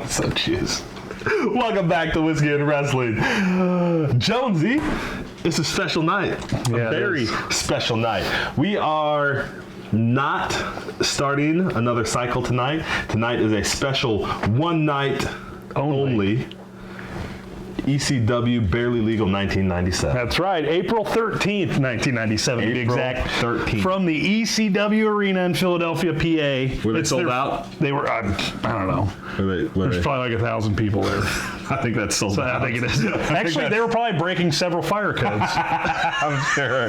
So cheers. Welcome back to Whiskey and Wrestling. Jonesy, it's a special night. Yeah, a very special night. We are not starting another cycle tonight. Tonight is a special one night only. ECW Barely Legal 1997. That's right. April 13th, 1997 to be exact. 13th. From the ECW Arena in Philadelphia, PA. Were they sold out? They were, I don't know. There's probably like 1,000 people there. I think that's sold out. I think it is. Actually, they were probably breaking several fire codes. I'm sure.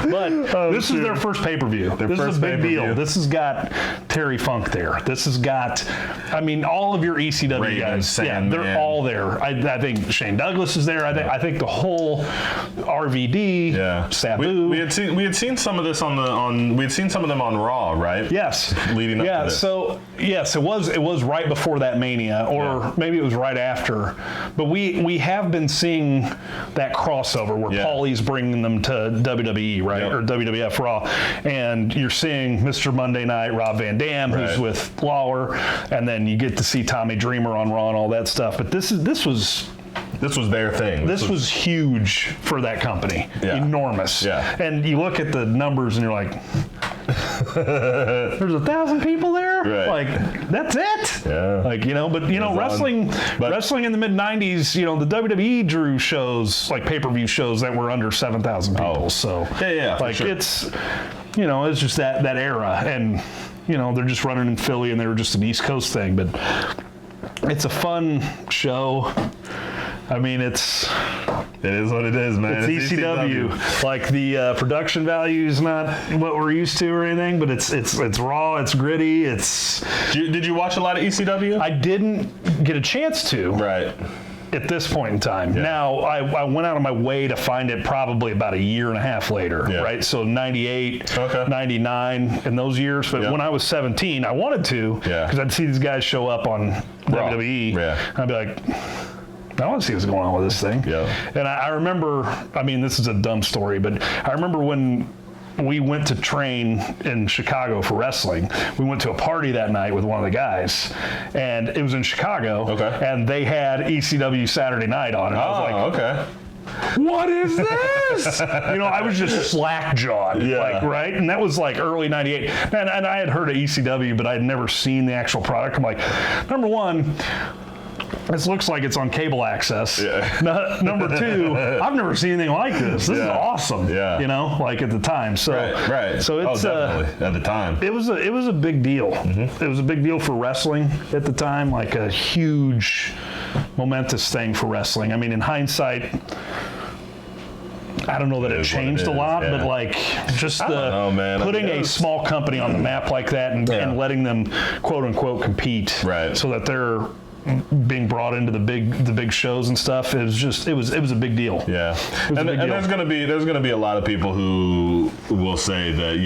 But this is their first pay-per-view. This is a big deal. This has got Terry Funk there. This has got, I mean, all of your ECW Raven, guys. Sandman. They're all there. I think Shane Douglas is there. I think the whole RVD, Sabu. We had seen some of this we had seen some of them on Raw, right? Yes. Leading up to this. So yes, it was right before that Mania, or maybe it was right after. But we have been seeing that crossover where Paulie's bringing them to WWE, right? Or WWF Raw. And you're seeing Mr. Monday Night, Rob Van Dam, who's with Lawler, and then you get to see Tommy Dreamer on Raw and all that stuff. But this was their thing. This was huge for that company. Yeah. Enormous. Yeah. And you look at the numbers and you're like, there's 1,000 people there? Right. Like, that's it? Yeah. Like, but wrestling in the mid 90s, the WWE drew shows, like pay-per-view shows that were under 7,000 people. So like sure. It's just that era. And they're just running in Philly and they were just an East Coast thing, but it's a fun show. I mean, it is what it is, man. It's ECW. Like the production value is not what we're used to or anything, but it's raw, it's gritty, Did you watch a lot of ECW? I didn't get a chance to. Right. At this point in time. Yeah. Now, I went out of my way to find it probably about a year and a half later, right? So 98, 99, in those years. But when I was 17, I wanted to, because I'd see these guys show up on WWE. Yeah. And I'd be like, I want to see what's going on with this thing. Yeah. And I remember, I mean, this is a dumb story, but I remember when we went to train in Chicago for wrestling. We went to a party that night with one of the guys, and it was in Chicago, and they had ECW Saturday Night on. And I was like, what is this? I was just slack-jawed, right? And that was like early 98. And I had heard of ECW, but I had never seen the actual product. I'm like, number one, this looks like it's on cable access. Yeah. Number two, I've never seen anything like this. This is awesome. Yeah. Like at the time. So, right. So it's definitely at the time. It was a big deal. Mm-hmm. It was a big deal for wrestling at the time, like a huge, momentous thing for wrestling. I mean, in hindsight, I don't know that it changed a lot, but like just putting a small company on the map like that and letting them quote unquote compete, so that they're being brought into the big shows and stuff. It was a big deal. Yeah, and there's gonna be a lot of people who will say that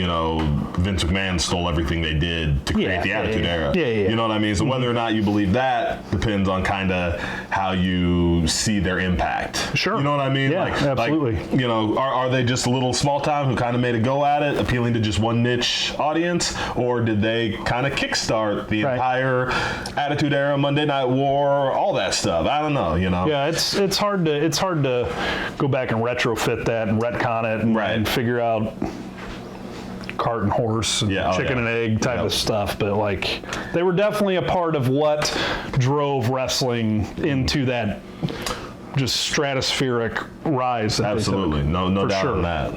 Vince McMahon stole everything they did to create the Attitude Era. Yeah. You know what I mean? So whether or not you believe that depends on kind of how you see their impact. Sure. You know what I mean? Yeah, absolutely. Are they just a little small time who kind of made a go at it, appealing to just one niche audience, or did they kind of kickstart the entire Attitude Era, Monday Night War, all that stuff? I don't know. Yeah, it's hard to go back and retrofit that and retcon it and figure out cart and horse and chicken and egg type of stuff. But like, they were definitely a part of what drove wrestling into that just stratospheric rise. Absolutely, no doubt on that.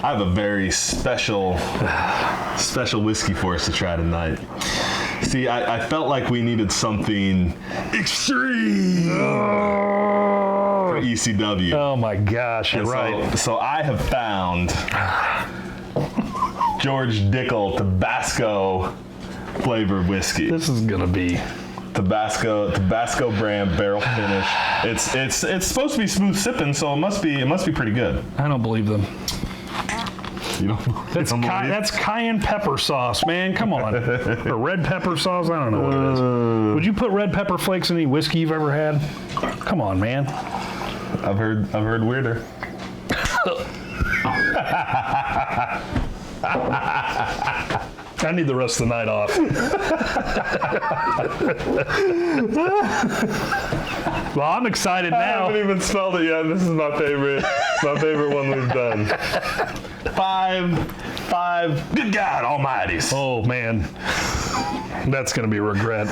I have a very special whiskey for us to try tonight. See, I felt like we needed something extreme for ECW. Oh my gosh, you're right. So I have found George Dickel Tabasco flavored whiskey. This is gonna be Tabasco brand barrel finish. It's supposed to be smooth sipping, so it must be pretty good. I don't believe them. That's cayenne pepper sauce, man. Come on. Or red pepper sauce? I don't know what it is. Would you put red pepper flakes in any whiskey you've ever had? Come on, man. I've heard weirder. I need the rest of the night off. Well, I'm excited now. I haven't even smelled it yet. This is my favorite one we've done. Five. Good God almighties. Oh, man. That's going to be a regret.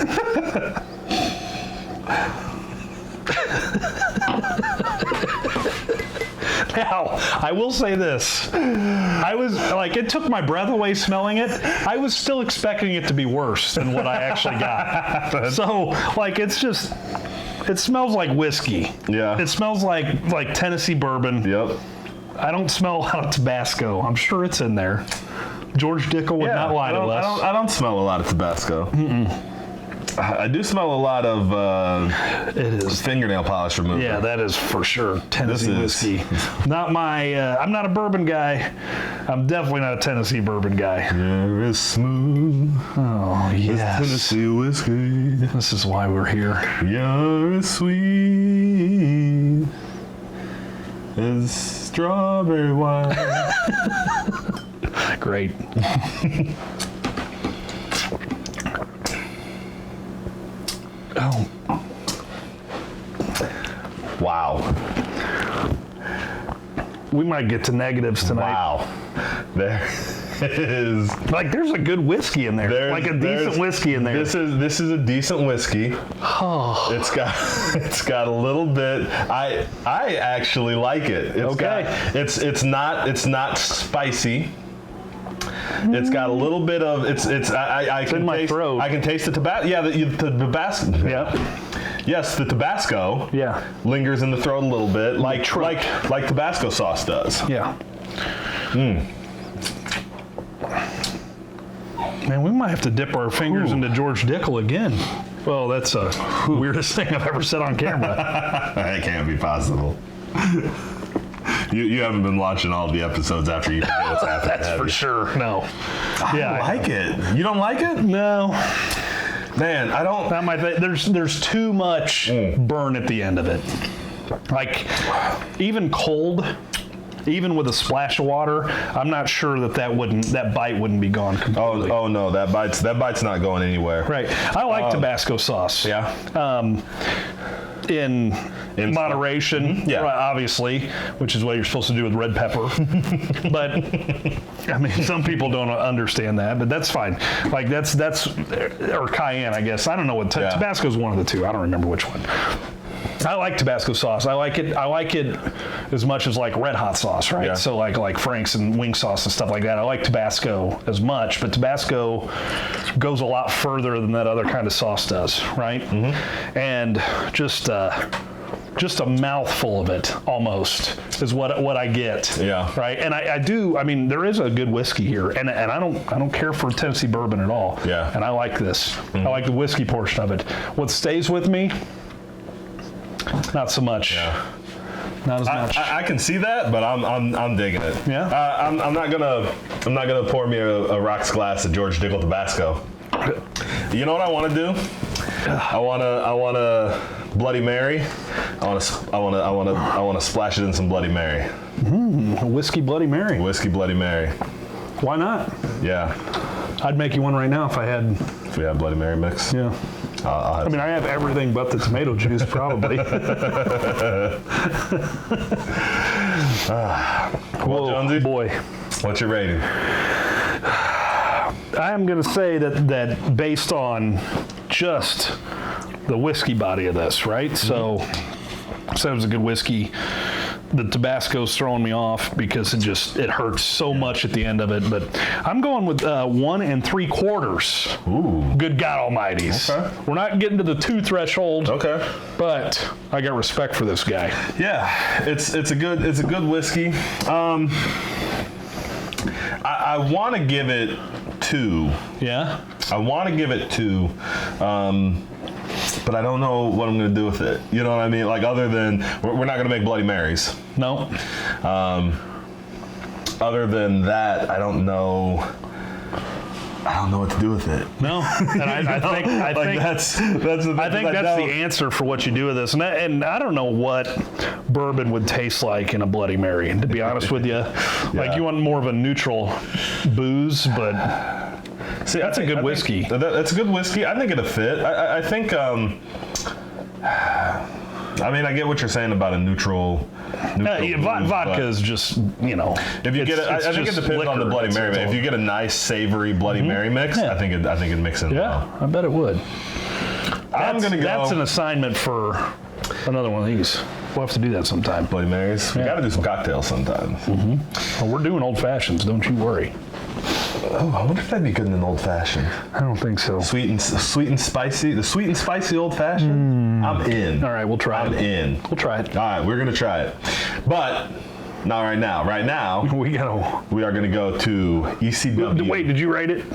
Now, I will say this. I was like, it took my breath away smelling it. I was still expecting it to be worse than what I actually got. So, like, it smells like whiskey. Yeah. It smells like Tennessee bourbon. Yep. I don't smell a lot of Tabasco. I'm sure it's in there. George Dickel would not lie to us. I don't smell a lot of Tabasco. I do smell a lot of fingernail polish remover. Yeah, that is for sure Tennessee whiskey. Not my. I'm not a bourbon guy. I'm definitely not a Tennessee bourbon guy. You're as smooth. Oh yes. Tennessee whiskey. This is why we're here. You're as sweet as strawberry wine. Great. Oh. Wow. We might get to negatives tonight. Wow. There is. Like, there's a good whiskey in there. Like a decent whiskey in there. This is a decent whiskey. Oh. It's got a little bit. I actually like it. It's not spicy. It's got a little bit of I can in my taste, throat. I can taste the Tabasco. Yeah, the Tabasco. Yep. Yes, the Tabasco. Yeah. Lingers in the throat a little bit, like Tabasco sauce does. Yeah. Man, we might have to dip our fingers into George Dickel again. Well, that's the weirdest thing I've ever said on camera. That can't be possible. You haven't been watching all the episodes after you forget what's happening. That's for sure. No. I like it. You don't like it? No. Man, I don't. Not my thing. There's too much burn at the end of it. Like, even cold, even with a splash of water, I'm not sure that bite wouldn't be gone completely. Oh no, that bite's not going anywhere. Right. I like Tabasco sauce. Yeah. In moderation, yeah. Obviously, which is what you're supposed to do with red pepper. But I mean, some people don't understand that, but that's fine. Like that's or cayenne, I guess. I don't know what Tabasco's one of the two. I don't remember which one. I like Tabasco sauce. I like it as much as like red hot sauce, right? Yeah. So like Frank's and wing sauce and stuff like that. I like Tabasco as much, but Tabasco goes a lot further than that other kind of sauce does, right? Mm-hmm. And just a mouthful of it almost is what I get. Yeah. Right. And I mean, there is a good whiskey here, and I don't care for Tennessee bourbon at all. Yeah. And I like this. Mm-hmm. I like the whiskey portion of it. What stays with me? Not so much. Yeah. Not as much. I can see that, but I'm digging it. Yeah. I'm not gonna pour me a rocks glass of George Dickel Tabasco. You know what I want to do? I want a Bloody Mary. I want to splash it in some Bloody Mary. A whiskey Bloody Mary. Whiskey Bloody Mary. Why not? Yeah. I'd make you one right now if I had. If we had Bloody Mary mix. Yeah. I mean, I have everything but the tomato juice, probably. Well, Jonesy, boy. What's your rating? I am going to say that based on just the whiskey body of this, right? Mm-hmm. So it was a good whiskey. The Tabasco's throwing me off because it hurts so much at the end of it. But I'm going with 1 3/4. Ooh. Good God Almighty's. Okay. We're not getting to the 2 threshold. Okay. But I got respect for this guy. Yeah, it's a good whiskey. I want to give it 2. Yeah. I want to give it 2. But I don't know what I'm going to do with it. You know what I mean? Like, other than, we're not going to make Bloody Marys. No. Other than that, I don't know what to do with it. No. And I think that's the answer for what you do with this. And I don't know what bourbon would taste like in a Bloody Mary, to be honest with you. Like, you want more of a neutral booze, but See, that's a good whiskey. That's a good whiskey. I think it'll fit. I think. I mean, I get what you're saying about a neutral vodka is just, If you get, I think it depends on the Bloody Mary. But if you get a nice savory Bloody Mary mix, I think it'd mix in well. I bet it would. I'm gonna go. That's an assignment for another one of these. We'll have to do that sometime. Bloody Marys. We got to do some cocktails sometime. Well, we're doing old fashions. Don't you worry. Oh, I wonder if that'd be good in an old fashioned. I don't think so. Sweet and spicy. The sweet and spicy old fashioned. I'm in. All right, we'll try it. I'm in. We'll try it. All right, we're gonna try it, but not right now. Right now, we are gonna go to ECW. Wait, did you rate it?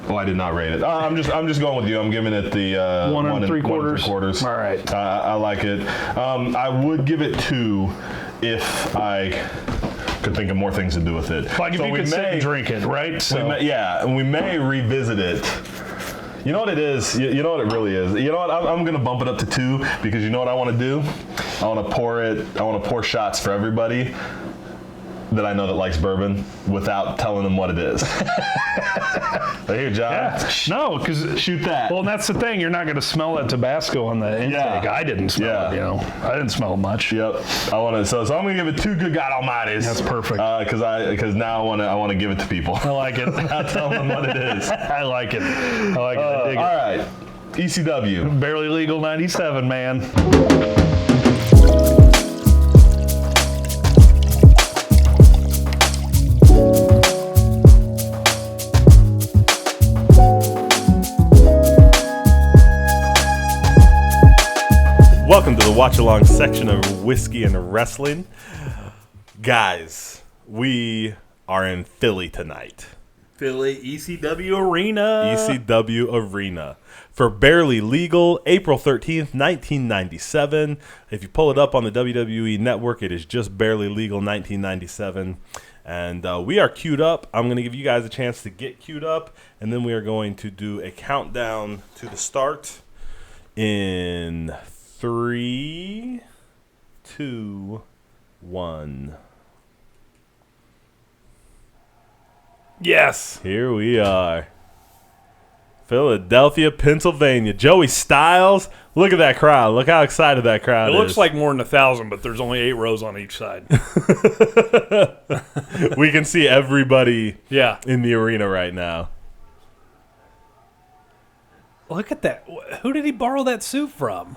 Oh, I did not rate it. I'm just going with you. I'm giving it the 1 and 3/4. All right. I like it. I would give it 2 if I could think of more things to do with it. Like if you could sit and drink it, right? So we may revisit it. You know what it is? You know what it really is? You know what? I'm going to bump it up to 2 because you know what I want to do? I want to pour shots for everybody that I know that likes bourbon without telling them what it is. Right here, John. Yeah. No, because shoot that. Well, and that's the thing. You're not going to smell that Tabasco on the intake. Yeah. I didn't smell it. I didn't smell much. Yep. I want to. So I'm going to give it 2 good God Almighties. That's perfect. Because now I want to give it to people. I like it. I'll tell them what it is. I like it. I dig it. All right. ECW. Barely Legal 97, man. Welcome to the watch-along section of Whiskey and Wrestling. Guys, we are in Philly tonight. Philly ECW Arena. ECW Arena. For Barely Legal, April 13th, 1997. If you pull it up on the WWE Network, it is just Barely Legal 1997. And we are queued up. I'm going to give you guys a chance to get queued up, and then we are going to do a countdown to the start in 3, 2, 1. Yes. Here we are. Philadelphia, Pennsylvania. Joey Styles. Look at that crowd. Look how excited that crowd is. It looks like more than 1,000, but there's only 8 rows on each side. We can see everybody Yeah. in the arena right now. Look at that. Who did he borrow that suit from?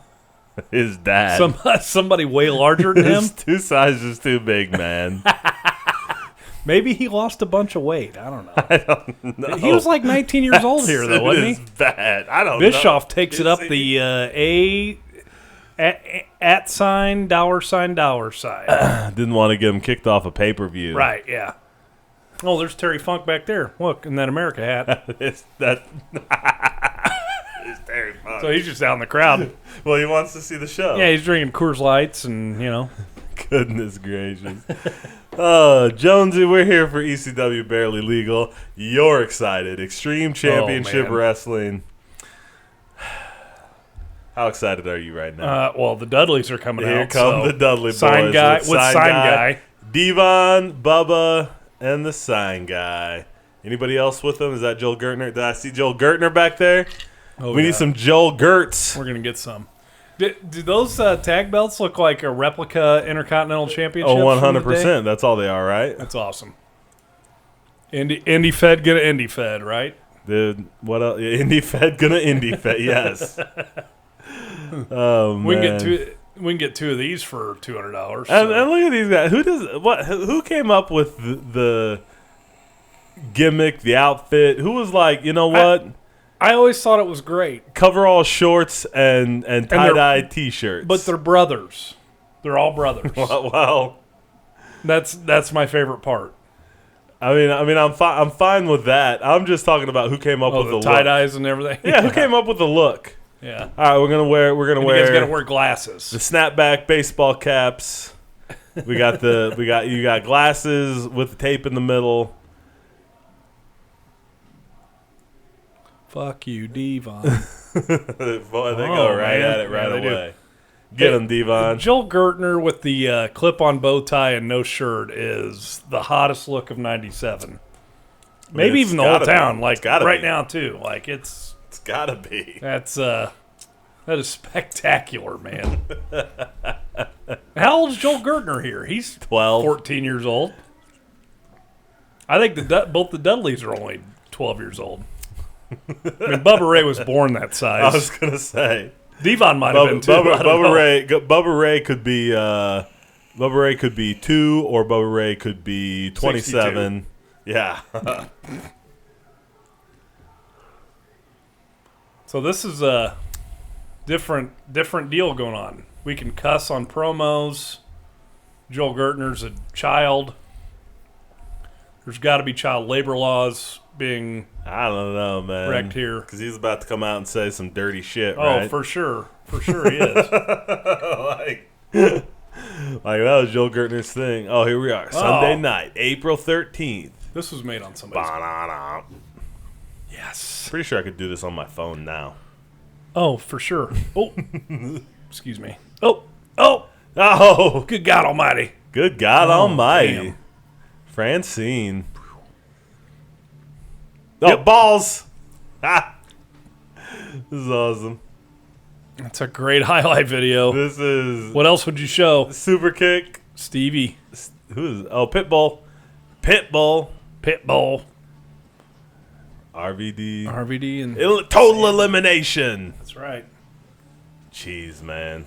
His dad. Somebody way larger than him? His 2 sizes too big, man. Maybe he lost a bunch of weight. I don't know. I don't know. He was like 19 years old here, though, wasn't he? It's bad. I don't know. Bischoff takes it up the at sign, dollar sign, dollar sign. Didn't want to get him kicked off a pay-per-view. Right, yeah. Oh, there's Terry Funk back there. Look, in that America hat. It's Terry Funk. So he's just out in the crowd. Well, he wants to see the show. Yeah, he's drinking Coors Lights and, Goodness gracious. Jonesy, we're here for ECW Barely Legal. You're excited. Extreme Championship Wrestling. How excited are you right now? Well, the Dudleys are coming out. Here come the Dudley boys. Sign guy. Devon, Bubba, and the sign guy. Anybody else with them? Is that Joel Gertner? Did I see Joel Gertner back there? Oh, we need some Joel Gertz. We're going to get some. Do those tag belts look like a replica Intercontinental Championship? Oh, 100%. That's all they are, right? That's awesome. Indie Fed gonna Indie Fed, right? Dude, what else? Indie Fed gonna Indie Fed, yes. Oh, man. We can get 2 of these for $200. And look at these guys. Who came up with the gimmick, the outfit? Who was like, you know what? I always thought it was great. Coverall shorts and tie-dye T-shirts. But they're brothers. They're all brothers. Well, that's my favorite part. I mean, I'm fine with that. I'm just talking about who came up with the tie-dyes and everything. Yeah, who came up with the look? Yeah. All right, we're gonna wear. You guys gotta wear glasses. The snapback baseball caps. You got glasses with the tape in the middle. Fuck you, Devon. Boy, they go right at it right away. Get him, Devon. Joel Gertner with the clip-on bow tie and no shirt is the hottest look of 97. Maybe It's even the whole gotta be. town. It's Like gotta right be. now too. Like it's gotta be. that is spectacular, man. How old is Joel Gertner here? He's 12. 14 years old. I think both the Dudleys are only 12 years old. I mean, Bubba Ray was born that I size. was gonna say Devon might have been too. I don't know. Bubba Ray could be 2, or Bubba Ray could be 27. Yeah. So this is a different deal going on. We can cuss on promos. Joel Gertner's a child. There's got to be child labor laws being I don't know, man. wrecked here. Because he's about to come out and say some dirty shit, Oh, right? for sure he is. like that was Joel Gertner's thing. Oh, here we are. Sunday night, April 13th. This was made on somebody's. Ba-na-na. Yes. Pretty sure I could do this on my phone now. Oh, for sure. Oh, excuse me. Oh, Oh, good God Almighty! good God Almighty. damn. Francine. Oh, Yep. balls. Ah. This is awesome. That's a great highlight video. This is What else would you show, super kick. Stevie? Who is? Oh, Pitbull. Pitbull. Pitbull, RVD. RVD, and Total elimination. that's right. Jeez, man.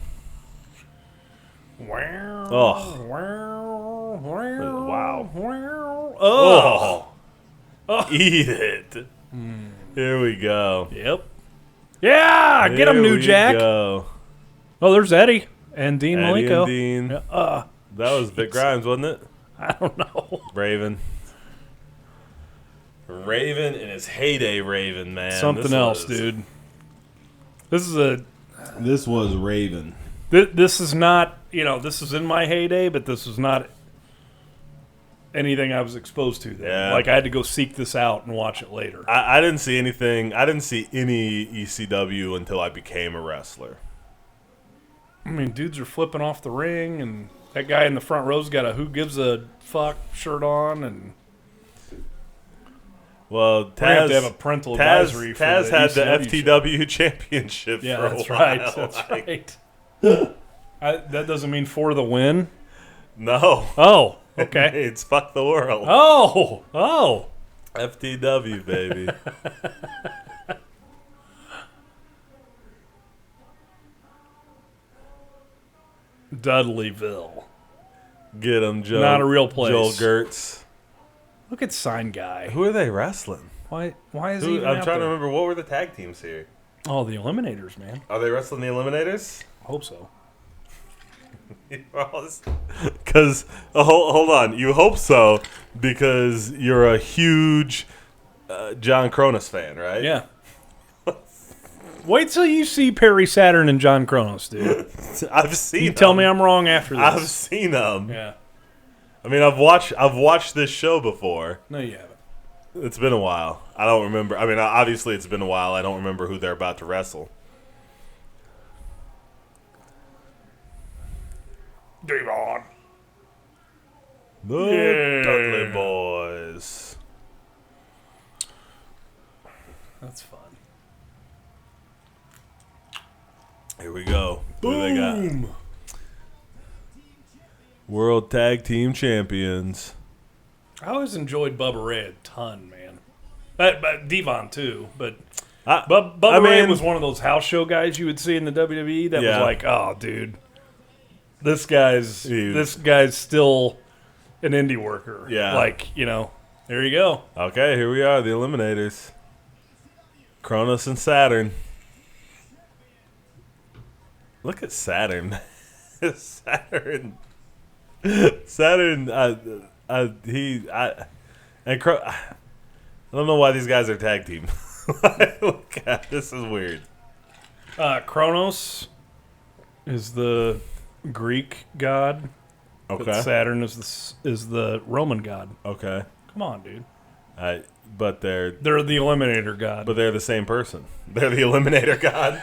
Oh, Wow. Oh, Eat it. Here we go. yep. Yeah, get him, Here New we Jack. go. Oh, there's Eddie and Dean Eddie Malenko. and Dean. Yeah, That was Vic Grimes, wasn't it? I don't know. Raven. Raven in his heyday, Raven, man. Something This else, was- dude. This was Raven. is not, this is in my heyday, but this is not anything I was exposed to then. Yeah. Like I had to go seek this out and watch it later. I didn't see anything. I didn't see any ECW until I became a wrestler. I mean, dudes are flipping off the ring, and that guy in the front row's got a "Who gives a fuck" shirt on, and Well, we're gonna have Taz, to have a parental advisory. for Taz had the ECW show. FTW championship Yeah, for a that's while. right. That's Like, right. That doesn't mean for the win. No. Oh, okay. It's fuck the world. Oh. FTW, baby. Dudleyville. Get him, Joe. Not a real place. Joel Gertz. Look at Sign Guy. Who are they wrestling? Why is he? Even I'm out trying to there? remember. What were the tag teams here? Oh, the Eliminators, man. Are they wrestling the Eliminators? Hope so. Because hold on, you hope so because you're a huge John Cronus fan, right? Yeah. Wait till you see Perry Saturn and John Kronos, dude. I've seen. You tell them. me I'm wrong after this. I've seen them. Yeah. I mean, I've watched this show before. No, you haven't. It's been a while. I don't remember. I mean, obviously it's been a while. I don't remember who they're about to wrestle. Devon. The Yeah. Dudley Boys. That's fun. Here we go. Who do they got? World Tag Team Champions. I always enjoyed Bubba Ray a ton, man. But Devon too. But Bubba I Ray mean- was one of those house show guys you would see in the WWE that Yeah. was like, oh, dude, this guy's Dude. still an indie worker. Yeah. Like, there you go. Okay, here we are, the Eliminators. Kronos and Saturn. Look at Saturn. Saturn. I don't know why these guys are tag team. Look at this is weird. Kronos is the Greek god. But Okay. Saturn is the Roman god. Okay. Come on, dude. But they're They're the Eliminator god. the same person. They're the Eliminator God.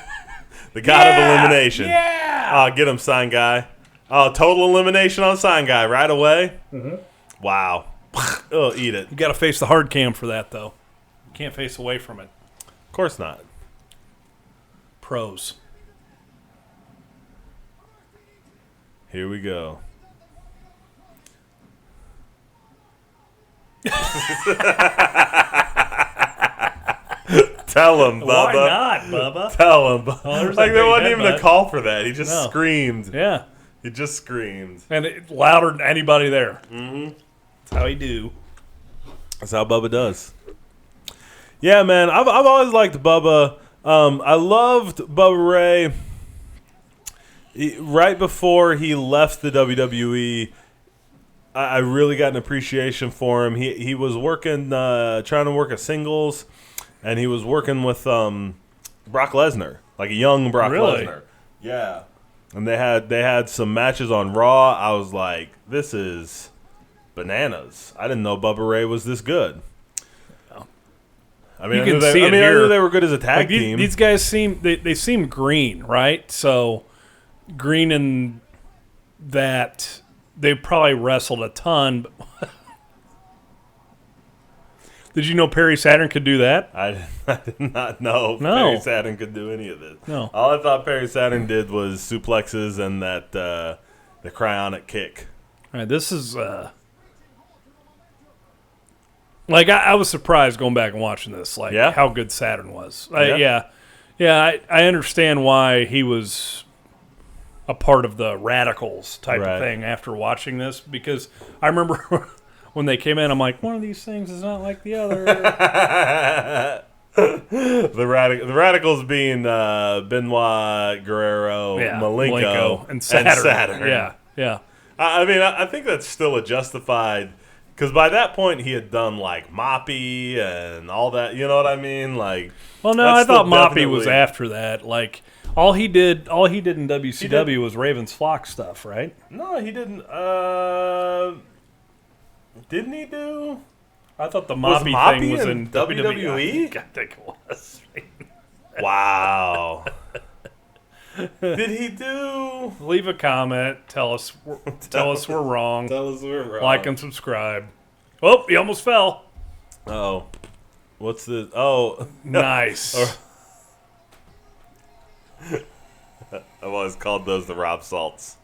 The God of Elimination. Yeah. Get him, Sign Guy. Total elimination on Sign Guy right away. Mm-hmm. Wow. Oh, eat it. You got to face the hard cam for that, though. You can't face away from it. Of course not. Pros. Here we go. Tell him, Bubba. Why not, Bubba? Tell him. there's Like, that there big wasn't even a headbutt. call for that. He just No. screamed. Yeah. He just screamed. And louder than anybody there. Mm-hmm. That's how he do. That's how Bubba does. Yeah, man. I've always liked Bubba. I loved Bubba Ray. Right before he left the WWE, I really got an appreciation for him. He was working, trying to work a singles, and he was working with Brock Lesnar, like a young Brock Really? Lesnar. Yeah. And they had some matches on Raw. I was like, this is bananas. I didn't know Bubba Ray was this good. I mean, You I can knew they, see I it mean, I here. knew they were good as a tag Like team. these guys seem they seem green, right? So green in that they probably wrestled a ton. But did you know Perry Saturn could do that? I did not know No. Perry Saturn could do any of this. No. All I thought Perry Saturn did was suplexes and that the cryonic kick. All right, this is like I was surprised going back and watching this, like Yeah? how good Saturn was. Yeah? I understand why he was a part of the Radicals type Right. of thing after watching this, because I remember when they came in, I'm like, one of these things is not like the other. The Radicals being Benoit, Guerrero, Yeah, Malenko, and Saturn. Saturn. Yeah. I mean, I think that's still a justified, because by that point he had done like Moppy and all that. You know what I mean? Like, Well, no, that's I thought still Moppy was definitely- after that. Like all he did in WCW was Ravens Flock stuff, right? No, he didn't. Didn't he do? I thought the Was Moppy Moppy thing was in in WWE? I think it was. Wow. Did he do? Leave a comment. Tell us we're wrong. Tell us we're wrong. Like and subscribe. Oh, he almost fell. Oh, what's the? Oh, Nice. I've always called those the Rob Salts.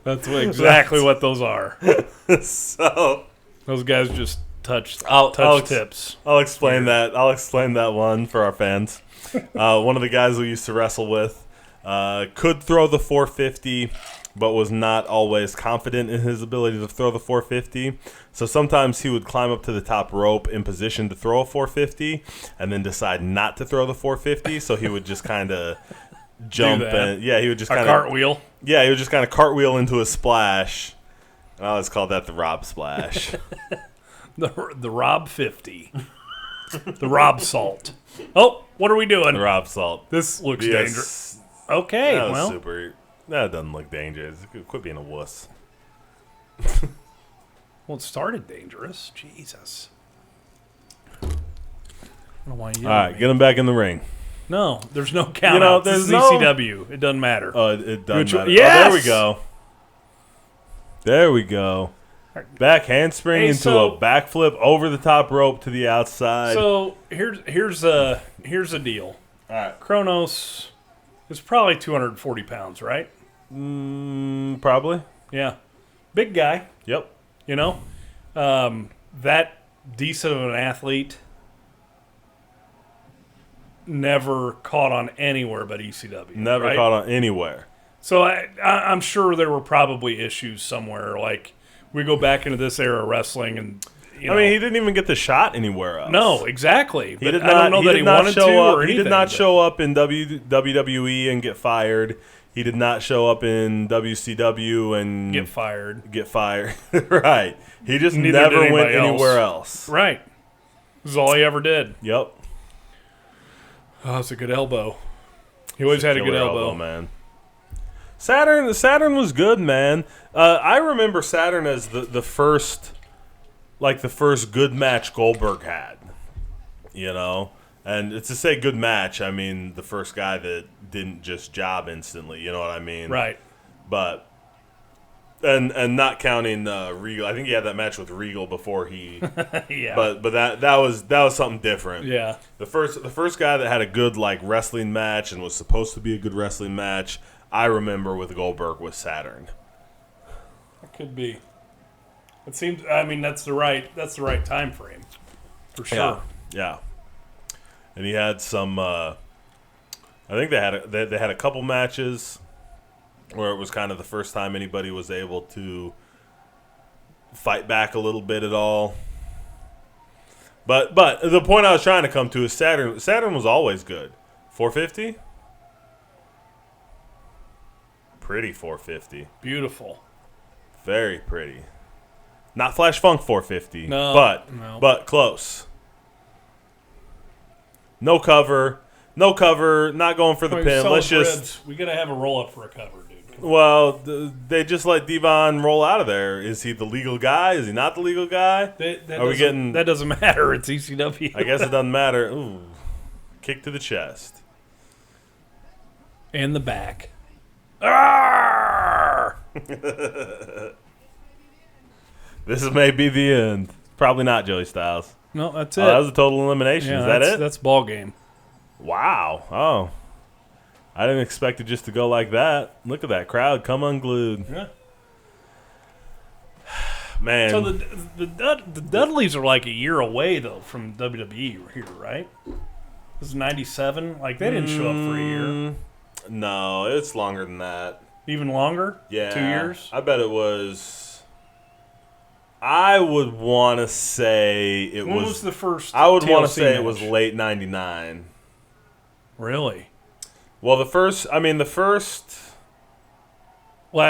That's exactly what those are. So Those guys just touch I'll tips. I'll explain that. I'll explain that one for our fans. One of the guys we used to wrestle with could throw the 450, but was not always confident in his ability to throw the 450. So sometimes he would climb up to the top rope in position to throw a 450, and then decide not to throw the 450. So he would just kind of jump that. and he would just A kind cartwheel. Yeah, he would just kind of cartwheel into a splash. I always called that the Rob Splash. The Rob 50. The Rob Salt. Oh, what are we doing? The Rob Salt. This looks Yes. dangerous. Okay, That was well. super. That doesn't look dangerous. Quit being a wuss. Well, it started dangerous. Jesus. I don't know why you All right, get him back in the ring. No, there's no count. You know, This is there's no- ECW. It doesn't matter. Oh, it doesn't Which- matter. yes! Oh, there we go. There we go. Back handspring Hey, into so- a backflip over the top rope to the outside. So here's a deal. All right. Kronos is probably 240 pounds, right? Probably. Yeah, big guy. Yep. You know, that decent of an athlete never caught on anywhere but ECW. Never right? caught on anywhere. So I'm sure there were probably issues somewhere. Like we go back into this era of wrestling, and you know, I mean, he didn't even get the shot anywhere else. no, exactly. He But did I don't not. know He that did he not wanted show to up. or anything. He did not but- show up in WWE and get fired. He did not show up in WCW and Get fired. Get fired. Right. He just Neither never did went anybody anywhere else. Right. This is all he ever did. Yep. Oh, it's a good elbow. He always had a good Killer elbow. man. Saturn was good, man. I remember Saturn as the first good match Goldberg had. You know, and to say good match, I mean the first guy that didn't just job instantly. You know what I mean? Right. But And not counting Regal. I think he had that match with Regal before he. Yeah. But that was something different. Yeah. The first guy that had a good like wrestling match and was supposed to be a good wrestling match, I remember with Goldberg was Saturn. It could be. It seems. I mean, that's the right time frame, for sure. Yeah. And he had some. I think they had a couple matches where it was kind of the first time anybody was able to fight back a little bit at all. But the point I was trying to come to is Saturn. Saturn was always good. 450? Pretty 450. Beautiful. Very pretty. Not Flash Funk 450. No. But close. No cover. Not going for the pin. Let's just. We gotta have a roll up for a cover, dude. Well, they just let Devon roll out of there. Is he the legal guy? Is he not the legal guy? That doesn't matter. It's ECW. I guess it doesn't matter. Ooh, kick to the chest and the back. This may be the end. Probably not Joey Styles. No, that's it. That was a total elimination. Yeah, Is that it? That's ball game. Wow. Oh. I didn't expect it just to go like that. Look at that crowd. Come unglued. Yeah. Man. So the Dudleys are like a year away, though, from WWE here, right? This is 97. Like, they didn't show up for a year. No, it's longer than that. Even longer? Yeah. 2 years? I bet it was. I would want to say it when was. was the first I would want to TLC say match? it was late 99. Really? Well, the first ladder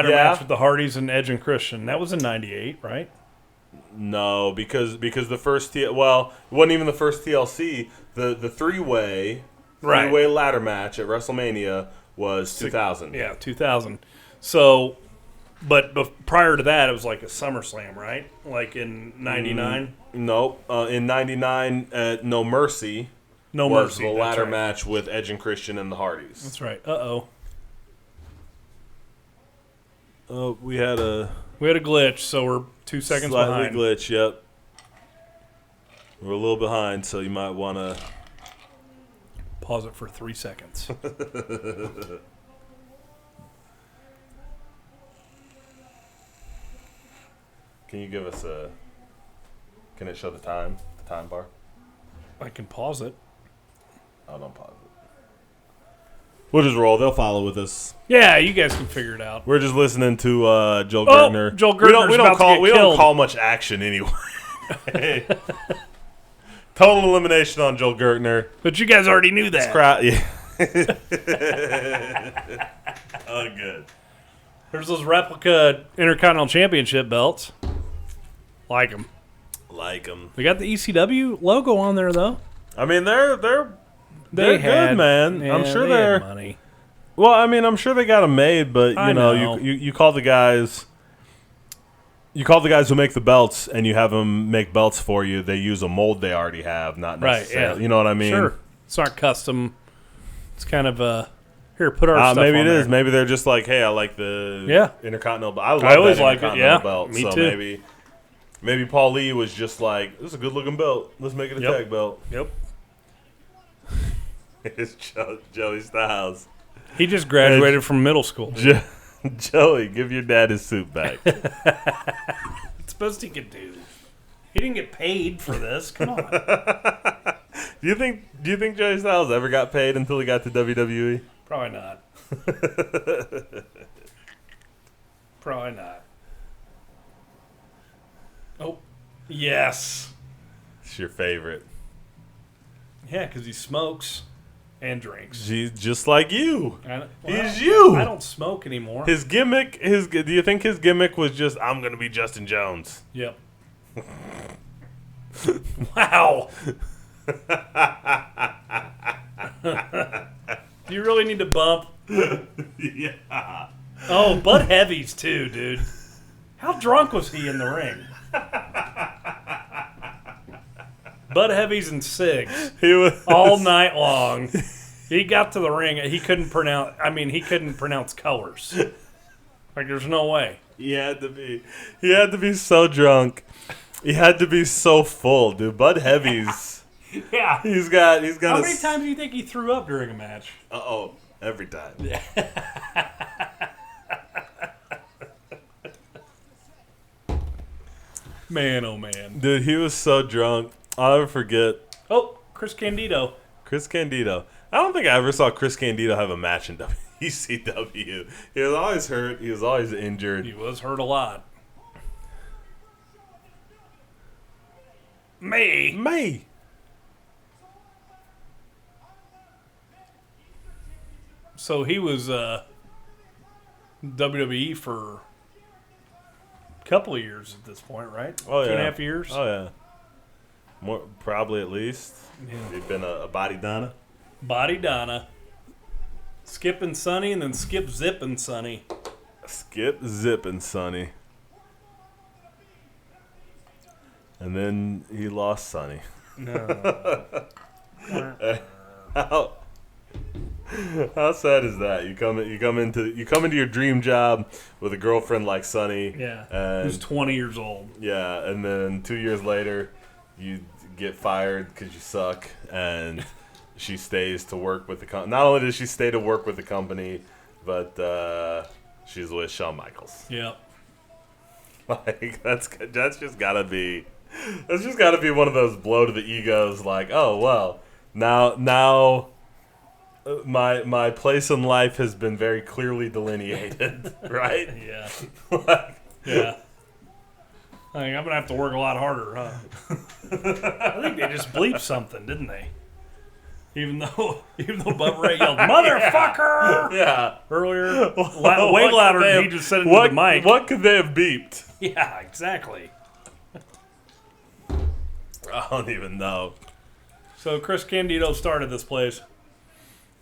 Yeah. match with the Hardys and Edge and Christian. That was in 98, right? No, because the first it wasn't even the first TLC. The three-way ladder match at WrestleMania was 2000. Yeah, 2000. So, but prior to that, it was like a SummerSlam, right? Like in 99? Nope. In 99 at No Mercy. No was Mercy. the that's ladder right. match with Edge and Christian and the Hardys. That's right. Uh-oh. We had a glitch, so we're 2 seconds slightly behind. glitch. Yep, we're a little behind, so you might want to Pause it for 3 seconds. Can you give us a? Can it show the time bar? I can pause it. Oh, don't pause it. We'll just roll. They'll follow with us. Yeah, you guys can figure it out. We're just listening to Joel Gertner. Joel Gertner's we about to get we don't killed. call much action anyway. Total elimination on Joel Gertner. But you guys already knew that. Yeah. Oh, good. There's those replica Intercontinental Championship belts. Like them. Like them. We got the ECW logo on there, though. I mean, they're They good, man. Yeah, I'm sure they they're. had money. Well, I mean, I'm sure they got them made, but I you know, know. you call the guys. You call the guys who make the belts, and you have them make belts for you. They use a mold they already have, not necessarily. Right, yeah. You know what I mean? Sure. It's not custom. It's kind of here, put our stuff maybe on it is. there. Maybe they're just like, hey, I like the Intercontinental belt. I love I always that like it, Intercontinental yeah. belt. Me so too. maybe Paul Lee was just like, this is a good looking belt. Let's make it a Yep. tag belt. Yep. It's Joey Styles. He just graduated from middle school. Joey, give your dad his suit back. It's the best he could do. He didn't get paid for this. Come on. Do you think Joey Styles ever got paid until he got to WWE? Probably not. Probably not. Oh, yes. It's your favorite. Yeah, because he smokes and drinks. He's just like you. He's I you. don't smoke anymore. His gimmick. Do you think his gimmick was just I'm gonna be Justin Jones? Yep. Wow. Do you really need to bump? Yeah. Oh, Bud Heavies too, dude. How drunk was he in the ring? Bud Heavies and cigs He was all night long. He got to the ring. He couldn't pronounce. I mean, he couldn't pronounce colors. Like, there's no way. He had to be. He had to be so drunk. He had to be so full, dude. Bud Heavy's. Yeah. He's got. How many times do you think he threw up during a match? Every time. Man, oh man. Dude, he was so drunk. I'll never forget. Oh, Chris Candido. Chris Candido. I don't think I ever saw Chris Candido have a match in ECW. He was always hurt. He was always injured. He was hurt a lot. May. So he was WWE for a couple of years at this point, right? Oh, yeah. 2.5 years? Oh, yeah. More, probably at least. Yeah. He'd been a body Donna. Body Donna. Skip and Sonny, and then Skip, Zip, and Sonny. Skip, Zip, and Sonny. And then he lost Sonny. No. How sad is that? You come into your dream job with a girlfriend like Sonny. Yeah. And Who's 20 years old. yeah, and then 2 years later, you get fired because you suck, and she stays to work with the company. Not only does she stay to work with the company, but she's with Shawn Michaels. Yeah. Like that's just gotta be one of those blow to the egos. Like, oh well, now my place in life has been very clearly delineated, right? Yeah. Like, Yeah. I think I'm going to have to work a lot harder, huh? I think they just bleeped something, didn't they? Even though Bubba Ray yelled, "Motherfucker!" yeah. earlier, way louder than he just said it into the mic. What could they have beeped? Yeah, exactly. I don't even know. So Chris Candido started this place,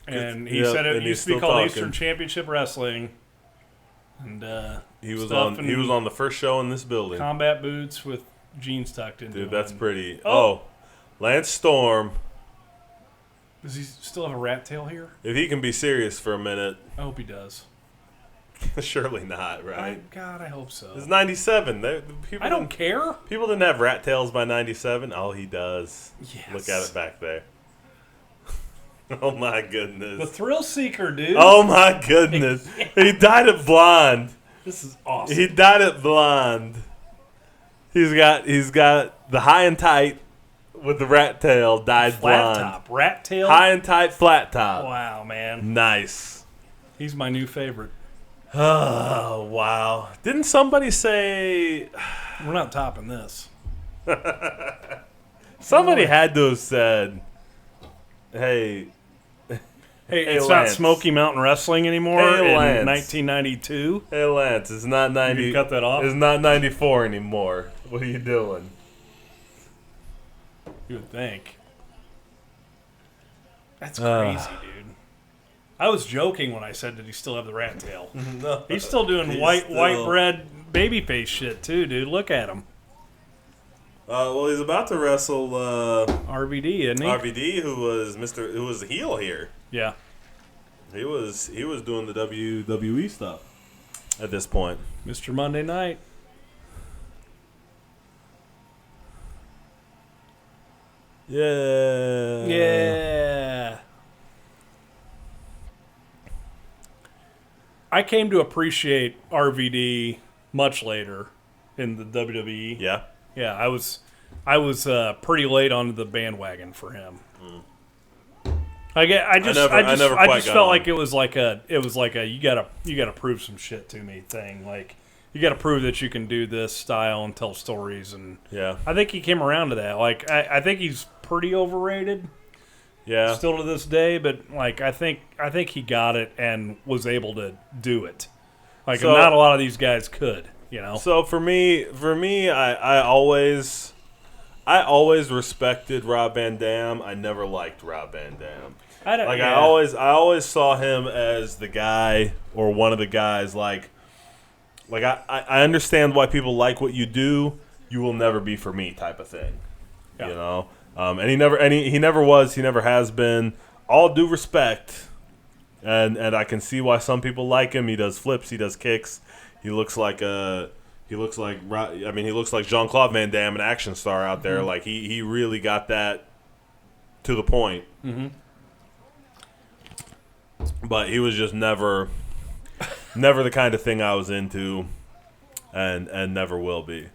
and he Yep, said it and used he's to be still called talking. Eastern Championship Wrestling, and He was stuff on. He was on the first show in this building. combat boots with jeans tucked into them. Dude, that's pretty. Oh. Oh, Lance Storm. Does he still have a rat tail here? If he can be serious for a minute, I hope he does. surely not, right? God, I hope so. It's 97. People I don't care. People didn't have rat tails by 97. Oh, he does. Yes. Look at it back there. Oh, my The goodness. Thrill Seeker, dude. Oh, my goodness. He dyed it blonde. This is awesome. He dyed it blonde. He's got the high and tight with the rat tail dyed Flat blonde. top. Rat tail. High and tight flat top. Wow, man. Nice. He's my new favorite. Oh, wow. Didn't somebody say... We're not topping this. Somebody had to have said, hey, Hey, Hey, it's Lance. not Smoky Mountain Wrestling anymore Hey, in Lance. 1992. hey, Lance, it's not 90. You cut that off? It's not 94 anymore. What are you doing? You would think. That's crazy, dude. I was joking when I said that he still have the rat tail. No. He's still doing white bread babyface shit too, dude. Look at him. Well, he's about to wrestle RVD, isn't he? RVD, who was the heel here. Yeah. He was doing the WWE stuff at this point. Mr. Monday Night. Yeah. Yeah. I came to appreciate RVD much later in the WWE. Yeah. Yeah, I was pretty late on the bandwagon for him. I just never quite got felt on. like it was like a you gotta prove some shit to me thing. Like you gotta prove that you can do this style and tell stories, and Yeah. I think he came around to that. Like I think he's pretty overrated Yeah. still to this day, but like I think he got it and was able to do it. Like So- not a lot of these guys could, you know. So for me, I always respected Rob Van Dam. I never liked Rob Van Dam. I always saw him as the guy or one of the guys. Like I understand why people like what you do. You will never be for me, type of thing. Yeah. You know. And he never was. He never has been. All due respect, and I can see why some people like him. He does flips. He does kicks. He looks like Jean-Claude Van Damme, an action star out there. Like he really got that to the point. But he was just never the kind of thing I was into, and never will be.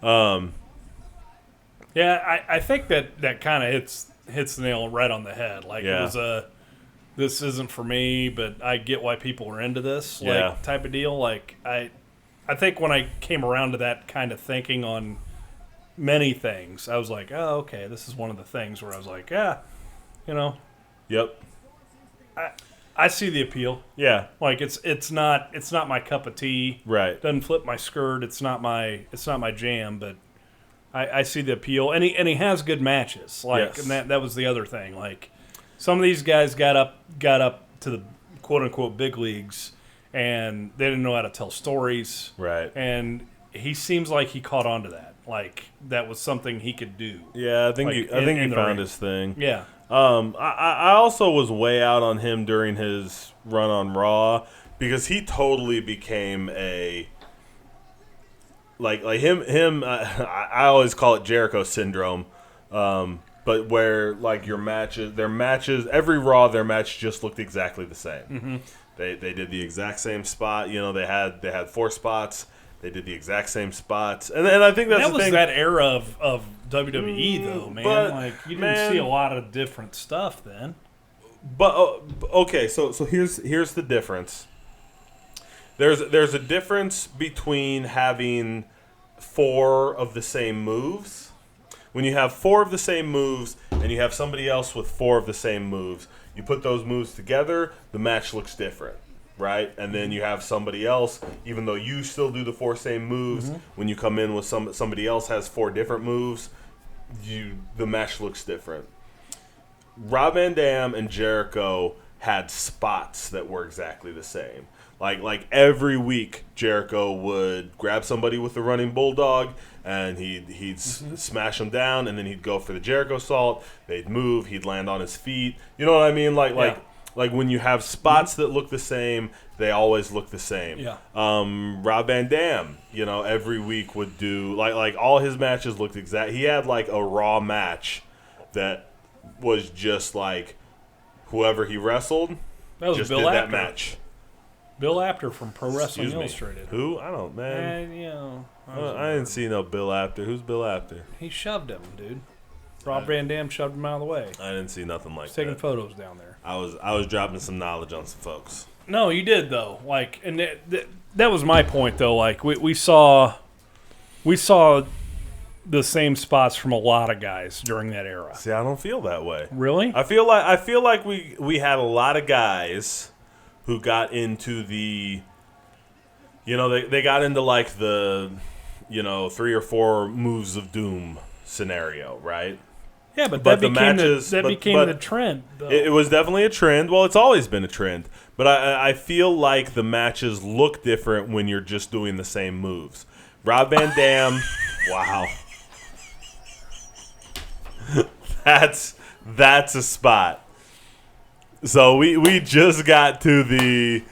Yeah, I think that kind of hits the nail right on the head. Like it was this isn't for me, but I get why people are into this type of deal. Like I think when I came around to that kind of thinking on many things, I was like, oh, okay, this is one of the things where I was like, yeah, Yep. I see the appeal. Yeah. Like it's not my cup of tea. Right. Doesn't flip my skirt. It's not my jam, but I see the appeal. And he has good matches. Like Yes. and that was the other thing. Like some of these guys got up to the quote unquote big leagues and they didn't know how to tell stories. Right. And he seems like he caught on to that. Like that was something he could do. Yeah, I think he in the found ring. his thing. Yeah. I also was way out on him during his run on Raw because he totally became a like him. I always call it Jericho syndrome, but where like their matches, every Raw, their match just looked exactly the same. They did the exact same spot. They had 4 spots. They did the exact same spots, and I think that's that the was thing. that era of WWE though, man. But, like you didn't see a lot of different stuff then. But okay, so here's the difference. There's a difference between having 4 of the same moves. When you have 4 of the same moves and you have somebody else with 4 of the same moves, you put those moves together, the match looks different, right? And then you have somebody else, even though you still do the 4 same moves, when you come in with somebody else has 4 different moves, the match looks different. Rob Van Dam and Jericho had spots that were exactly the same. Like every week, Jericho would grab somebody with the running bulldog, and he'd smash them down, and then he'd go for the Jericho salt. They'd move, he'd land on his feet. You know what I mean? Like when you have spots that look the same, they always look the same. Yeah. Rob Van Dam, every week would do like all his matches looked exact. He had like a Raw match that was just like whoever he wrestled That was just Bill did that Apter. match. Bill Apter from Pro Wrestling Excuse me. Illustrated. Who? I don't, man. And, I didn't see no Bill Apter. Who's Bill Apter? he shoved him, dude. Rob Van Dam shoved him out of the way. I didn't see nothing like He's taking that. photos down there. I was dropping some knowledge on some folks. No, you did though. Like, and that was my point though. Like, we saw the same spots from a lot of guys during that era. See, I don't feel that way. Really? I feel like we had a lot of guys who got into the, they got into like the, 3 or 4 moves of doom scenario, right? Yeah, but But that the became matches- the trend. Though. It was definitely a trend. Well, it's always been a trend. But I feel like the matches look different when you're just doing the same moves. Rob Van Dam, wow. That's a spot. So we just got to the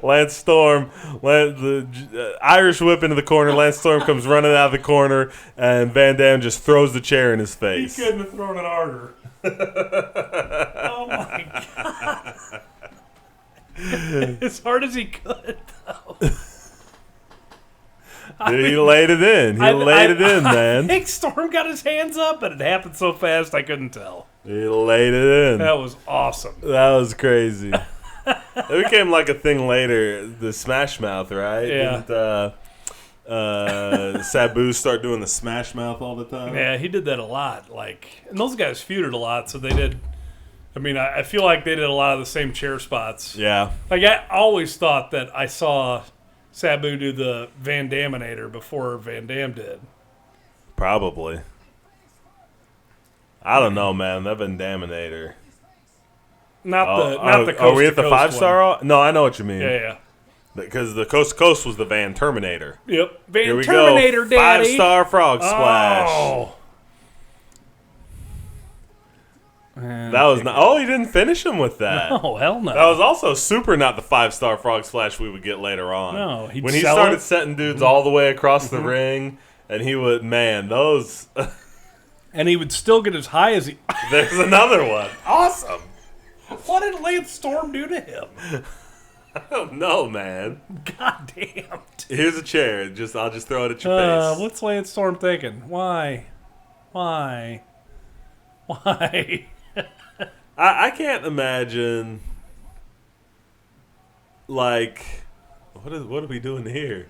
Lance Storm, the Irish whip into the corner. Lance Storm comes running out of the corner, and Van Dam just throws the chair in his He face. couldn't have thrown it harder. Oh my god! As hard as he could, though. Dude, he laid it in. He laid it in, I man. think Storm got his hands up, but it happened so fast I couldn't tell. He laid it in. That was awesome. That was crazy. It became like a thing later, the Smash Mouth, right? Yeah. Didn't Sabu start doing the Smash Mouth all the time? Yeah, he did that a lot. Like, and those guys feuded a lot, so they did. I mean, I feel like they did a lot of the same chair spots. Yeah. Like, I always thought that I saw Sabu do the Van Daminator before Van Dam did. Probably. I don't know, man. That Van Daminator. Not the coast Are we at the to coast 5-star? No, I know what you mean. Yeah. Because the Coast to Coast was the Van Terminator. Yep. Van Here we Terminator, go. Daddy. 5-star frog splash. Oh. That was not. Oh, he didn't finish him with that. Oh, hell no. That was also super not the 5-star frog splash we would get later on. No, when he started setting dudes all the way across the ring, and he would, man, those. And he would still get as high as he. There's another one. Awesome. What did Lance Storm do to him? I don't know, man. God damn. Here's a chair. I'll just throw it at your face. What's Lance Storm thinking? Why? I can't imagine. Like, what are we doing here?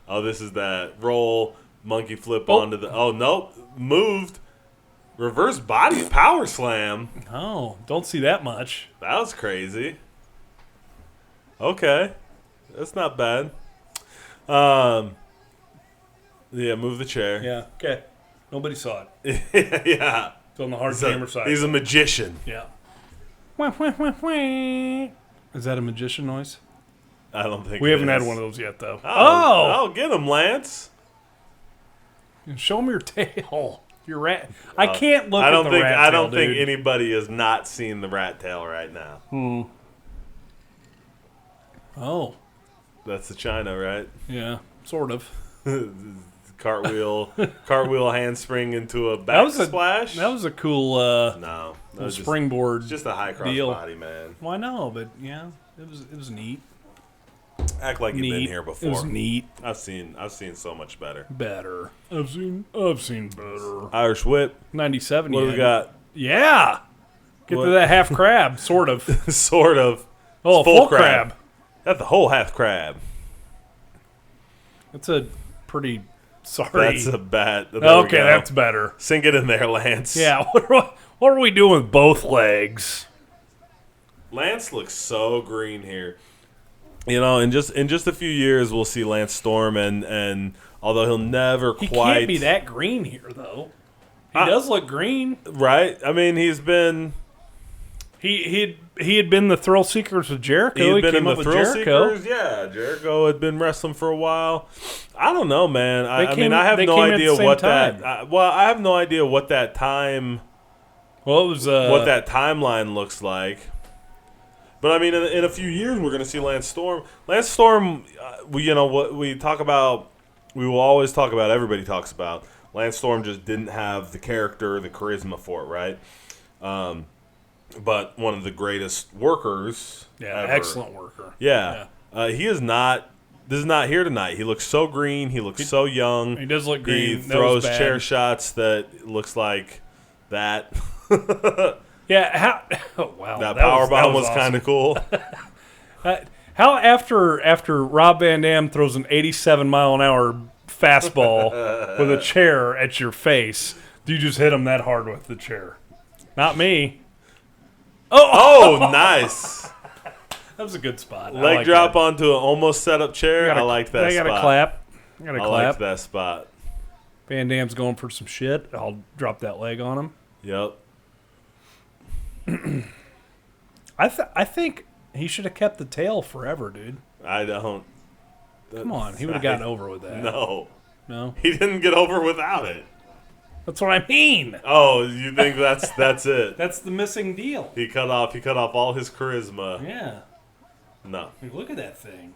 Oh, this is that roll monkey flip onto the. Oh nope, moved. Reverse body power slam. Oh, don't see that much. That was crazy. Okay, that's not bad. Yeah, move the chair. Yeah. Okay. Nobody saw it. Yeah. It's on the hard camera side. He's a magician. Yeah. Is that a magician noise? I don't think We it haven't had is. one of those yet, though. Oh, get him, Lance. Show him your tail. Your rat. I can't look at the rat tail, I don't think dude. anybody has not seen the rat tail right now. Oh. That's the China, right? Yeah, sort of. Cartwheel handspring into a back splash. That was a cool No, that was springboard. just a high cross deal. body, man. Well, I know, but yeah, it was neat. Act like you've been here before. It was neat. I've seen so much better. Better. I've seen better. Irish whip. 97. What do we got? Yeah. Get What? to that half crab, sort of. Sort of. Oh, It's full crab. That's the whole half crab. That's a pretty. Sorry. That's a bad. Okay, that's better. Sink it in there, Lance. Yeah. What are we doing with both legs? Lance looks so green here. You know, in just a few years, we'll see Lance Storm, and although he'll never He quite can't be that green here, though. He does look green. right. I mean, he's been He had been the Thrill Seekers with Jericho. He'd been in came the up with Thrill Jericho. Seekers. Yeah, Jericho had been wrestling for a while. I don't know, man. I have they no came at idea the same what time. that. I have no idea what that time. Well, it was What that timeline looks like. But I mean, in a few years, we're going to see Lance Storm. Lance Storm, what we talk about, we will always talk about. Everybody talks about Lance Storm. Just didn't have the character, the charisma for it, right? But one of the greatest workers. yeah, ever. excellent worker. Yeah. He is not. This is not here tonight. He looks so green. He looks so young. He does look green. He That was throws bad. chair shots that looks like that. Yeah. Oh, wow. That powerbomb was awesome. kind of cool. How after Rob Van Dam throws an 87-mile-an-hour fastball with a chair at your face, do you just hit him that hard with the chair? Not me. Oh, nice. That was a good spot. Leg drop onto an almost set up chair. I like that I spot. got to clap. I got to I clap. like that spot. Van Dam's going for some shit. I'll drop that leg on him. Yep. I think he should have kept the tail forever, dude. I don't. Come on, he would have gotten over with that. No. No? He didn't get over without it. That's what I mean. Oh, you think that's it? That's the missing deal. He cut off all his charisma. Yeah. No. Like, look at that thing.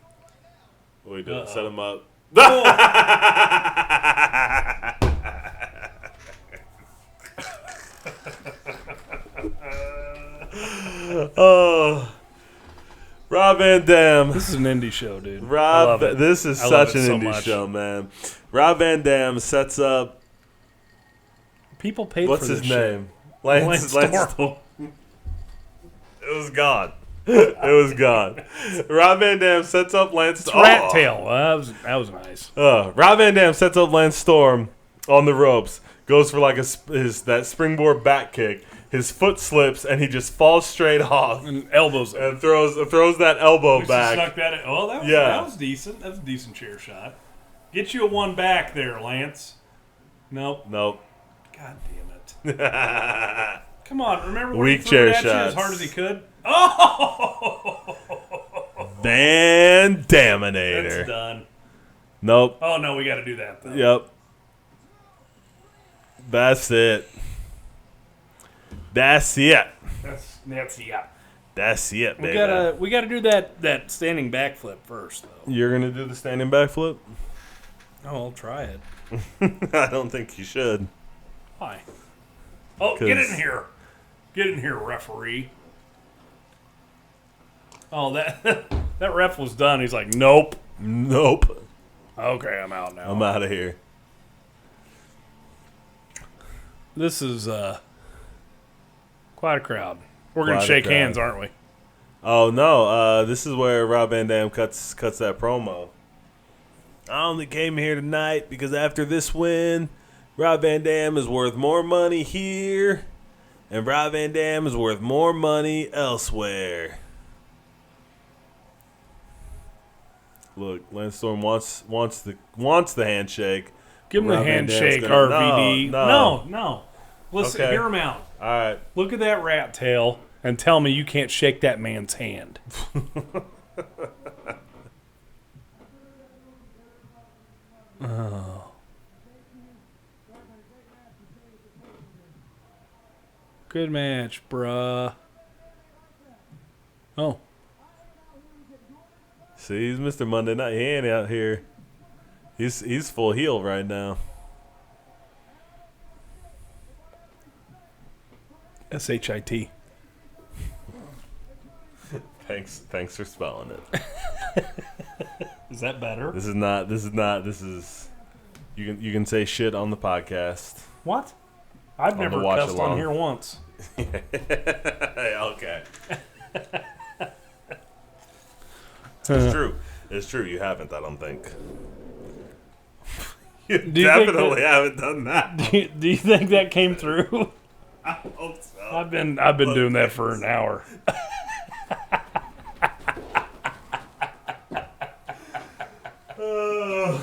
What are we doing? Set him up. Oh, Rob Van Dam. This is an indie show, dude. I Rob, love it. this is I love such an it so indie much. show, man. Rob Van Dam sets up. People paid What's for his this shit. name? Lance Storm. It was gone. It was gone. Rob Van Dam sets up Lance Storm. Rat tail. That was nice. Rob Van Dam sets up Lance Storm on the ropes. Goes for like that springboard back kick. His foot slips and he just falls straight off And elbows up. and throws that elbow back. Snuck that in. Oh, that was decent. That was a decent chair shot. Get you a one back there, Lance. Nope. Nope. God damn it. Come on. Remember when Weak he threw it chair at you as shots. hard as he could? Oh! Van That's Daminator. done. Nope. Oh, no, we got to do that, though. Yep. That's it. That's it. That's yeah. That's it, baby. We gotta do that standing backflip first, though. You're gonna do the standing backflip? Oh, I'll try it. I don't think you should. Why? Oh, get in here. Get in here, referee. Oh, that that ref was done. He's like, nope. Nope. Okay, I'm out now. I'm out of here. This is quite a crowd. We're going Quite to a shake crowd. hands, aren't we? Oh no! This is where Rob Van Dam cuts that promo. I only came here tonight because after this win, Rob Van Dam is worth more money here, and Rob Van Dam is worth more money elsewhere. Look, Lance Storm wants the handshake. Give him Rob the Van Dam's handshake, gonna- RVD. No. Listen, Okay. hear him out. All right. Look at that rat tail and tell me you can't shake that man's hand. Oh. Good match, bruh. Oh. See, he's Mr. Monday Night. He ain't out here. He's full heel right now. SHIT. Thanks for spelling it. Is that better? This is you can say shit on the podcast. What? I've On the never watch cussed along. on here once. Okay. It's true. It's true. You haven't, I don't think. You Do you think definitely haven't done that. Do you think that came through? I hope so. I've been doing that for an hour. Oh,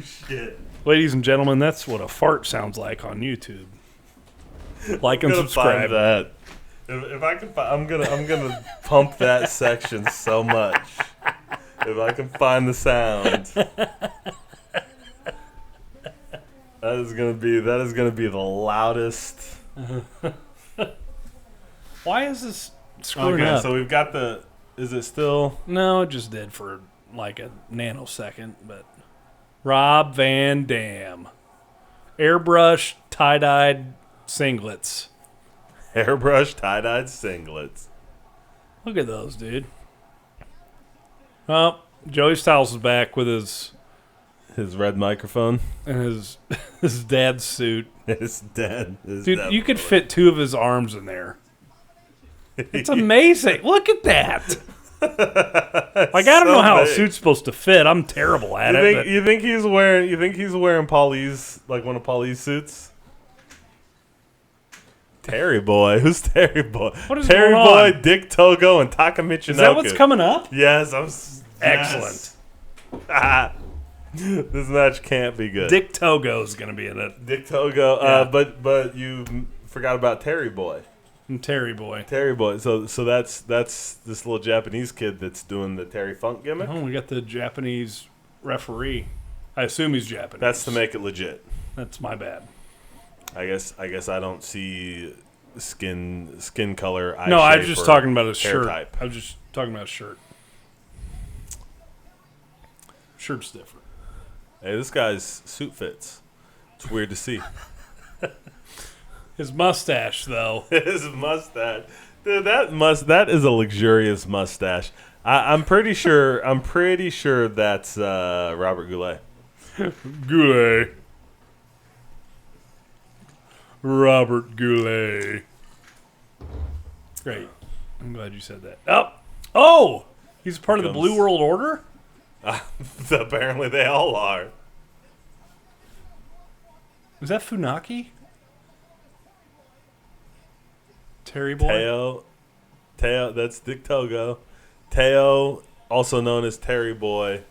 shit. Ladies and gentlemen, that's what a fart sounds like on YouTube. Like and I'm gonna subscribe. find that. If I can find, I'm gonna pump that section so much. If I can find the sound, that is gonna be the loudest. Why is this screwing Okay, up? so we've got the. Is it still? No, it just did for like a nanosecond. But Rob Van Dam, airbrush tie-dyed singlets. Airbrush tie-dyed singlets. Look at those, dude. Oh, Joey Styles is back with his Red microphone. and his dad's suit. It's dead. Dude, you could fit two of his arms in there. It's amazing. Look at that. Like, I don't know how a suit's supposed to fit. I'm terrible at it. You think he's wearing Paulie's, like one of Paulie's suits? Terry Boy. Who's Terry Boy? What is Terry going Boy, on? Dick Togo, and Taka Michinoku. Is that what's coming up? Yes, Excellent. Yes. This match can't be good. Dick Togo's going to be in it. Dick Togo. Yeah. But you forgot about Terry Boy. And Terry Boy. Terry Boy. So that's this little Japanese kid that's doing the Terry Funk gimmick. Oh, we got the Japanese referee. I assume he's Japanese. That's to make it legit. That's my bad. I guess I don't see skin color. No, I was shape, just or talking about his hair shirt. type. I was just talking about his shirt. Shirt's different. Hey, this guy's suit fits. It's weird to see. His mustache, though. His mustache, dude. That is a luxurious mustache. I'm pretty sure that's Robert Goulet. Goulet. Robert Goulet. Great. I'm glad you said that. Oh! He's part of the Blue World Order? Apparently, they all are. Is that Funaki? Terry Boy? Teo, that's Dick Togo. Teo, also known as Terry Boy.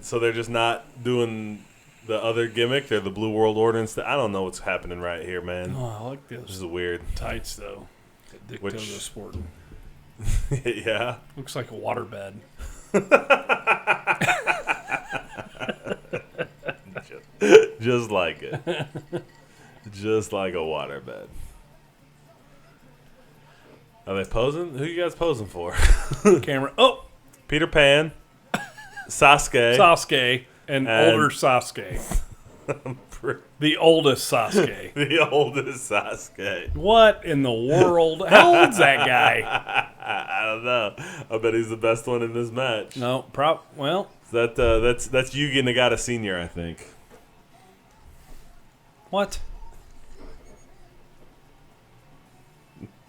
So they're just not doing the other gimmick. They're the Blue World Order instead. I don't know what's happening right here, man. Oh, I like This those is weird. tights, though. That Dick Togo sporting. Yeah. Looks like a waterbed. Just like it. Just like a waterbed. Are they posing? Who you guys posing for? Camera. Oh, Peter Pan, Sasuke, and And- older Sasuke. The oldest Sasuke. the oldest Sasuke. What in the world? How old's that guy? I don't know. I bet he's the best one in this match. No, well, That's Yugi Nagata Senior, I think. what?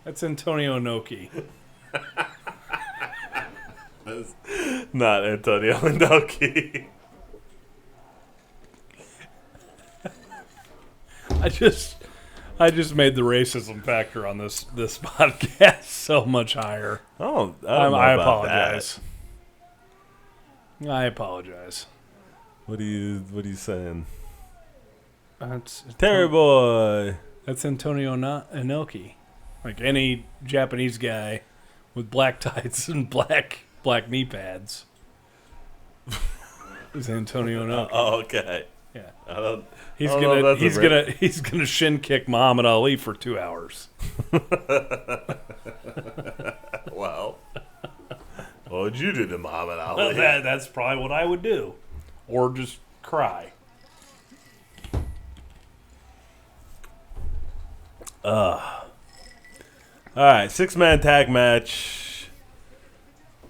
That's Antonio Inoki. That's not Antonio Inoki. I just made the racism factor on this podcast so much higher. Oh, I don't know I about apologize. I apologize. that. What are you saying? That's Terry boy. That's Antonio Inoki. Like any Japanese guy with black tights and black knee pads is Antonio Inoki. Oh, okay. Yeah. I don't. He's I don't know if that's he's gonna shin kick Muhammad Ali for 2 hours. Wow. What would you do to Muhammad Ali? That's probably what I would do, or just cry. All right, 6-man tag match.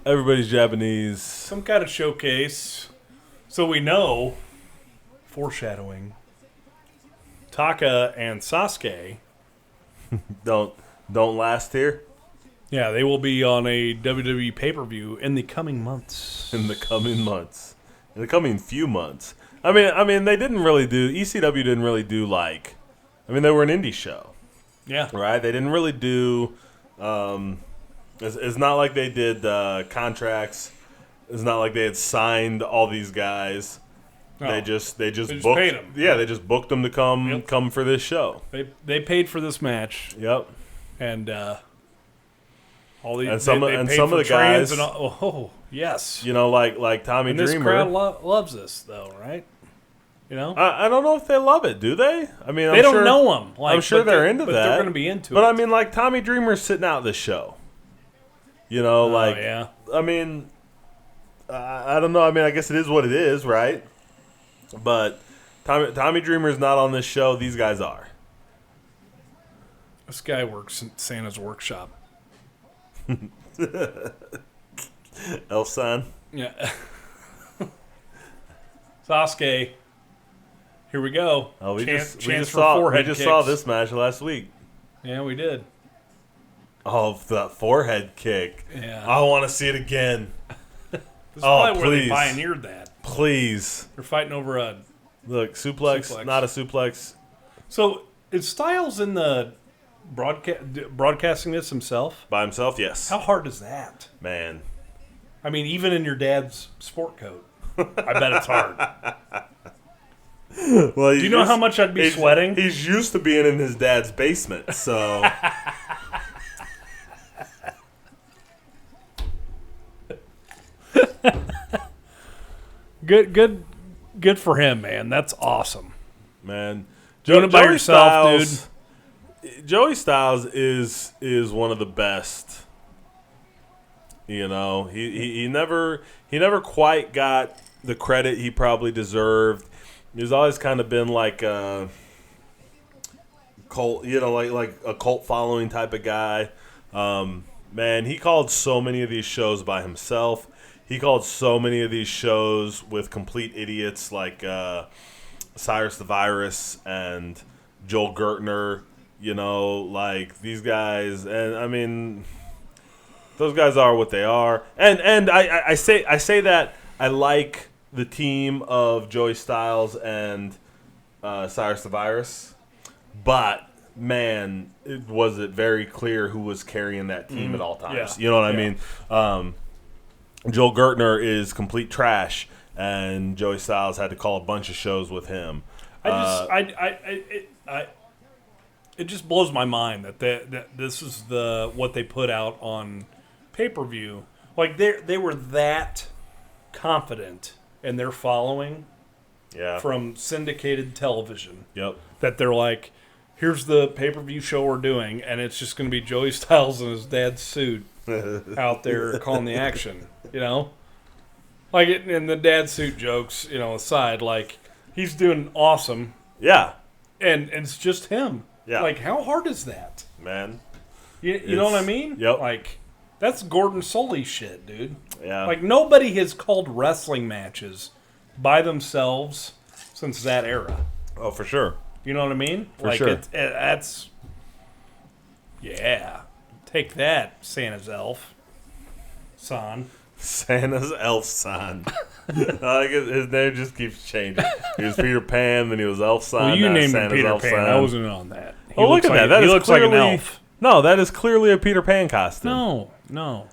Everybody's Japanese. Some kind of showcase, so we know. Foreshadowing. Taka and Sasuke. Don't last here Yeah, they will be on a WWE pay-per-view in the coming months. in the coming months. In the coming few months. I mean, they didn't really do. ECW didn't really do like. I mean, they were an indie show, Yeah. right? They didn't really do. It's not like they did contracts. It's not like they had signed all these guys. No. They just just booked, paid 'em. Yeah, they just booked them to come for this show. They paid for this match, Yep. and all the And some they paid of for the trans guys, and all, oh yes, you know, like Tommy and this Dreamer. crowd loves this though, right? You know, I don't know if they love it, do they? I mean, they don't know him. Like, I'm sure but they're into but that. They're going to be into But it. I mean, like Tommy Dreamer's sitting out this show. You know, like yeah. I mean, I don't know. I mean, I guess it is what it is, right? But Tommy Dreamer's not on this show. These guys are. This guy works in Santa's workshop. Elsan. Yeah. Sasuke. Here we go. Oh, we Chance just for saw forehead we just saw kicks. this match last week. Yeah, we did. Oh, the forehead kick. Yeah. I want to see it again. This is Oh, probably where they please. pioneered that. Please. They're fighting over a. Look, suplex, not a suplex. So is Styles in the broadcasting this himself? By himself, yes. How hard is that? Man. I mean, even in your dad's sport coat, I bet it's hard. Well, Do you know how much I'd be sweating? He's used to being in his dad's basement, so. Good for him, man. That's awesome. Man, Doing it by yourself, dude. Joey Styles is one of the best. You know, he never quite got the credit he probably deserved. He's always kind of been like a cult, you know, like a cult following type of guy. Man, he called so many of these shows by himself. He called so many of these shows with complete idiots like Cyrus the Virus and Joel Gertner. You know, like these guys, and I mean, those guys are what they are. And I say that I like the team of Joey Styles and Cyrus the Virus, but man, was it very clear who was carrying that team at all times. Yeah. You know what I mean? Joel Gertner is complete trash, and Joey Styles had to call a bunch of shows with him. It just blows my mind that this is what they put out on pay-per-view. Like they were that confident in their following Yeah. from syndicated television Yep. that they're like, here's the pay-per-view show we're doing, and it's just going to be Joey Styles in his dad's suit out there calling the action, you know? Like, and the dad suit jokes, you know, aside, like, he's doing awesome. Yeah. And it's just him. Yeah. Like, how hard is that? Man. You know what I mean? Yep. Like, that's Gordon Soley shit, dude. Yeah. Like, nobody has called wrestling matches by themselves since that era. Oh, for sure. You know what I mean? For like sure. That's yeah. Take that, Santa's elf, son. Santa's elf son. I like his name just keeps changing. He was Peter Pan, then he was Elf Son. Well, you now named him Santa's Peter elf Pan. son. I wasn't on that. Oh, look at that. That he is looks clearly, like an elf. No, that is clearly a Peter Pan costume. No.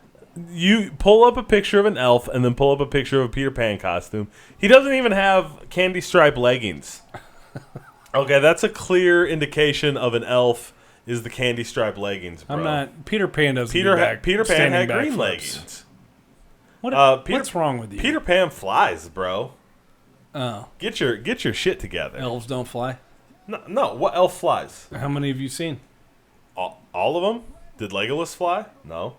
You pull up a picture of an elf and then pull up a picture of a Peter Pan costume. He doesn't even have candy stripe leggings. Okay, that's a clear indication of an elf is the candy stripe leggings, bro. I'm not. Peter Pan doesn't. Peter do Pan had back green flips. leggings. What's wrong with you? Peter Pan flies, bro. Oh, Get your shit together. elves don't fly. No, what elf flies? How many have you seen? All of them? Did Legolas fly? No.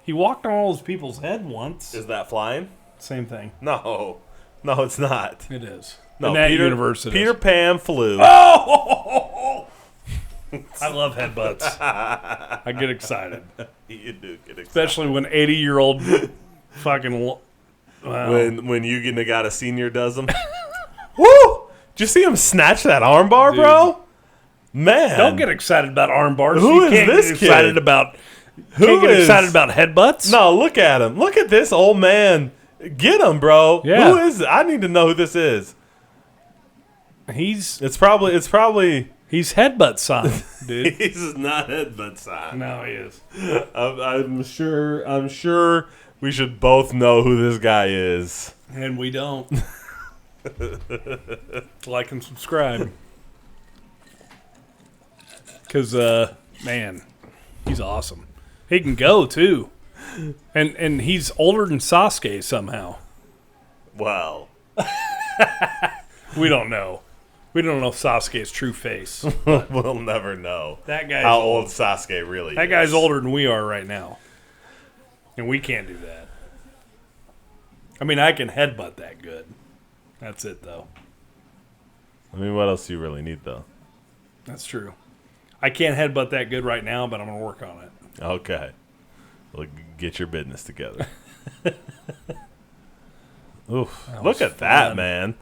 He walked on all those people's head once. Is that flying? Same thing. No, it's not. It is. No, in that Peter, universe, it Peter is. Pan flew. Oh! I love headbutts. I get excited, You do get excited. especially when 80-year-old fucking. Wow. When Yugi Nagata Senior does them. Woo! Did you see him snatch that armbar, bro? Man, Don't get excited about arm bars. Who you is can't this get kid? excited about. Who Can't get is- excited about headbutts. No, look at him. Look at this old man. Get him, bro. Yeah. Who is it? I need to know who this is. He's It's probably headbutt son, dude. he's not headbutt side. No, he is. I'm sure we should both know who this guy is. And we don't. Like and subscribe. Because, man, he's awesome. He can go, too. And he's older than Sasuke somehow. Well, We don't know. We don't know Sasuke's true face. we'll never know That guy's how old Sasuke really is. That guy's older than we are right now. And we can't do that. I mean, I can headbutt that good. That's it, though. I mean, what else do you really need, though? That's true. I can't headbutt that good right now, but I'm going to work on it. Okay. Well, get your business together. Oof. That Look was at that, fun. man.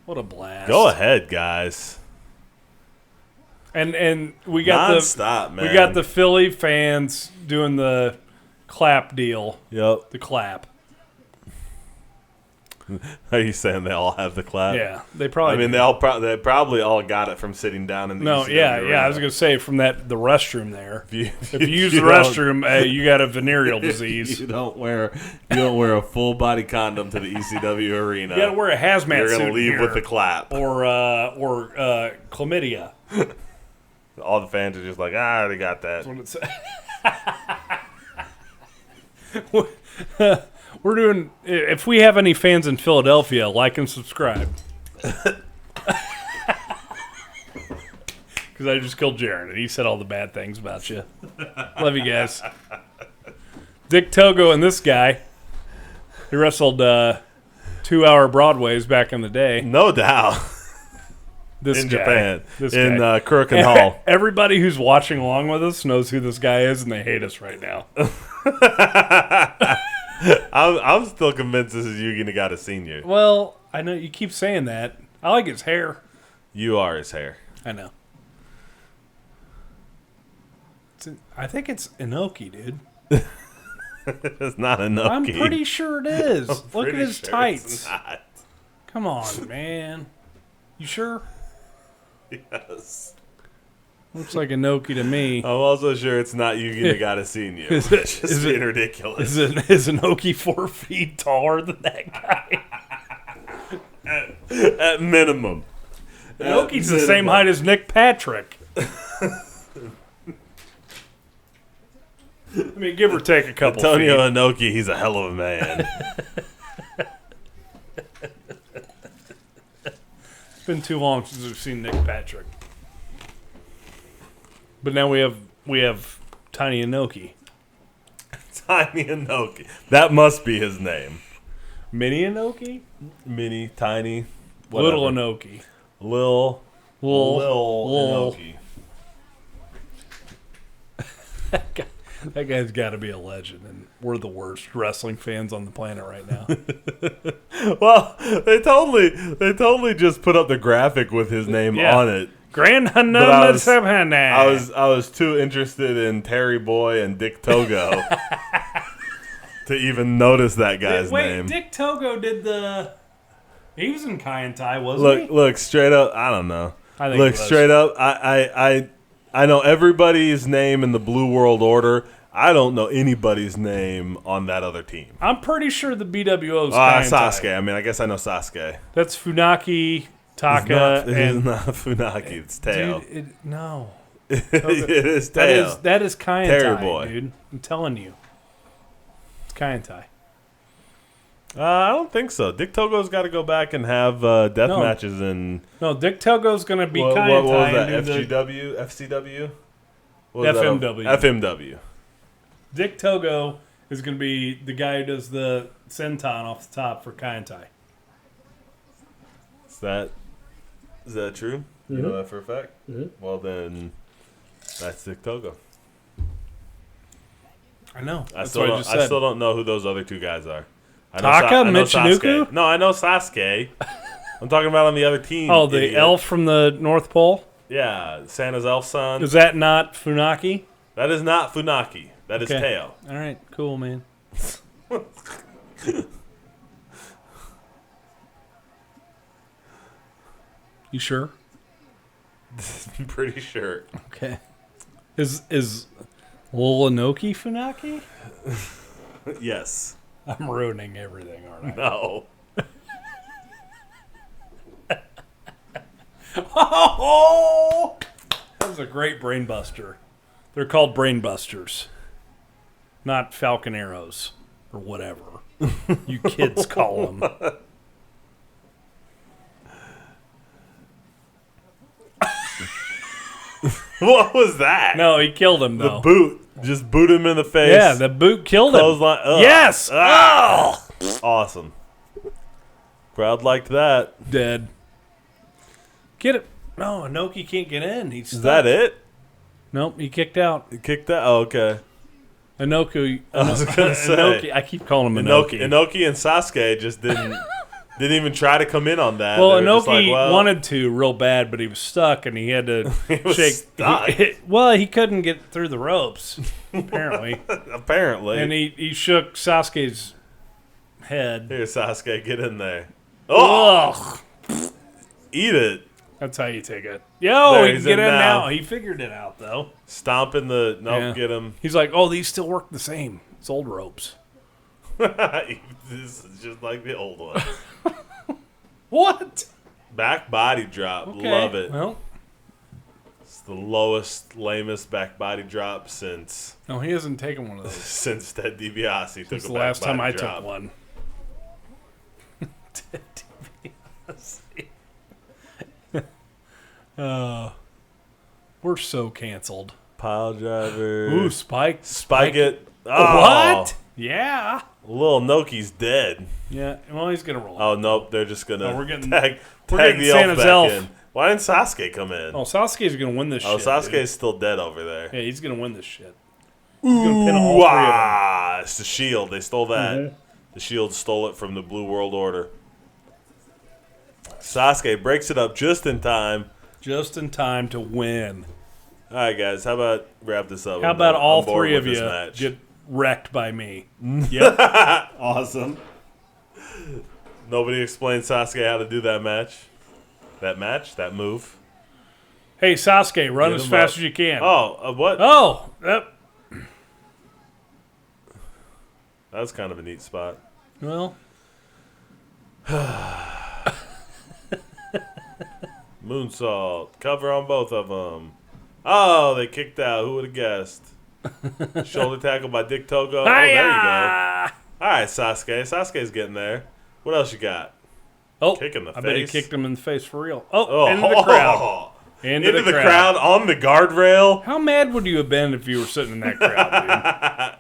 What a blast. Go ahead, guys. And we got Non-stop, man. We got the Philly fans doing the clap deal. Yep. The clap. Are you saying they all have the clap? Yeah, they probably. I mean, they probably all got it from sitting down in the No, ECW yeah. arena. I was gonna say from the restroom there. If If you use the restroom, you got a venereal disease. you don't wear a full body condom to the ECW arena. You got to wear a hazmat You're suit. gonna leave here. with the clap. or chlamydia. All the fans are just like, I already got that. That's what it's. We're doing. If we have any fans in Philadelphia, like and subscribe. Because I just killed Jaron and he said all the bad things about you. Love you guys. Dick Togo and this guy. He wrestled 2-hour Broadways back in the day. No doubt. This In guy. Japan. This In guy. Kurikan Hall. Everybody who's watching along with us knows who this guy is, and they hate us right now. I'm still convinced this is Yugi Nagata Senior. Well, I know you keep saying that. I like his hair. You are his hair. I know. I think it's Inoki, dude. It's not Inoki. I'm pretty sure it is. Look at Pretty his sure tights. it's not. Come on, man. You sure? Yes. Looks like Inoki to me. I'm also sure it's not Yugi Nagata Senior. Is It's it- just is it- being ridiculous. Is Inoki 4 feet taller than that guy? At minimum. Inoki's the same height as Nick Patrick. I mean, give or take a couple Antonio feet. Inoki, he's a hell of a man. It's been too long since we've seen Nick Patrick. But now we have Tiny Inoki. Tiny Inoki. That must be his name. Mini Inoki? Mini, tiny, whatever. Little Inoki. Lil Inoki. That guy's got to be a legend, and we're the worst wrestling fans on the planet right now. Well, they totally just put up the graphic with his name on it. Grand I I was too interested in Terry Boy and Dick Togo to even notice that guy's name. Dick Togo did the... He was in Kai and Tai, wasn't he? Look, straight up, I don't know. I think Look, he was. straight up, I know everybody's name in the Blue World Order. I don't know anybody's name on that other team. I'm pretty sure the BWO's Kai and Tai. Sasuke. I mean, I guess I know Sasuke. That's Funaki, Taka, It and... is not Funaki. It's Teo. Dude, no. It is Teo. That is Kai and Terry Tai, Boy. dude. I'm telling you. It's Kai and Tai. I don't think so. Dick Togo's got to go back and have death matches in... No, Dick Togo's going to be Kai what and Tai. was that? FGW? FCW? What was FMW. that? FMW. Dick Togo is going to be the guy who does the senton off the top for Kai and Tai. Is that true? You know that for a fact? Mm-hmm. Well, then that's Dick Togo. I know. I still don't know who those other two guys are. Taka, I know Michinoku? Sasuke. No, I know Sasuke. I'm talking about on the other team. Oh, the idiot. elf from the North Pole? Yeah, Santa's elf son. Is that not Funaki? That is not Funaki. That is Teo. All right, cool, man. You sure? I'm pretty sure. Okay. Is Lil Inoki Funaki? Yes. I'm ruining everything, aren't I? No. Oh! That was a great brain buster. They're called brain busters, not falcon arrows or whatever you kids call them. What was that? No, he killed him The though. boot. Just boot him in the face. Yeah, the boot killed him. Clothesline. Ugh. Yes. Ah. Awesome. Crowd liked that. Dead. Get it. No, Inoki can't get in. He's stuck. Is that it? Nope, he kicked out. You kicked that? Oh, okay. Inoki. I was gonna say. Inoki. I keep calling him Inoki. Inoki and Sasuke just didn't even try to come in on that. Well, They were just Inoki like, well, wanted to real bad, but he was stuck, and he had to He was shake. stuck? He couldn't get through the ropes, apparently. apparently. And he shook Sasuke's head. Here, Sasuke, get in there. Oh, Ugh. eat it. That's how you take it. Yo, There, he can he's get in in now. now. He figured it out, though. Stomping the... Nope, Yeah. get him. He's like, oh, these still work the same. It's old ropes. This is just like the old one. What? Back body drop. Okay. Love it. Well, It's the lowest, lamest back body drop since no, he hasn't taken one of those. Ted DiBiase took Since a the back last time body I drop. took one. Ted DiBiase. We're so canceled. Pile driver. Ooh, Spike. Spike it. Oh, What? Yeah. Lil Noki's dead. Yeah. Well, he's gonna roll. Oh, nope. They're just going to Oh, we're getting- tag getting the elf Santa's back elf. in. Why didn't Sasuke come in? Oh, Sasuke's gonna win this Oh, shit. Sasuke's dude. still dead over there. Yeah, he's gonna win this shit. He's gonna pin all three of them. Ah, it's the shield. They stole that. Mm-hmm. The shield stole it from the Blue World Order. Sasuke breaks it up just in time. Just in time to win. All right, guys. How about wrap this up? How I'm about done. all I'm bored three with of this you match. get wrecked by me? Yep. Awesome. Nobody explained Sasuke how to do that match. That move. Hey, Sasuke, run Get as him fast up. as you can. Oh, what? Oh, yep. That was kind of a neat spot. Well, Moonsault. Cover on both of them. Oh, they kicked out. Who would have guessed? Shoulder tackle by Dick Togo. Oh, there you go. All right, Sasuke. Sasuke's getting there. What else you got? Oh, Kick in the I bet he face. kicked him in the face for real. Oh, into the crowd. Into the crowd on the guardrail. How mad would you have been if you were sitting in that crowd,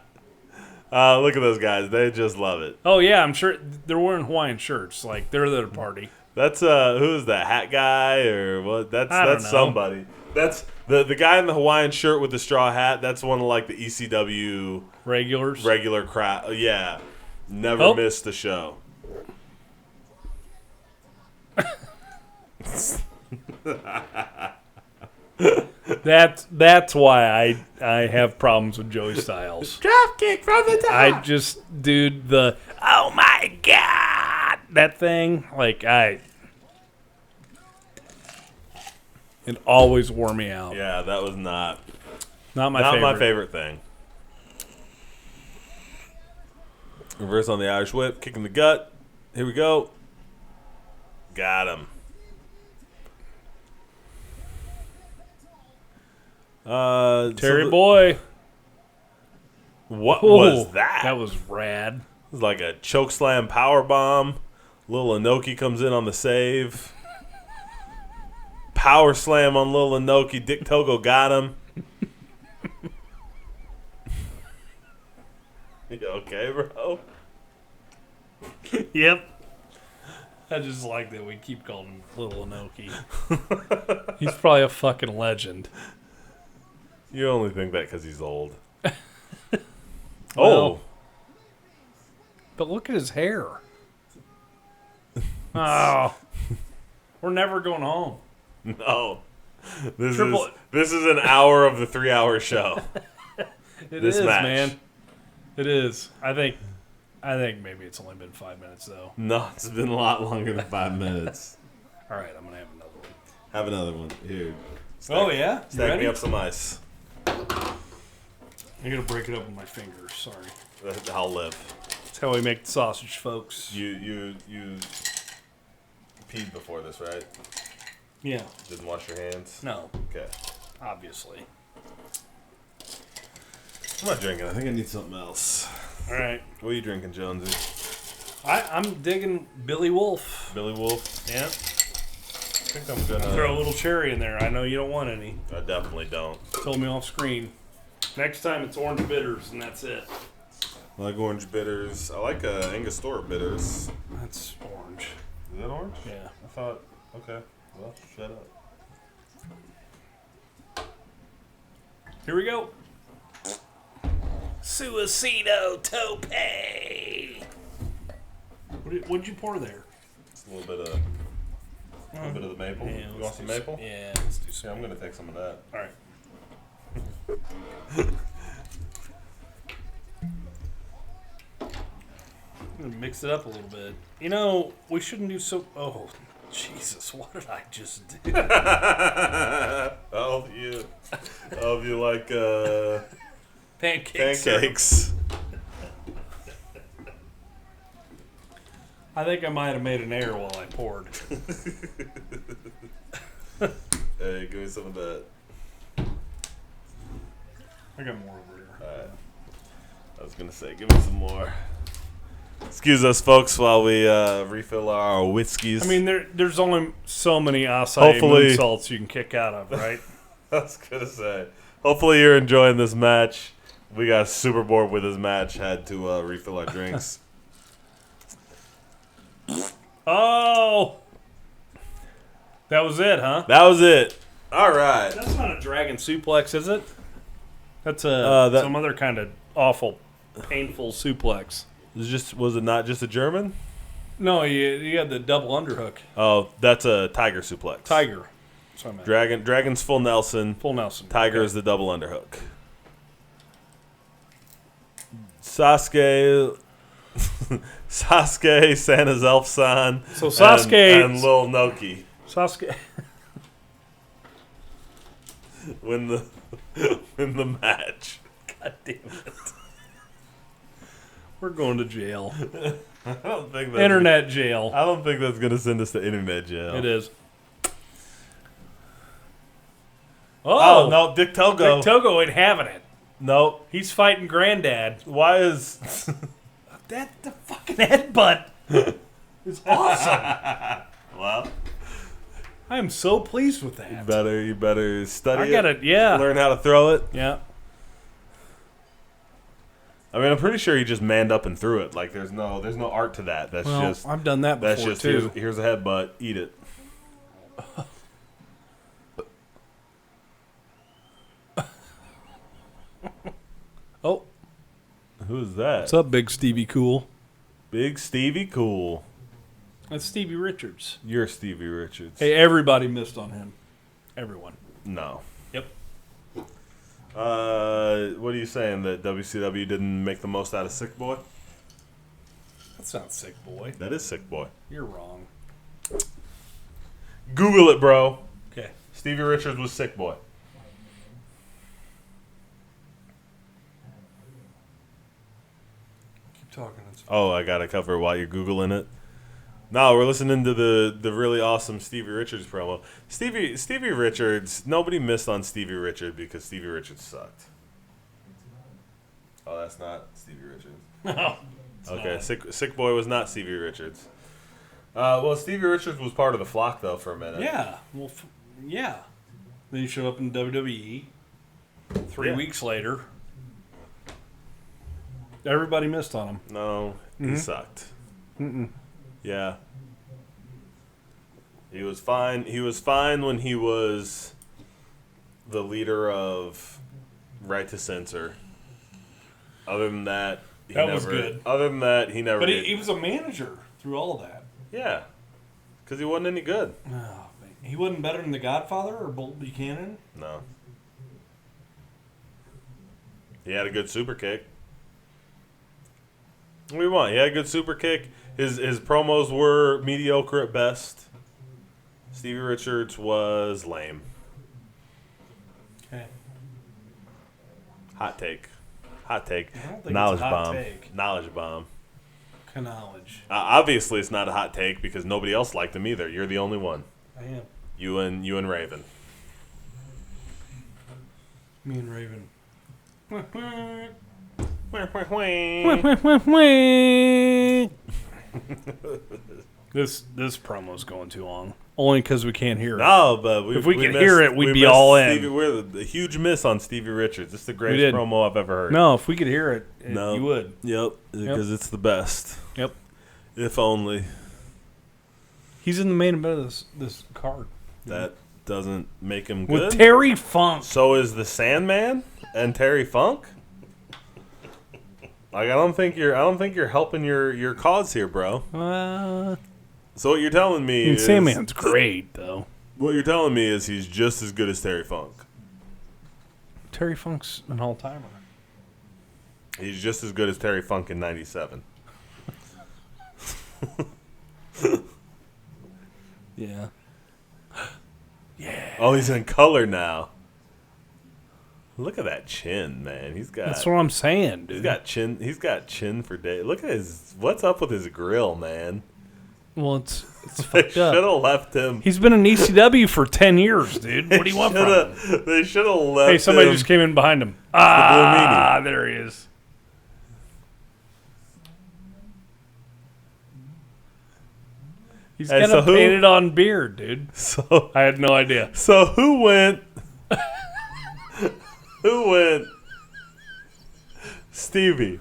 dude? Look at those guys. They just love it. Oh, yeah, I'm sure they're wearing Hawaiian shirts. Like, they're at a party. That's who is that hat guy or what? I don't That's know. somebody. That's the guy in the Hawaiian shirt with the straw hat. That's one of like the ECW regular crowd. Yeah, never missed the show. That's why I have problems with Joey Styles. Drop kick from the top. I just, dude, oh my god, that thing, like it always wore me out. Yeah, that was not my favorite thing. Reverse on the Irish whip, kick in the gut. Here we go. Got him. Terry Boy. What was that? That was rad. It was like a choke slam power bomb. Lil Inoki comes in on the save. Power slam on Lil Inoki. Dick Togo got him. You okay, bro? Yep. I just like that we keep calling him Lil Inoki. He's probably a fucking legend. You only think that because he's old. Well, but look at his hair. Oh. We're never going home. No. This is an hour of the 3-hour show. This match. Man. It is. I think maybe it's only been 5 minutes though. No, it's been a lot longer than 5 minutes. All right, I'm gonna have another one. Have another one. Here. Yeah? Stack me up some ice. I'm gonna break it up with my fingers. Sorry. I'll live. That's how we make the sausage, folks. You peed before this, right? Yeah. Didn't wash your hands? No. Okay. Obviously. I'm not drinking. I think I need something else. All right. What are you drinking, Jonesy? I'm digging Billy Wolf. Billy Wolf? Yeah. I think I'm gonna Throw a little cherry in there. I know you don't want any. I definitely don't. Told me off screen. Next time it's orange bitters, and that's it. I like orange bitters. I like Angostura bitters. That's orange. Is that orange? Yeah. I thought. Okay. Well, shut up. Here we go. Suicido Tope. What'd you pour there? Just a little bit of the maple. Yeah, You want some maple? Yeah, let's do some. Yeah, I'm gonna take some of that. All right. I'm gonna mix it up a little bit. You know, we shouldn't do so. Oh, Jesus! What did I just do? Oh, you like Pancakes. pancakes? I think I might have made an error while I poured. Hey, give me some of that. I got more over here. All right. I was gonna say, give me some more. Excuse us, folks, while we refill our whiskeys. I mean, there's only so many acai moonsaults you can kick out of, right? I was gonna say. Hopefully, you're enjoying this match. We got super bored with this match. Had to refill our drinks. Oh, that was it, huh? That was it. All right. That's not a dragon suplex, is it? That's some other kind of awful, painful suplex. Was it not just a German? No, you had the double underhook. Oh, that's a tiger suplex. Tiger. That's what I meant. Dragon's full Nelson. Full Nelson. Tiger is the double underhook. Sasuke, Santa's elf son. So Sasuke and Lil Noki Sasuke. win the match. God damn it. We're going to jail. I don't think that's Internet jail. I don't think that's gonna send us to internet jail. It is. Oh no, Dick Togo. Dick Togo ain't having it. No, He's fighting Granddad. why is The fucking headbutt is awesome. well? I am so pleased with that. You better study I got it. Yeah. Learn how to throw it. Yeah. I mean, I'm pretty sure he just manned up and threw it. Like, there's no art to that. That's Well, just. I've done that before That's just too. here's a headbutt. Eat it. Oh, Who's that? what's up, Big Stevie Cool? Big Stevie Cool. That's Stevie Richards. You're Stevie Richards. Hey, everybody missed on him. Everyone. No. Yep. What are you saying, that WCW didn't make the most out of Sick Boy? That's not Sick Boy. That is Sick Boy. You're wrong. Google it, bro. Okay. Stevie Richards was Sick Boy. Keep talking. Oh, I gotta cover while you're Googling it. No, we're listening to the really awesome Stevie Richards promo. Stevie Richards, nobody missed on Stevie Richards because Stevie Richards sucked. Oh, that's not Stevie Richards. No. Okay, Sick Boy was not Stevie Richards. Well, Stevie Richards was part of the flock, though, for a minute. Yeah. Well, yeah. Then you show up in WWE 3 Yeah. weeks later. Everybody missed on him. No, he sucked. Yeah. He was fine. He was fine when he was the leader of Right to Censor. Other than that, he That never, was good. Other than that, he never But did. he was a manager through all of that. Yeah. Because he wasn't any good. Oh, man. He wasn't better than The Godfather or Bolt Buchanan? No. He had a good super kick. What do you want? He had a good super kick. His promos were mediocre at best. Stevie Richards was lame. Okay. Hot take. Hot take. I don't think Knowledge it's a hot bomb. take. Knowledge bomb. Knowledge. Obviously, it's not a hot take because nobody else liked him either. You're the only one. I am. You and Raven. Me and Raven. This promo's going too long. Only because we can't hear it. No, but If we could hear it, we'd be all in. We're a huge miss on Stevie Richards. This is the We greatest did. promo I've ever heard. No, if we could hear it, No. you would. Yep, because it's the best. Yep. If only. He's in the main event of this card. That doesn't make him good. With Terry Funk. So is the Sandman and Terry Funk? Like, I don't think you're helping your cause here, bro. So what you're telling me is Sandman's great, though. What you're telling me is he's just as good as Terry Funk. Terry Funk's an all-timer. He's just as good as Terry Funk in '97. Yeah. Oh, he's in color now. Look at that chin, man. That's what I'm saying, dude. He's got chin for days. Look at what's up with his grill, man. Well, it's They fucked should up. have left him. He's been in ECW for 10 years, dude. What do you want from him? They should have left Hey, somebody him. just came in behind him. There he is. He's Hey, got so a painted on beard, dude. So I had no idea. So who went? Stevie,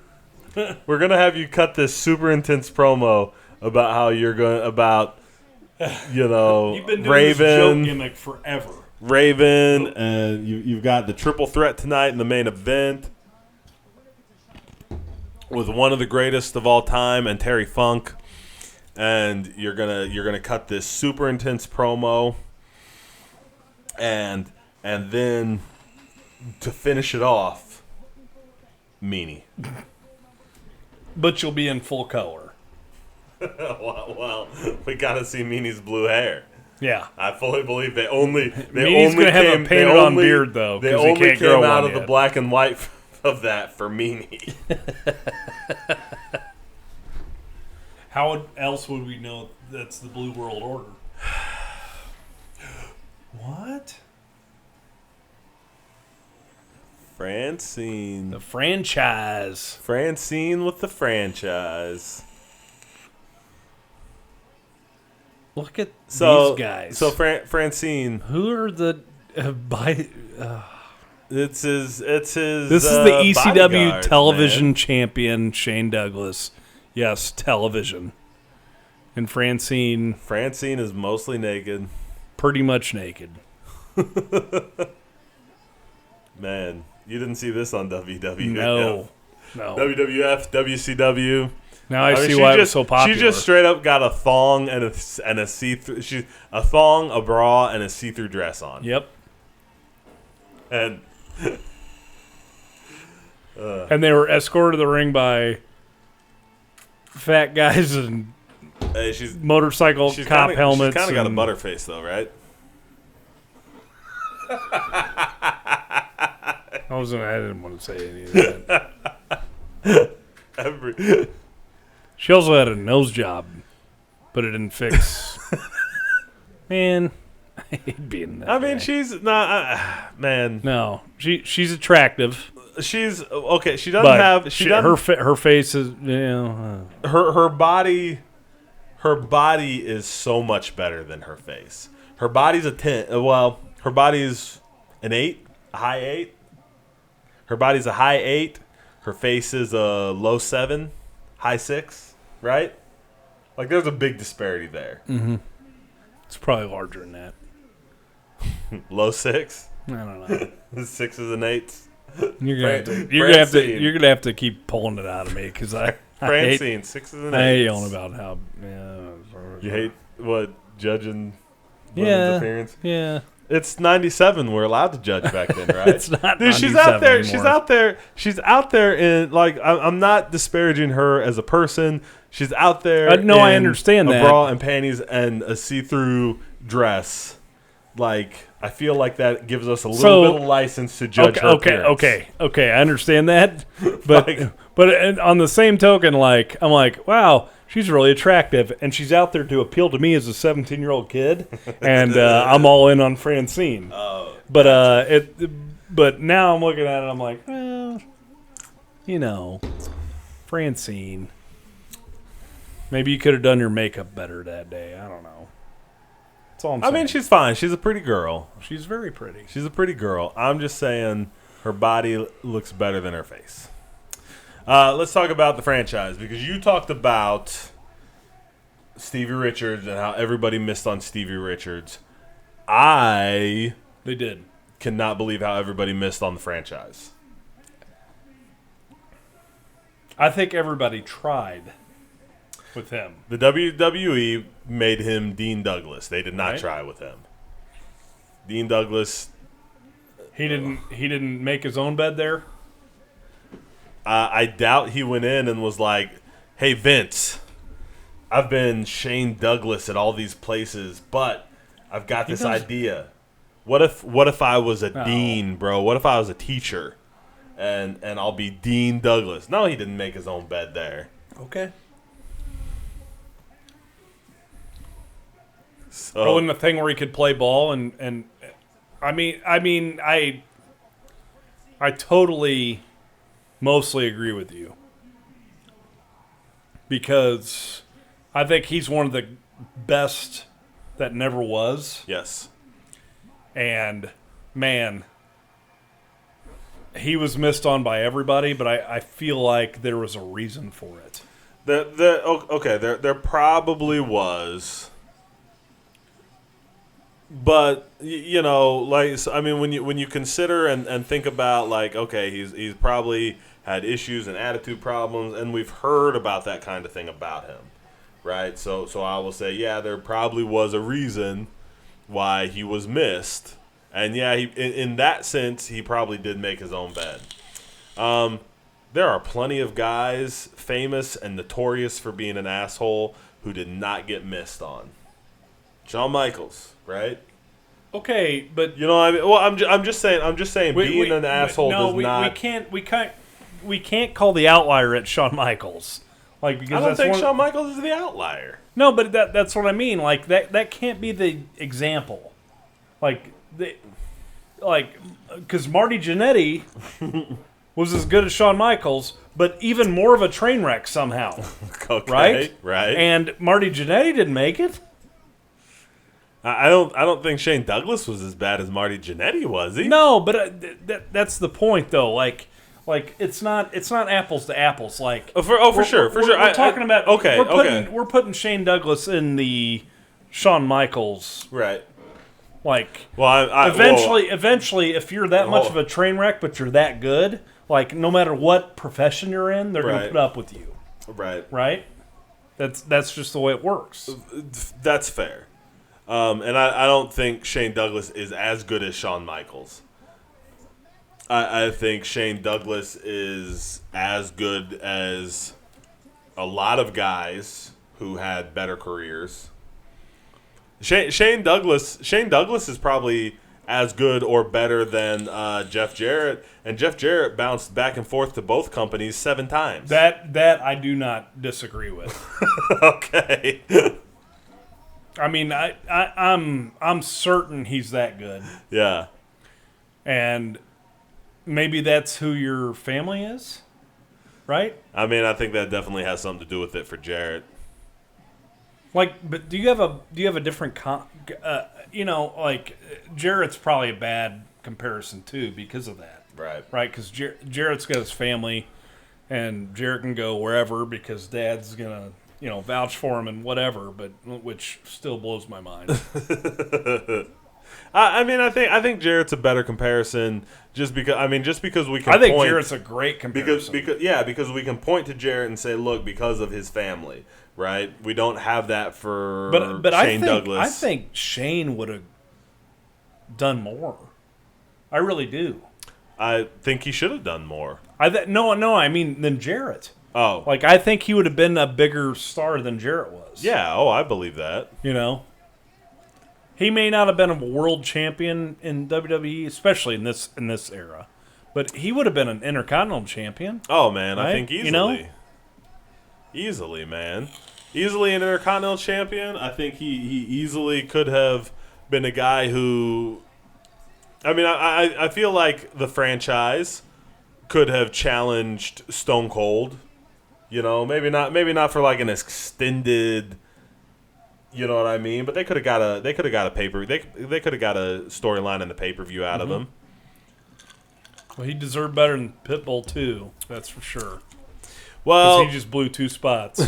we're gonna have you cut this super intense promo about how you're going You've been doing this joke Raven, gimmick forever. Raven, and you've got the triple threat tonight in the main event with one of the greatest of all time and Terry Funk, and you're gonna cut this super intense promo, and then to finish it off, Meanie. But you'll be in full color. well, we gotta see Meanie's blue hair. Yeah. I fully believe they only Meanie's gonna have a painted on beard, though, They 'cause he only can't grow came out one of the yet. black and white of that for Meanie. How else would we know that's the Blue World Order? What? Francine. The franchise. Francine with the franchise. Look at So these guys. So Francine, who are the it's his. This is the ECW bodyguards, television man. champion, Shane Douglas. Yes, television. And Francine, Francine is mostly naked. pretty much naked. Man, you didn't see this on WWF. No. WWF, WCW. Now I mean, see she why it was just- so popular. She just straight up got a thong and a see-through. She's a thong, a bra, and a see-through dress on. Yep. And And they were escorted to the ring by fat guys and she's motorcycle cop helmets. She's kind of got a and- butter face though, right? I didn't want to say any of that. She also had a nose job, but it didn't fix. Man, I hate being that I mean, guy. she's not. Man, No, she's attractive, she's okay. She doesn't but have. She doesn't. her face is Her body. Her body is so much better than her face. Her body's a 10. Well, her body's an 8, a high 8. Her body's a high 8. Her face is a low 7, high 6. Right? Like there's a big disparity there. it's probably larger than that. Low 6, I don't know. 6s and 8s. You're gonna have to keep pulling it out of me because I hate, Francine, 6s and 8s. I hate yelling about how You hate what judging women's Yeah. appearance? yeah. It's 97. We're allowed to judge back then, right? It's not. Dude, she's out 97 there. anymore. She's out there. She's out there in like. I'm not disparaging her as a person. She's out there. No, I in understand a that. bra and panties and a see-through dress. Like I feel like that gives us a little bit of license to judge her appearance. Okay. I understand that, but but on the same token, like I'm like, wow, she's really attractive, and she's out there to appeal to me as a 17-year-old kid, and I'm all in on Francine. But now I'm looking at it, I'm like, well, Francine. Maybe you could have done your makeup better that day. I don't know. That's all I'm I saying. mean, she's fine. She's a pretty girl. She's very pretty. She's a pretty girl. I'm just saying her body looks better than her face. Let's talk about the franchise because you talked about Stevie Richards and how everybody missed on Stevie Richards. I They did. cannot believe how everybody missed on the franchise. I think everybody tried with him. The WWE made him Dean Douglas. They did not Right. try with him. Dean Douglas, He didn't make his own bed there. I doubt he went in and was like, "Hey Vince, I've been Shane Douglas at all these places, but I've got this idea. What if I was a dean, bro? What if I was a teacher, and I'll be Dean Douglas?" No, he didn't make his own bed there. Okay. So Oh, and the thing where he could play ball and I totally mostly agree with you because I think he's one of the best that never was, yes, and man, he was missed on by everybody, but I feel like there was a reason for it. there probably was. But like so, I mean, when you consider and think about like, okay, he's probably had issues and attitude problems, and we've heard about that kind of thing about him, right? So I will say, yeah, there probably was a reason why he was missed, and yeah, in that sense, he probably did make his own bed. There are plenty of guys famous and notorious for being an asshole who did not get missed on. Shawn Michaels, right? Okay, but You know what I mean? Well, I'm just saying being an asshole does not. We can't call the outlier at Shawn Michaels. Like because I don't that's think one, Shawn Michaels is the outlier. No, but that's what I mean. Like that can't be the example. Because Marty Jannetty was as good as Shawn Michaels, but even more of a train wreck somehow. Okay, Right? right. And Marty Jannetty didn't make it. I don't think Shane Douglas was as bad as Marty Jannetty, was he? No, but that's the point though. Like it's not apples to apples. Like for sure. We're talking about okay. We're putting Shane Douglas in the Shawn Michaels. Right. Like, well, eventually, if you're that much of a train wreck, but you're that good, like no matter what profession you're in, they're going to put up with you. Right. Right. That's just the way it works. That's fair. And I don't think Shane Douglas is as good as Shawn Michaels. I think Shane Douglas is as good as a lot of guys who had better careers. Shane Douglas is probably as good or better than Jeff Jarrett, and Jeff Jarrett bounced back and forth to both companies 7 times. That I do not disagree with. Okay. I mean, I'm certain he's that good. Yeah. And maybe that's who your family is, right? I mean, I think that definitely has something to do with it for Jarrett. Like, but do you have a different like Jarrett's probably a bad comparison too because of that, Right? Because Jarrett's got his family, and Jarrett can go wherever because Dad's gonna vouch for him and whatever, but which still blows my mind. I mean, I think Jarrett's a better comparison just because we can. I think Jarrett's a great comparison because we can point to Jarrett and say, look, because of his family, right? We don't have that for Shane Douglas. I think Shane would have done more. I really do. I think he should have done more. No, I mean than Jarrett. Oh, like I think he would have been a bigger star than Jarrett was. Yeah. Oh, I believe that. He may not have been a world champion in WWE, especially in this era, but he would have been an Intercontinental champion. Oh man, right? I think easily. Easily, man. Easily an Intercontinental champion. I think he easily could have been a guy who. I mean, I feel like the franchise could have challenged Stone Cold. Maybe not for like an extended. You know what I mean? But they could have got a paper. They could have got a storyline in the pay-per-view out of him. Well, he deserved better than Pitbull too. That's for sure. Well, he just blew 2 spots.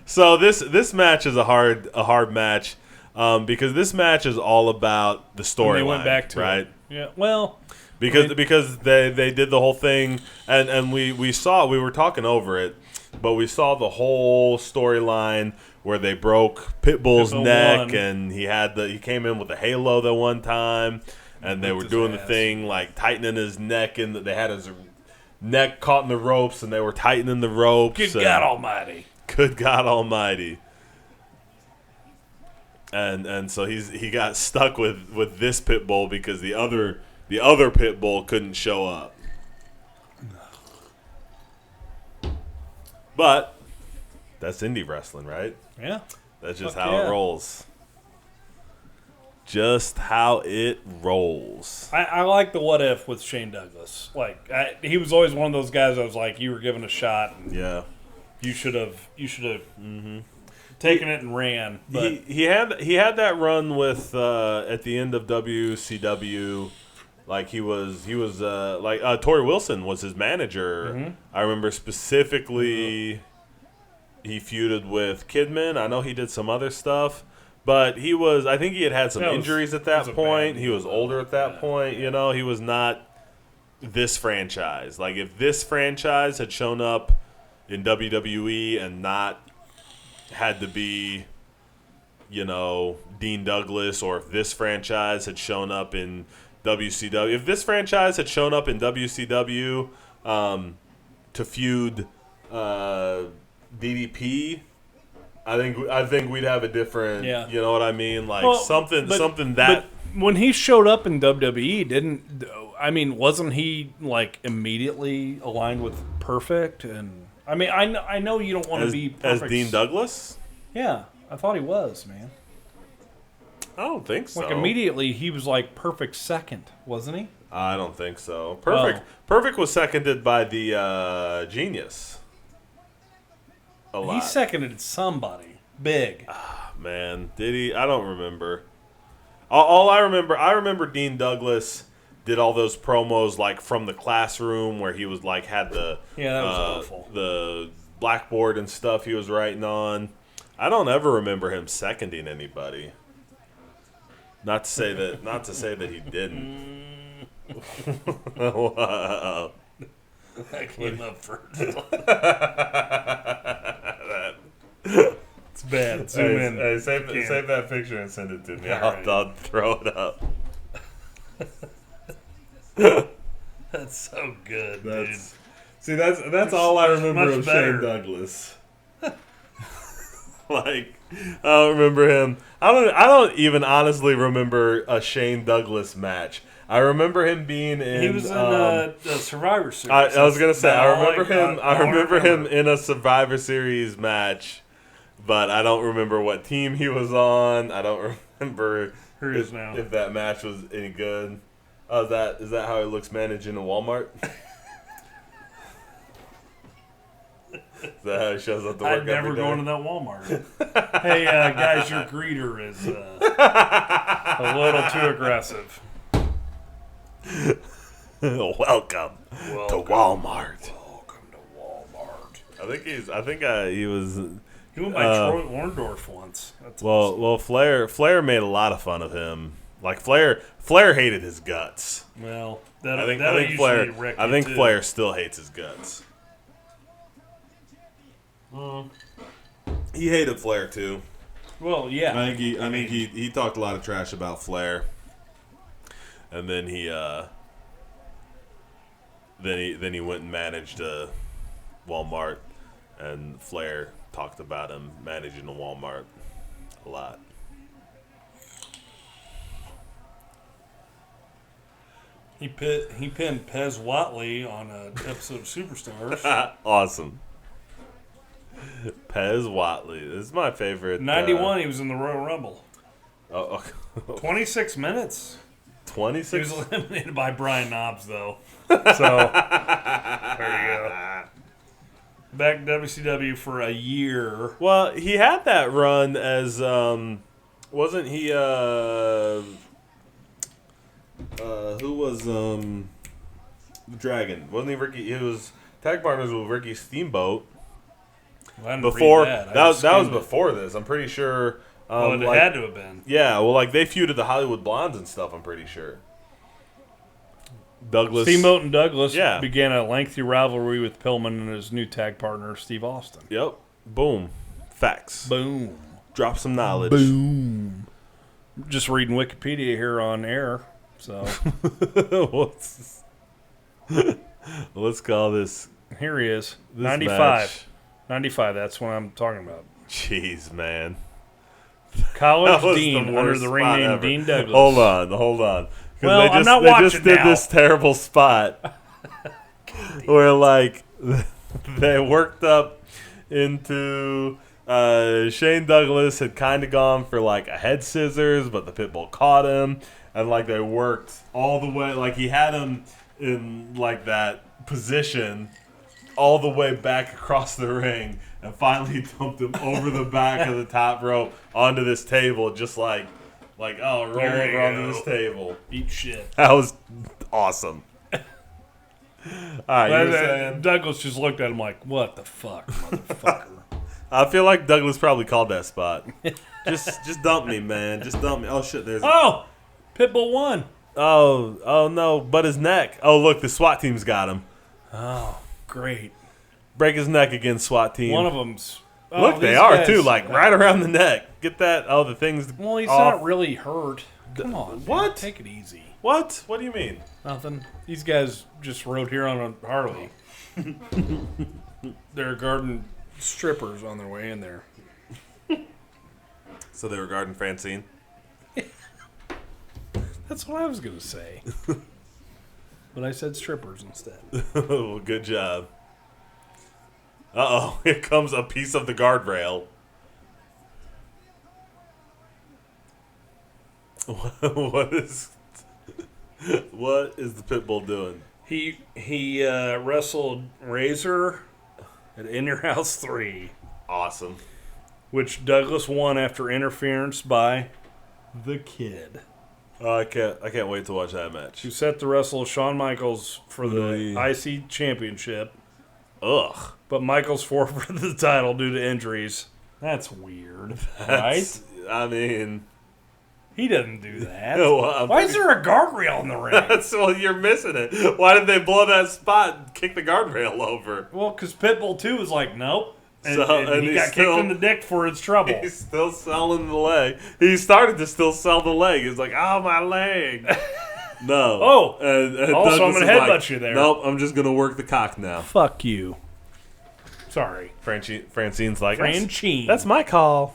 So this match is a hard match because this match is all about the storyline. They went back to right. It. Yeah. Well, because they did the whole thing and we were talking over it, but we saw the whole storyline where they broke Pitbull's neck and he came in with a halo that one time and they were doing the thing like tightening his neck and they had his neck caught in the ropes and they were tightening the ropes. Good God Almighty. Good God Almighty. And so he got stuck with this Pitbull because the other Pitbull couldn't show up. But that's indie wrestling, right? Yeah. That's just how it rolls. Just how it rolls. I like the what if with Shane Douglas. Like he was always one of those guys I was like, you were given a shot. And yeah. You should have taken it and ran. But he had that run with at the end of WCW. Like he was like Tori Wilson was his manager. Mm-hmm. I remember specifically he feuded with Kidman. I know he did some other stuff, but I think he had some injuries at that point. He was older at that point. He was not this franchise. Like if this franchise had shown up in WWE and not had to be, Dean Douglas, or if this franchise had shown up in WCW. If this franchise had shown up in WCW to feud DDP, I think we'd have a different. Yeah. You know what I mean? Like something that. But when he showed up in WWE, wasn't he like immediately aligned with Perfect? And I know you don't want to be perfect. As Dean Douglas. Yeah, I thought he was, man. I don't think so. Like immediately, he was like Perfect second, wasn't he? I don't think so. Perfect was seconded by the Genius. He seconded somebody big. man. Did he? I don't remember. All I remember Dean Douglas did all those promos like from the classroom where he was like had the that was awful. The blackboard and stuff he was writing on. I don't ever remember him seconding anybody. Not to say that he didn't. Wow. That came up first. It's bad. Zoom in. Hey, save that picture and send it to me. I'll throw it up. That's so good, dude. See, that's all I remember of better. Shane Douglas. Like, I don't remember him. I don't even honestly remember a Shane Douglas match. I remember him being in. He was in the Survivor Series. I was gonna say I remember him in a Survivor Series match, but I don't remember what team he was on. I don't remember if that match was any good. Oh, is that how he looks managing a Walmart? Is that how he shows up to work I'd never every day? go into that Walmart. Hey, guys, your greeter is a little too aggressive. Welcome to Walmart. Welcome to Walmart. I think he was. He went by Troy Orndorff once. That's Well, Flair made a lot of fun of him. Like Flair hated his guts. Well, I think Flair still hates his guts. He hated Flair too. Well, yeah. I think he talked a lot of trash about Flair, and then he went and managed Walmart, and Flair talked about him managing a Walmart a lot. He pinned Pez Watley on an episode of Superstars. Awesome. Pez Watley. This is my favorite. 91, he was in the Royal Rumble. 26 minutes. 26? He was eliminated by Brian Knobbs, though. So, there you go. Back to WCW for a year. Well, he had that run as, wasn't he, who was, the Dragon? Wasn't he Ricky? He was tag partners with Ricky Steamboat. Well, Before that was before this. I'm pretty sure. It had to have been. Yeah, well, like they feuded the Hollywood Blondes and stuff. I'm pretty sure. Douglas, Steamboat and Douglas began a lengthy rivalry with Pillman and his new tag partner Steve Austin. Yep. Boom. Facts. Boom. Drop some knowledge. Boom. Just reading Wikipedia here on air. So let's call this. Here he is. 95. Match. 95, that's what I'm talking about. Jeez, man. College Dean under the ring name ever. Dean Douglas. Hold on. Well, I'm not they watching just did now. this terrible spot where, like, they worked up into Shane Douglas had kind of gone for, like, a head scissors, but the Pitbull caught him. And, like, they worked all the way. Like, he had him in, like, that position all the way back across the ring and finally dumped him over the back of the top rope onto this table, just like roll over onto this table. Eat shit. That was awesome. All right, you were saying? Douglas just looked at him like, what the fuck, motherfucker? I feel like Douglas probably called that spot. Just dump me, man. Just dump me. Oh, shit, there's... Oh! Pitbull won. Oh, no, but his neck. Oh, look, the SWAT team's got him. Oh, great. Break his neck against SWAT team. One of them's... Look, they are, too, like, right around the neck. Get that. Oh, the thing's Well, he's off. not really hurt. Come on, What? Man, take it easy. What? What do you mean? Nothing. These guys just rode here on a Harley. They're guarding strippers on their way in there. So they were guarding Francine? That's what I was going to say. But I said strippers instead. Well, good job. Uh-oh, here comes a piece of the guardrail. What is the Pitbull doing? He wrestled Razor at In Your House 3. Awesome. which Douglas won after interference by the Kid, I can't wait to watch that match. who set to wrestle Shawn Michaels for the IC Championship. Ugh. But Michaels forfeited the title due to injuries. That's weird, right? I mean, He doesn't do that. Well, Why is there a guardrail in the ring? well, you're missing it. Why did they blow that spot and kick the guardrail over? Well, because Pitbull 2 was like, nope. And, So- and and he he's got still- kicked in the dick for his trouble. He's still selling the leg. He started to still sell the leg. He's like, oh, my leg. No. Oh. And Also, I'm Douglas gonna is headbutt you there. Nope, I'm just going to work the cock now. Fuck you. Sorry. Francine's like, Francine. that's my call.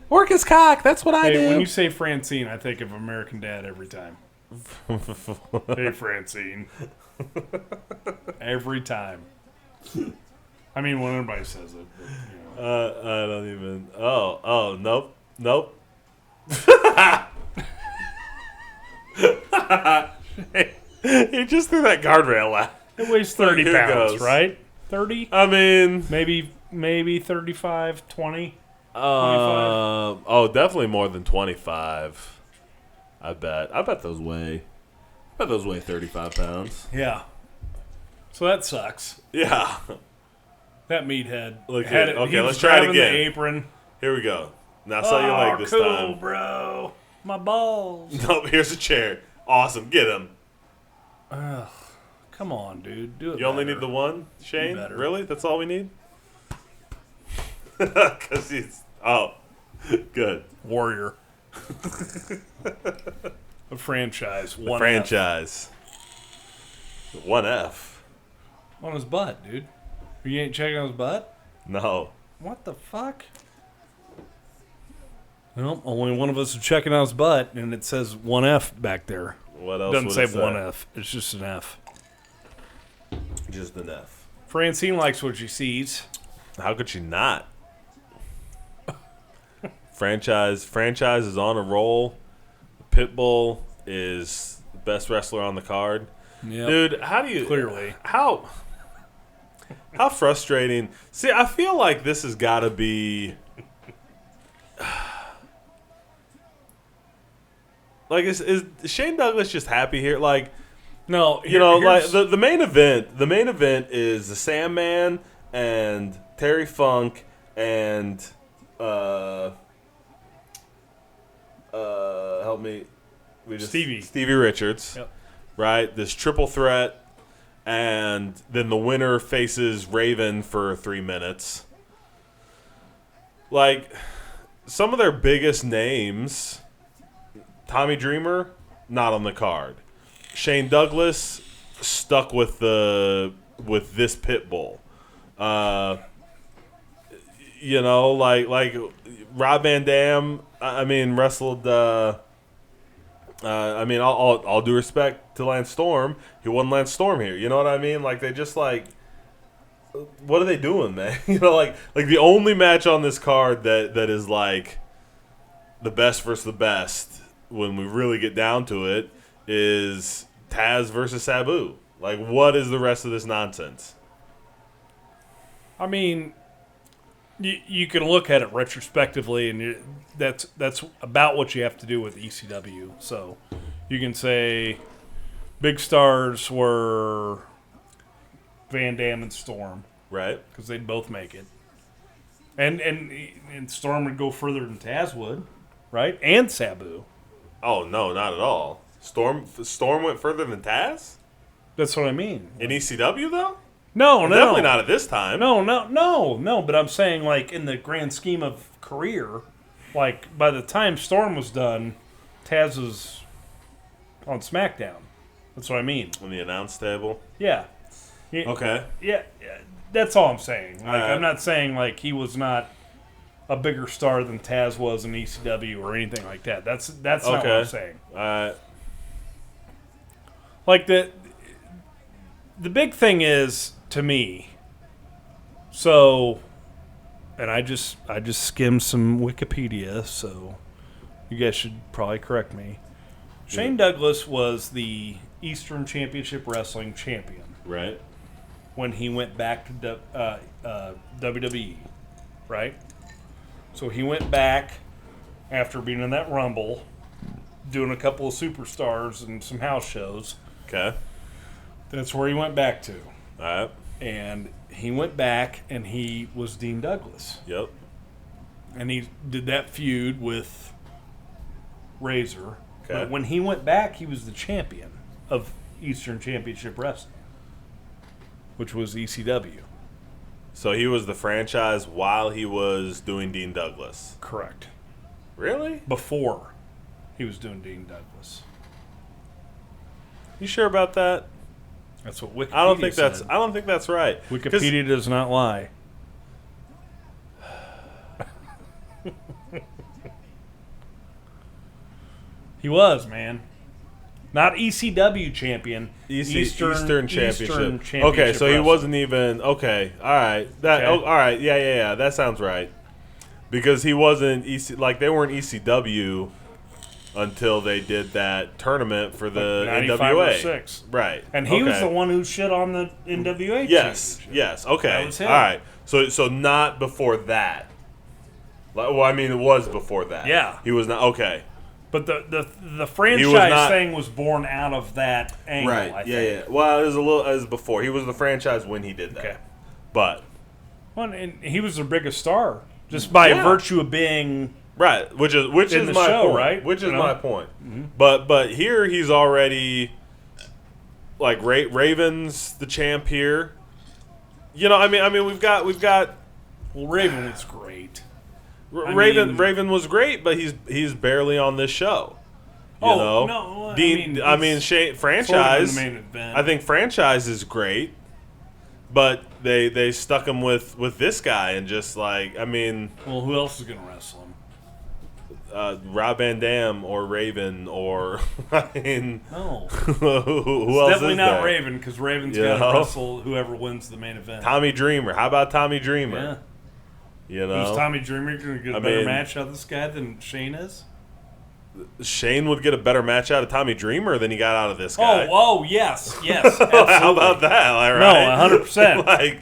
Work his cock. That's what I Hey, do. when you say Francine, I think of American Dad every time. Hey, Francine. Every time. I mean, when everybody says it. But, you know. I don't even. Oh, nope. He just threw that guardrail out. It weighs 30 Here pounds, goes. right? 30? I mean, Maybe 35, 20. oh, definitely more than 25. I bet those weigh 35 pounds. Yeah. So that sucks. Yeah. That meathead. Look had at- it. okay, He was let's try it grabbing again. The apron. Here we go. Now sell your leg this cool, time. bro. My balls. Nope, here's a chair. Awesome. Get him. Come on, dude. Do it. You only better. need the one, Shane? better. Really? That's all we need? Because he's... Oh. Good. Warrior. A franchise. One Franchise. 1F. F. On his butt, dude. You ain't checking on his butt? No. What the fuck? Well, only one of us is checking out his butt, and it says 1F back there. What else Doesn't would say it say? 1F. It's just an F. Just an F. Francine likes what she sees. How could she not? Franchise is on a roll. Pitbull is the best wrestler on the card. Yep. Dude, how do you... Clearly. How frustrating. See, I feel like this has got to be... Like, is Shane Douglas just happy here? Like, No, you know, like the main event. The main event is the Sandman and Terry Funk and help me, Stevie Richards. Yep. Right, this triple threat, and then the winner faces Raven for 3 minutes. Like, some of their biggest names, Tommy Dreamer, not on the card. Shane Douglas stuck with this Pitbull. You know, like Rob Van Dam. I mean, wrestled. I mean, all due respect to Lance Storm, he wasn't Lance Storm here. You know what I mean? Like, they just like, what are they doing, man? You know, like the only match on this card that is like the best versus the best, when we really get down to it, is Taz versus Sabu. Like, what is the rest of this nonsense? I mean, you can look at it retrospectively, and that's about what you have to do with ECW. So you can say big stars were Van Dam and Storm, Right? because they'd both make it, and Storm would go further than Taz would, right? And Sabu. Oh, no, not at all. Storm went further than Taz? That's what I mean. In ECW, though? No, Definitely not at this time. No. But I'm saying, like, in the grand scheme of career, like, by the time Storm was done, Taz was on SmackDown. That's what I mean. On the announce table? Yeah. Okay. Yeah, that's all I'm saying. Like, Alright. I'm not saying, like, he was not a bigger star than Taz was in ECW or anything like that. That's not what I'm saying. Like, the big thing is, to me, so, and I just skimmed some Wikipedia, so you guys should probably correct me. Shane Douglas was the Eastern Championship Wrestling champion Right. when he went back to WWE, right? So he went back after being in that Rumble, doing a couple of superstars and some house shows. Okay. That's where he went back to. All right. And he went back and he was Dean Douglas. Yep. And he did that feud with Razor. Okay. But when he went back, he was the champion of Eastern Championship Wrestling, which was ECW. So he was the franchise while he was doing Dean Douglas. Correct. Really? Before he was doing Dean Douglas. You sure about that? That's what Wikipedia I don't think said. that's right. 'Cause- Wikipedia does not lie. He was, man. Not ECW champion. Eastern Championship. Championship Okay, so he wrestling. wasn't even okay. All right, that Okay. all right. Yeah. That sounds right. Because he wasn't they weren't ECW until they did that tournament for the 95 NWA. or 6. Right, And he was okay. the one who shit on the NWA Yes, championship. yes. Okay, That was him. all right. So not before that. Well, I mean, it was before that. Yeah. he was not okay. But the franchise not- thing was born out of that angle, I think. Yeah. Well, it was before. He was the franchise when he did that. Okay. But Well, and he was their biggest star just by Yeah. virtue of being right, which In is the my show, point. right? Which is You know? my point. But here he's already like Raven's the champ here. You know, I mean, we've got well, Raven was great. Raven was great, but he's barely on this show. You know, no, Dean. Shane sort franchise. of in the main event. I think franchise is great, but they stuck him with this guy and just like Well, who else is gonna wrestle him? Rob Van Dam or Raven or No, who else definitely is not there? Raven because Raven's You got know? to wrestle whoever wins the main event. Tommy Dreamer. How about Tommy Dreamer? Yeah, You know, who's Tommy Dreamer going to get a I better mean- match out of this guy than Shane is? Shane would get a better match out of Tommy Dreamer than he got out of this guy. Oh, yes, absolutely. How about that? All No, right. 100%.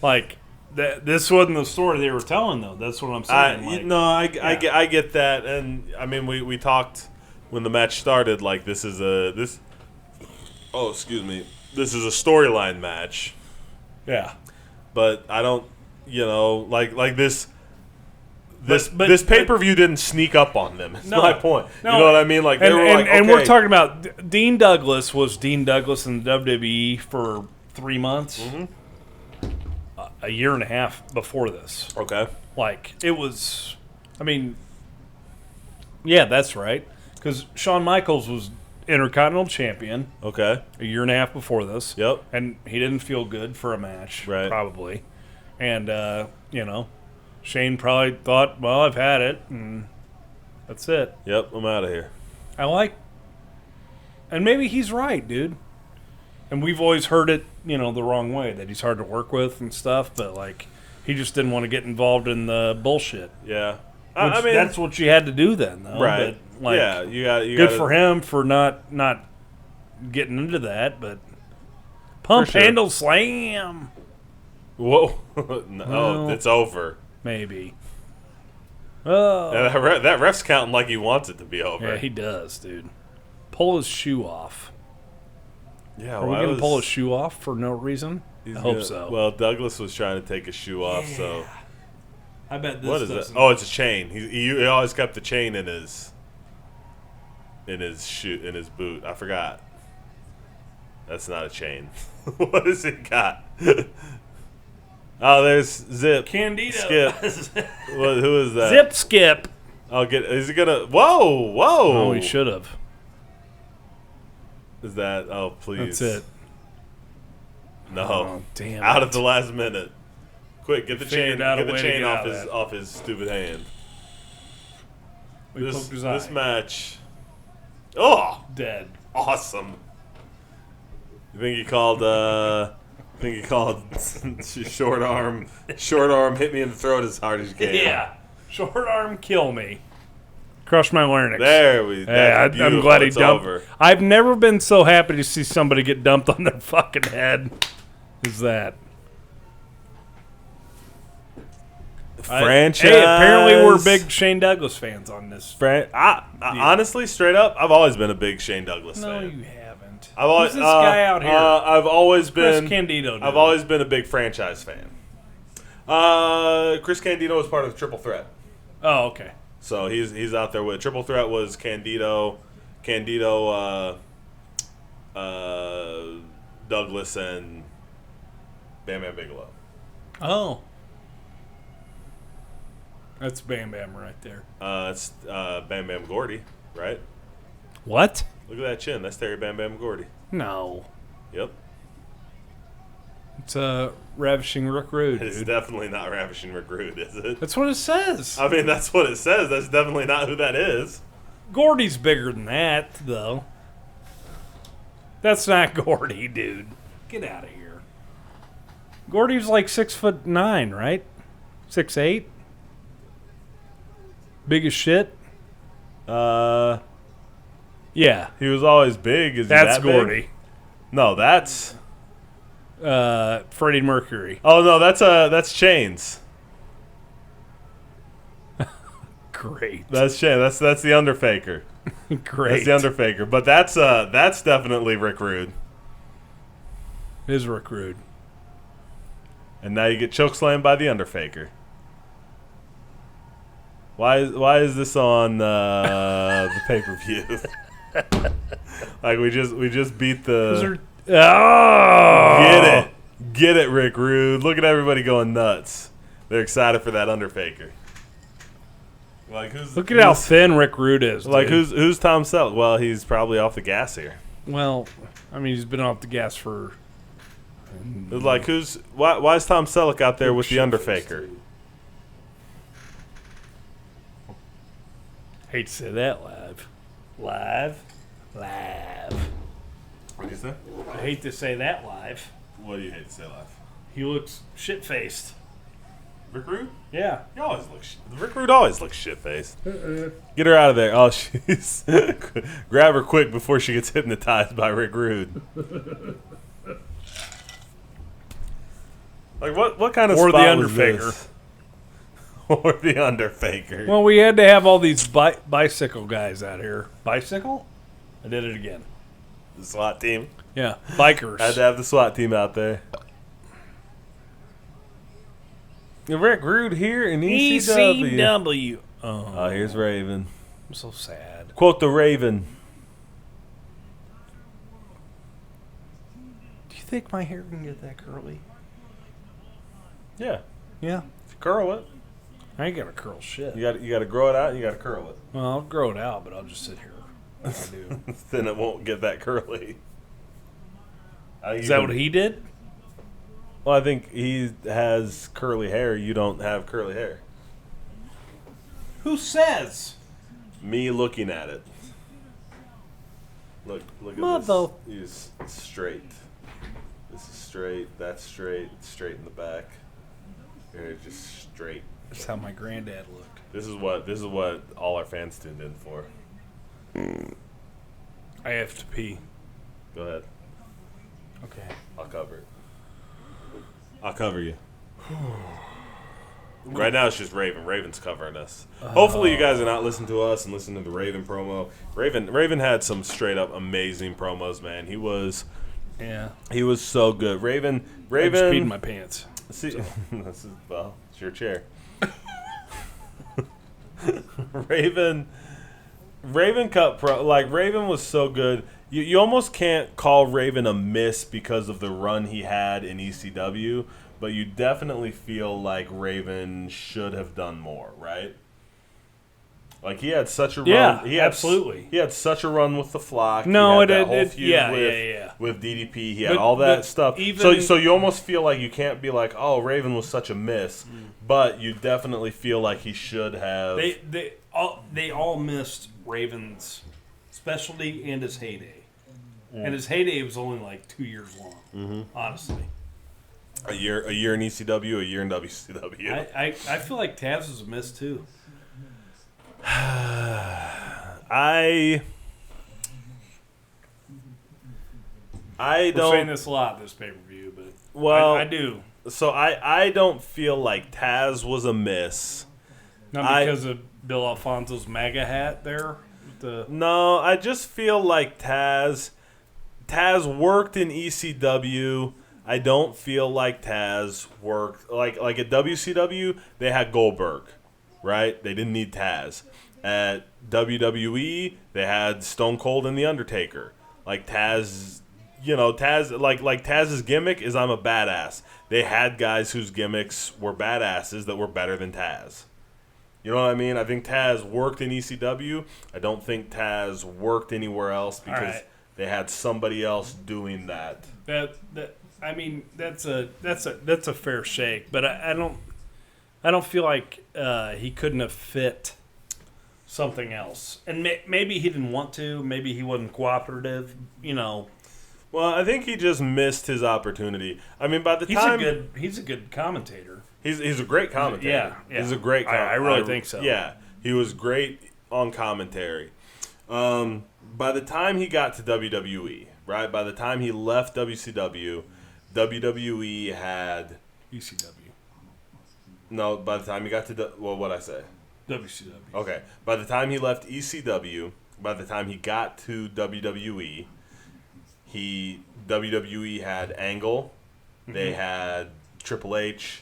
Like, This wasn't the story they were telling, though. That's what I'm saying. I get that, and I mean we talked when the match started. Like this is a storyline match, Yeah. but I don't like this. This But pay-per-view didn't sneak up on them. That's No. my point. No. You know what I mean? Like they were like, and okay. we're talking about Dean Douglas was Dean Douglas in the WWE for 3 months, a year and a half before this. Okay. Like it was, yeah, that's right. Because Shawn Michaels was Intercontinental Champion Okay. a year and a half before this. Yep. And he didn't feel good for a match, Right. probably. And Shane probably thought, well, I've had it, and that's it. Yep. I'm out of here. And maybe he's right, dude. And we've always heard it, the wrong way, that he's hard to work with and stuff, but, like, he just didn't want to get involved in the bullshit. Yeah. Which, that's what you had to do then, though. right. But, like, yeah. You got. good for him for not getting into that, but pump sure. handle slam, Whoa. No, Well- it's over. maybe. Oh, And that ref's counting like he wants it to be over. yeah, he does, dude. Pull his shoe off. Yeah, Are we going to pull his shoe off for no reason? I hope so. Well, Douglas was trying to take his shoe off, so I bet this what is it? doesn't. Oh, it's a chain. He always kept the chain in his boot. I forgot. That's not a chain. What has he got? Oh, there's Zip. Candido. Skip. Who is that? Zip skip. Is he gonna? Whoa! Oh, he should have. Is that? Oh, please. That's it. No. Oh, damn Out it. at the last minute. Quick, get the Figured chain. out a Get the way to chain get off out of his that. off his stupid hand. We poked his eye. This match. Oh, Dead. awesome! You think he called? Short arm. Short arm hit me in the throat as hard as you can. Yeah. Short arm kill me. Crush my larynx. There we. Yeah, That's I'm beautiful. glad he It's dumped. over. I've never been so happy to see somebody get dumped on their fucking head as that. franchise. Hey, apparently we're big Shane Douglas fans on this. Honestly, straight up, I've always been a big Shane Douglas No, fan. you haven't. I've always, Who's this guy out here? I've always Chris been. Candido. I've always been a big franchise fan. Chris Candido was part of the Triple Threat, Oh, okay. so he's out there with Triple Threat was Candido, Douglas, and Bam Bam Bigelow. Oh. That's Bam Bam right there. It's Bam Bam Gordy, right? What? Look at that chin. That's Terry Bam Bam Gordy. No. Yep. It's a ravishing Rick Rude, It's dude. definitely not Ravishing Rick Rude, is it? That's what it says. I mean, that's what it says. That's definitely not who that is. Gordy's bigger than that, though. That's not Gordy, dude. Get out of here. Gordy's like 6'9", right? 6'8". Big as shit. Yeah. Yeah, He was always big. Is he that's that big? Gordy. No, that's. Freddie Mercury. Oh no, that's Chains. Great. That's Chains. That's the Underfaker. Great. That's the Underfaker. But that's definitely Rick Rude. Is Rick Rude. And now you get chokeslammed by the Underfaker. Why is this on the pay-per-view? Like we just beat the. Oh! Get it, Rick Rude. Look at everybody going nuts. They're excited for that Underfaker. Like Look at how thin Rick Rude is. Like dude. who's Tom Selleck? Well, he's probably off the gas here. Well, I mean, he's been off the gas for. It's like why is Tom Selleck out there with the Underfaker? Hate to say that live. What do you say? I hate to say that live. What do you hate to say live? He looks shit faced. Rick Rude? Yeah. He always looks. Rick Rude always looks shit faced. Get her out of there. Oh, she's grab her quick before she gets hypnotized by Rick Rude. Like what kind of Or spot the was Underfaker. this? Or the Underfaker. Well, we had to have all these bicycle guys out here. Bicycle? I did it again. The SWAT team. Yeah, bikers. Had to have the SWAT team out there. Rick Rude here in ECW. ECW. Oh, here's Raven. I'm so sad. Quote the Raven. Do you think my hair can get that curly? Yeah. Yeah. If you curl it. I ain't gonna curl shit. You got to grow it out and you got to curl it. Well, I'll grow it out, but I'll just sit here like I do. Then it won't get that curly. Is that what he did? Well, I think he has curly hair. You don't have curly hair. Who says? Me looking at it. Look at Mother- this. He's straight. This is straight. That's straight. It's straight in the back. Here, just straight. That's how my granddad looked. This is what all our fans tuned in for. I have to pee. Go ahead. Okay. I'll cover it. I'll cover you. Right now it's just Raven. Raven's covering us. Hopefully you guys are not listening to us and listening to the Raven promo. Raven had some straight up amazing promos, man. He was so good. Raven I just peed in my pants. See, well, it's your chair. Raven cut Raven was so good. You almost can't call Raven a miss because of the run he had in ECW, but you definitely feel like Raven should have done more, right? Like he had such a run. Yeah, He had, absolutely. He had such a run with the Flock. No, he had that it- whole it- feud yeah. with DDP. He had But- all that but stuff. even- So you almost feel like you can't be like, oh, Raven was such a miss, but you definitely feel like he should have. They all missed Raven's specialty and his heyday. And his heyday was only like 2 years long, honestly. A year in ECW, a year in WCW. I feel like Taz was a miss too. I We're saying don't. this a lot this pay per view, but Well, I do. So I don't feel like Taz was a miss. Not because of Bill Alfonso's MAGA hat there? No, I just feel like Taz worked in ECW. I don't feel like Taz worked like at WCW. They had Goldberg, right? They didn't need Taz. At WWE, they had Stone Cold and The Undertaker. Like Taz, like Taz's gimmick is I'm a badass. They had guys whose gimmicks were badasses that were better than Taz. You know what I mean? I think Taz worked in ECW. I don't think Taz worked anywhere else because they had somebody else doing that. I mean, that's a fair shake, but I don't feel like he couldn't have fit something else. And maybe he didn't want to. Maybe he wasn't cooperative. Well, I think he just missed his opportunity. I mean, by the time he's a good commentator. He's a great commentator. Yeah. He's a great commentator. I really think so. Yeah, he was great on commentary. By the time he got to WWE, right? By the time he left WCW, WWE had ECW. No, by the time he got to what'd I say? WCW. Okay. By the time he left ECW, by the time he got to WWE, WWE had Angle, they had Triple H,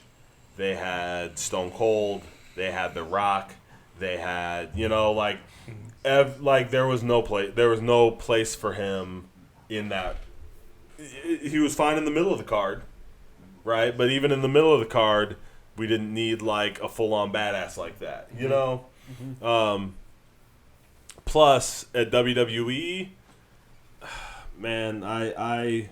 they had Stone Cold, they had The Rock, they had there was no place for him in that. He was fine in the middle of the card, right? But even in the middle of the card, we didn't need like a full-on badass like that, you know. Plus at WWE, man, I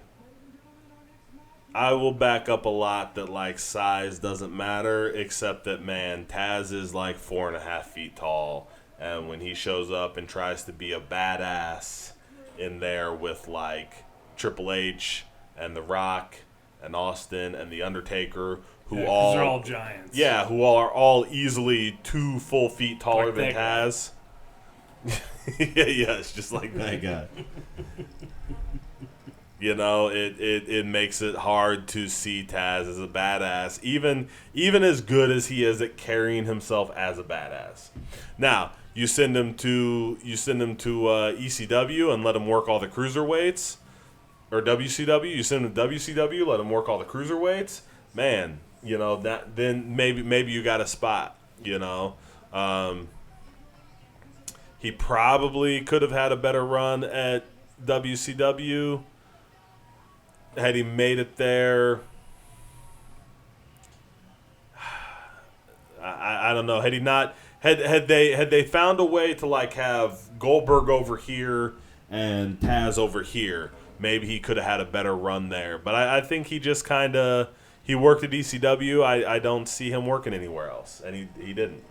will back up a lot that like size doesn't matter, except that man, Taz is like 4.5 feet tall, and when he shows up and tries to be a badass in there with like Triple H and The Rock and Austin and The Undertaker, they're all giants. Yeah, who are all easily 2 full feet taller than Taz. Yeah, it's just like that guy. It makes it hard to see Taz as a badass, even as good as he is at carrying himself as a badass. Now, you send him to ECW and let him work all the cruiserweights, or WCW. You send him to WCW, let him work all the cruiserweights. Man, that then maybe you got a spot. He probably could have had a better run at WCW had he made it there. I don't know. Had he not had they found a way to like have Goldberg over here and Taz over here, maybe he could have had a better run there. But I think he just he worked at ECW. I don't see him working anywhere else, and he didn't.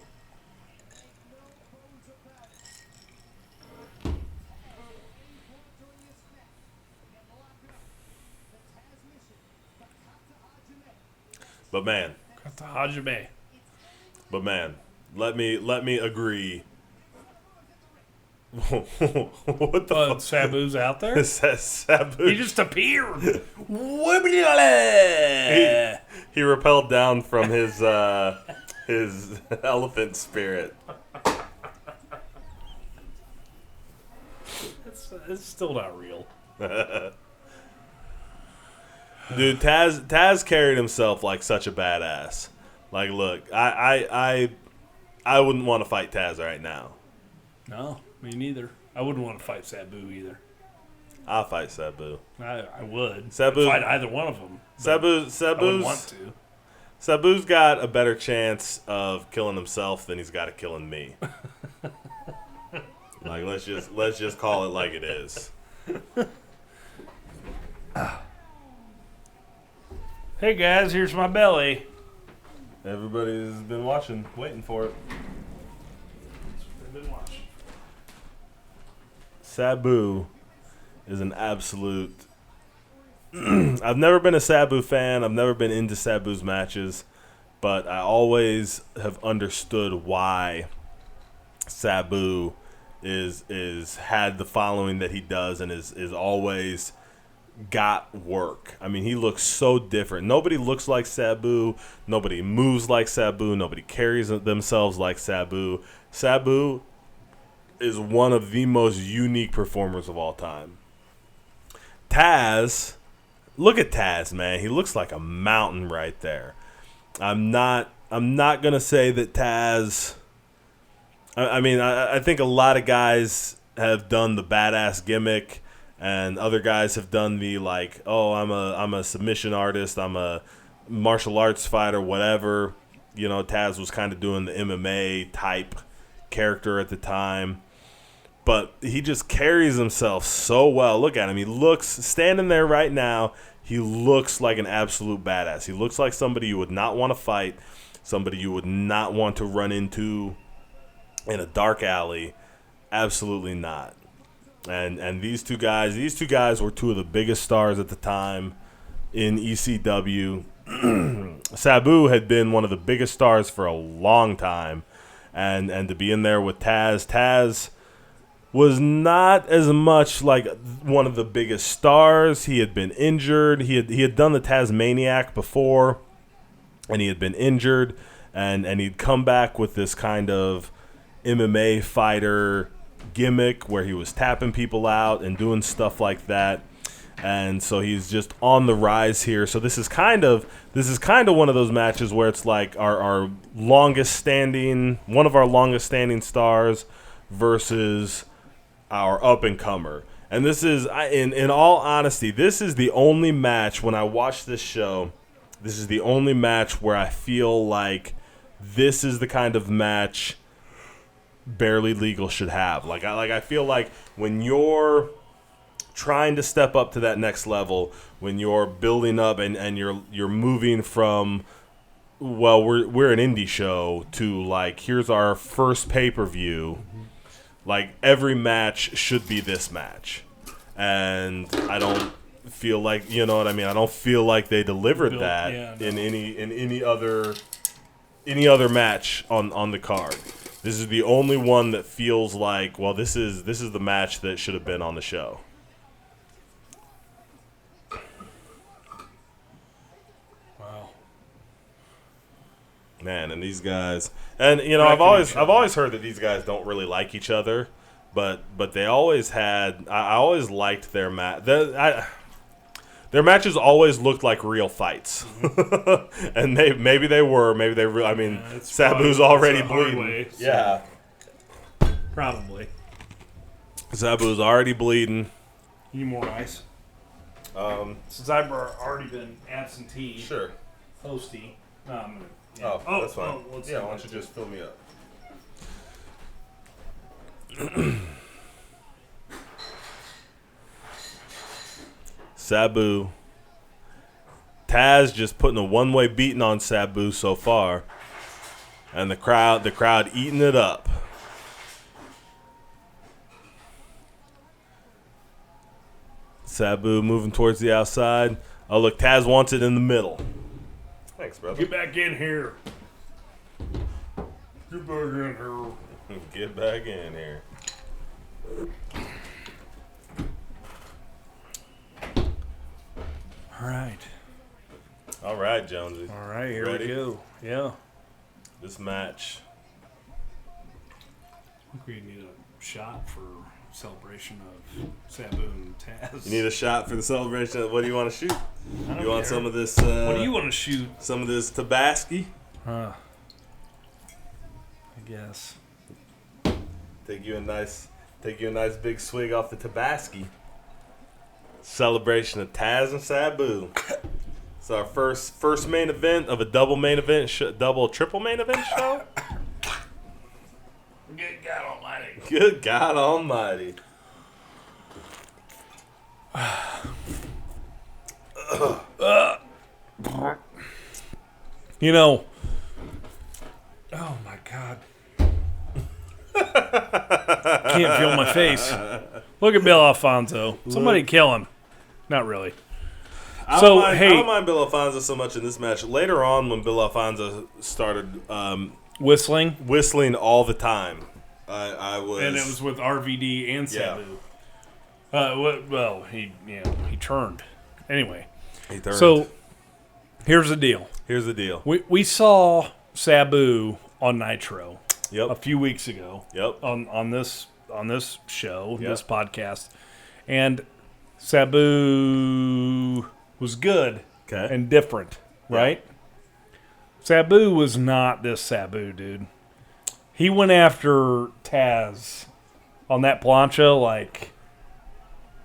But man, let me agree. What the fuck? Sabu's out there? Sabu. He just appeared. He rappelled down from his elephant spirit. It's still not real. Dude, Taz carried himself like such a badass. Like, look, I wouldn't want to fight Taz right now. No, me neither. I wouldn't want to fight Sabu either. I'll fight Sabu. I would. Sabu, I'd fight either one of them. Sabu's I wouldn't want to. Sabu's got a better chance of killing himself than he's got of killing me. Like, let's just call it like it is. Hey guys, here's my belly. Everybody's been waiting for it. They've been watching. Sabu is an absolute. I've never been a Sabu fan. I've never been into Sabu's matches, but I always have understood why Sabu is had the following that he does, and is always got work. I mean, he looks so different. Nobody looks like Sabu. Nobody moves like Sabu. Nobody carries themselves like Sabu. Sabu is one of the most unique performers of all time. Taz, look at Taz, man. He looks like a mountain right there. I'm not gonna say that Taz. I think a lot of guys have done the badass gimmick, and other guys have done the like, oh, I'm a submission artist, I'm a martial arts fighter, whatever. You know, Taz was kind of doing the MMA type character at the time, but he just carries himself so well. Look at him. He looks, standing there right now, he looks like an absolute badass. He looks like somebody you would not want to fight, somebody you would not want to run into in a dark alley. Absolutely not. And these two guys were two of the biggest stars at the time in ECW. Sabu had been one of the biggest stars for a long time, and to be in there with Taz was not as much like one of the biggest stars. He had been injured. He had done the Tasmaniac before, and he had been injured, and he'd come back with this kind of MMA fighter gimmick where he was tapping people out and doing stuff like that. And so he's just on the rise here. So this is kind of one of those matches where it's like our longest standing, one of our longest standing stars versus our up and comer. And this is, in all honesty, this is the only match when I watch this show. This is the only match where I feel like this is the kind of match Barely Legal should have. I feel like when you're trying to step up to that next level, when you're building up and you're moving from, well, we're an indie show to like, here's our first pay-per-view. Like, every match should be this match. And I don't feel like, you know what I mean? I don't feel like they delivered that in any other match on the card. This is the only one that feels like, well, this is the match that should have been on the show. Wow. Man, and these guys, and you know, I've always heard that these guys don't really like each other, but they always had. I always liked their match. Their matches always looked like real fights, and maybe they were. I mean, Sabu's already bleeding. Yeah, probably. Sabu's already bleeding. Need more ice? Since I've already been absentee, Sure. hosty. No, I'm gonna. Yeah. Oh, that's fine. why don't you just fill me up? Sabu. Taz just putting a one-way beating on Sabu so far. And the crowd eating it up. Sabu moving towards the outside. Oh, look, Taz wants it in the middle. Thanks, brother. Get back in here. Get back in here. Get back in here. All right. All right, Jonesy. All right, here Ready? we go. Yeah. This match. I think we need a shot for celebration of Sabu and Taz. You need a shot for the celebration. What do you want to shoot? You want some of this? What do you want to shoot? Some of this Tabasco? I guess. Take you a nice big swig off the Tabasco. Celebration of Taz and Sabu. It's our first main event of a double main event, triple main event show. Good God Almighty. Good God Almighty. You know. Oh my God. Can't feel my face. Look at Bill Alfonso. Somebody kill him. Not really. I don't mind Bill Alfonso so much in this match. Later on, when Bill Alfonso started whistling all the time, I was, and it was with RVD and Sabu. Well, he turned. Anyway, He turned. so here's the deal. Here's the deal. We saw Sabu on Nitro a Yep. few weeks ago. Yep. On this show, Yep. this podcast, and Sabu was good Okay. and different, right? Sabu was not this Sabu, dude. He went after Taz on that plancha like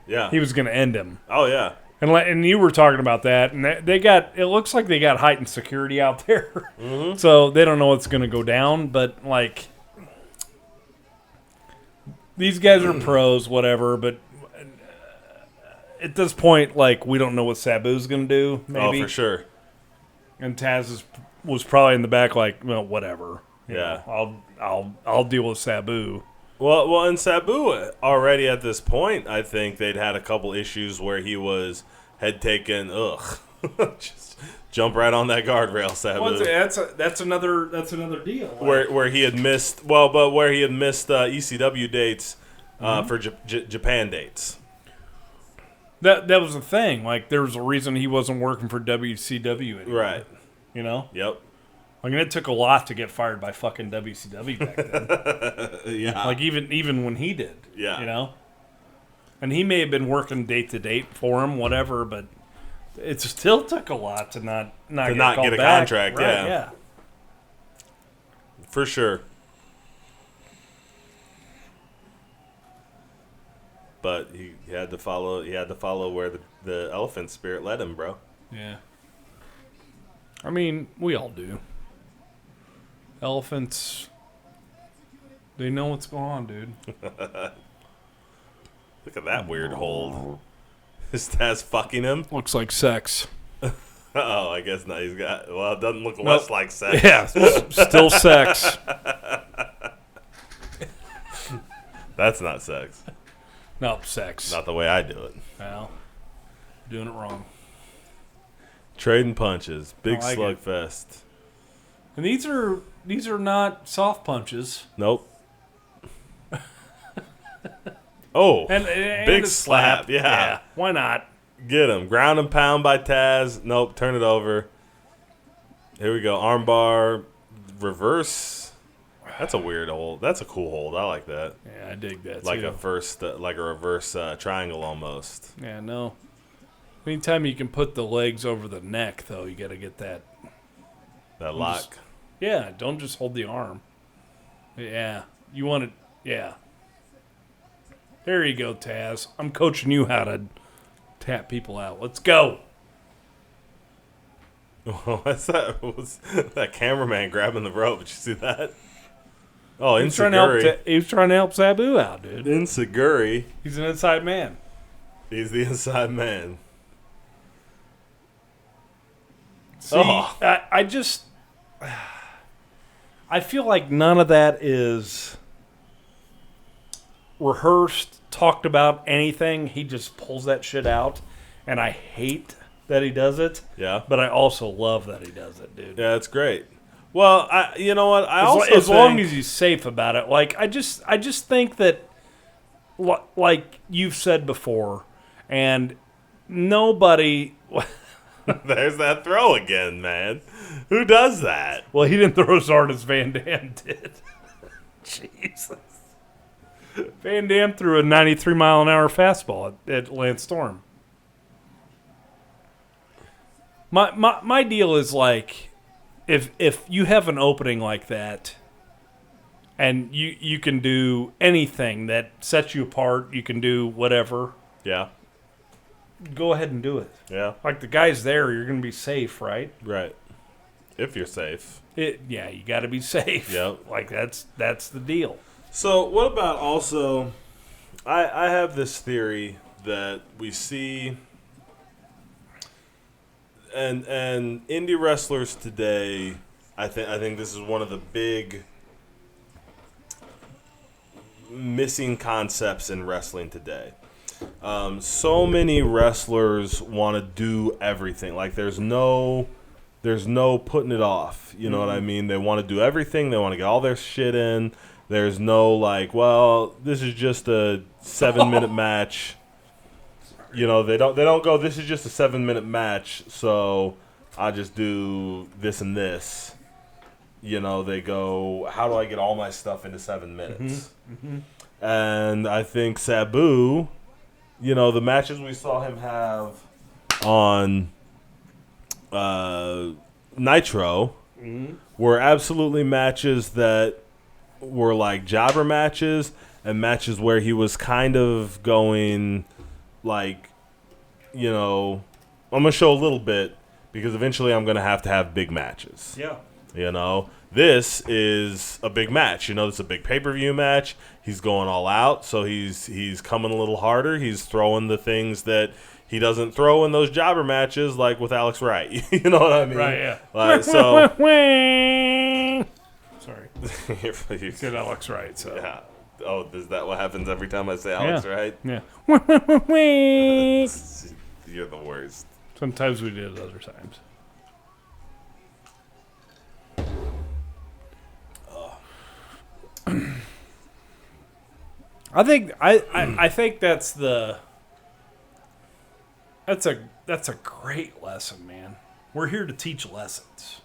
Yeah. he was going to end him. Oh yeah. And you were talking about that, and they got, it looks like they got heightened security out there. Mm-hmm. So they don't know what's going to go down, but like these guys are pros, whatever, but at this point, like, we don't know what Sabu's going to do, maybe. Oh, for sure. And Taz was probably in the back like, well, whatever. You Yeah. know, I'll deal with Sabu. Well, and Sabu already at this point, I think they'd had a couple issues where he had taken just jump right on that guardrail, Sabu. Well, that's another deal. Where he had missed ECW dates for Japan dates. That was the thing. Like, there was a reason he wasn't working for WCW anymore. Right. You know? Yep. I mean, it took a lot to get fired by fucking WCW back then. Yeah. Like, even when he did. Yeah. You know? And he may have been working date to date for him, whatever, but it still took a lot to not get a back. contract, Right, yeah. For sure. But he had to follow. He had to follow where the elephant spirit led him, bro. Yeah. I mean, we all do. Elephants, they know what's going on, dude. Look at that weird hold. Is Taz fucking him? Looks like sex. Oh, I guess not. He's got. Well, it doesn't look less like sex. Yeah, still sex. That's not sex. No, sex. Not the way I do it. Well, doing it wrong. Trading punches, big I like it. slugfest. And these are not soft punches. Nope. Oh, And big a slap. Yeah. Why not? Get him. Ground and pound by Taz. Nope. Turn it over. Here we go. Armbar. Reverse. That's a weird hold. That's a cool hold. I like that. Yeah, I dig that. Like too. a reverse triangle almost. Yeah, no. Anytime you can put the legs over the neck, though, you got to get that. That lock. Yeah, don't just hold the arm. Yeah, you want it. Yeah. There you go, Taz. I'm coaching you how to tap people out. Let's go. What's that? What's that cameraman grabbing the rope? Did you see that? Oh, He was trying to help Sabu out, dude. Inseguri. He's an inside man. He's the inside man. See, Oh. I feel like none of that is rehearsed, talked about, anything. He just pulls that shit out, and I hate that he does it. Yeah. But I also love that he does it, dude. Yeah, it's great. Well, you know what? As long as he's safe about it. Like, I just think that, like you've said before, and nobody. There's that throw again, man. Who does that? Well, he didn't throw as hard as Van Dam did. Jesus. Van Dam threw a 93-mile-an-hour fastball at Lance Storm. My deal is like, if you have an opening like that, and you can do anything that sets you apart, you can do whatever. Yeah. Go ahead and do it. Yeah. Like, the guy's there, you're going to be safe, right? Right. If you're safe. Yeah, you got to be safe. Yep. Like, that's the deal. So what about also? I have this theory that we see, and indie wrestlers today. I think this is one of the big missing concepts in wrestling today. So many wrestlers want to do everything. Like there's no putting it off. You know what I mean? They want to do everything. They want to get all their shit in. There's no like, well, this is just a 7-minute match. You know, they don't go, this is just a 7-minute match, so I'll just do this and this. You know, they go, how do I get all my stuff into 7 minutes? And I think Sabu, you know, the matches we saw him have on Nitro were absolutely matches that were like jobber matches and matches where he was kind of going like, you know, I'm going to show a little bit because eventually I'm going to have big matches. Yeah. You know, this is a big match. You know, it's a big pay-per-view match. He's going all out, so he's coming a little harder. He's throwing the things that he doesn't throw in those jobber matches, like with Alex Wright. You know what I mean? Right, yeah. Like, so, Sorry. you Said Alex Wright, so. yeah. Oh, is that what happens every time I say Alex Wright? Yeah. You're the worst. Sometimes we did, other times. I think that's a great lesson, man. We're here to teach lessons.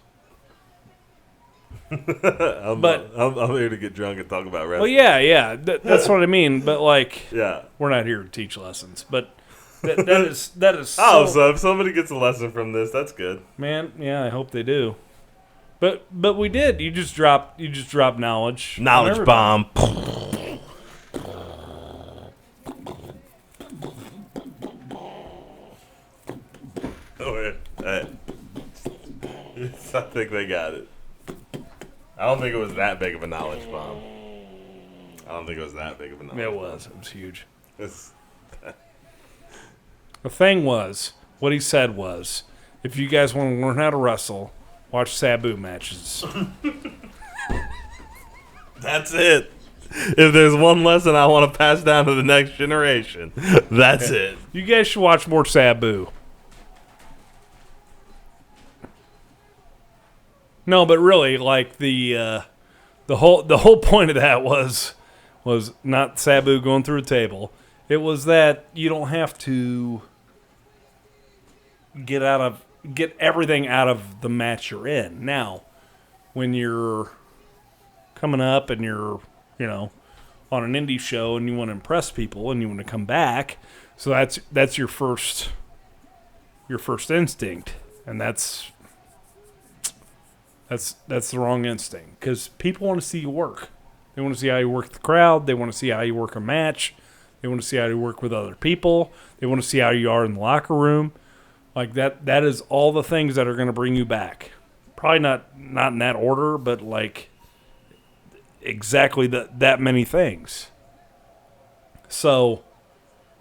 I'm here to get drunk and talk about wrestling. Well, yeah, that's what I mean. But like, Yeah. we're not here to teach lessons. But that is Oh, so if somebody gets a lesson from this, that's good. man. Yeah, I hope they do. But we did. You just dropped knowledge. on Knowledge everybody. bomb. Oh, yeah. Hey. I think they got it. I don't think it was that big of a knowledge bomb. It was huge. It's- The thing was, what he said was, if you guys want to learn how to wrestle, watch Sabu matches. That's it. If there's one lesson I want to pass down to the next generation, that's it. You guys should watch more Sabu. No, but really, like the whole point of that was not Sabu going through a table. It was that you don't have to get everything out of the match you're in. Now, when you're coming up and you're, you know, on an indie show and you want to impress people and you want to come back, so that's your first instinct, and that's the wrong instinct, because people want to see you work. They want to see how you work the crowd. They want to see how you work a match. They want to see how you work with other people. They want to see how you are in the locker room. Like that is all the things that are going to bring you back. Probably not in that order, but like exactly that many things. So,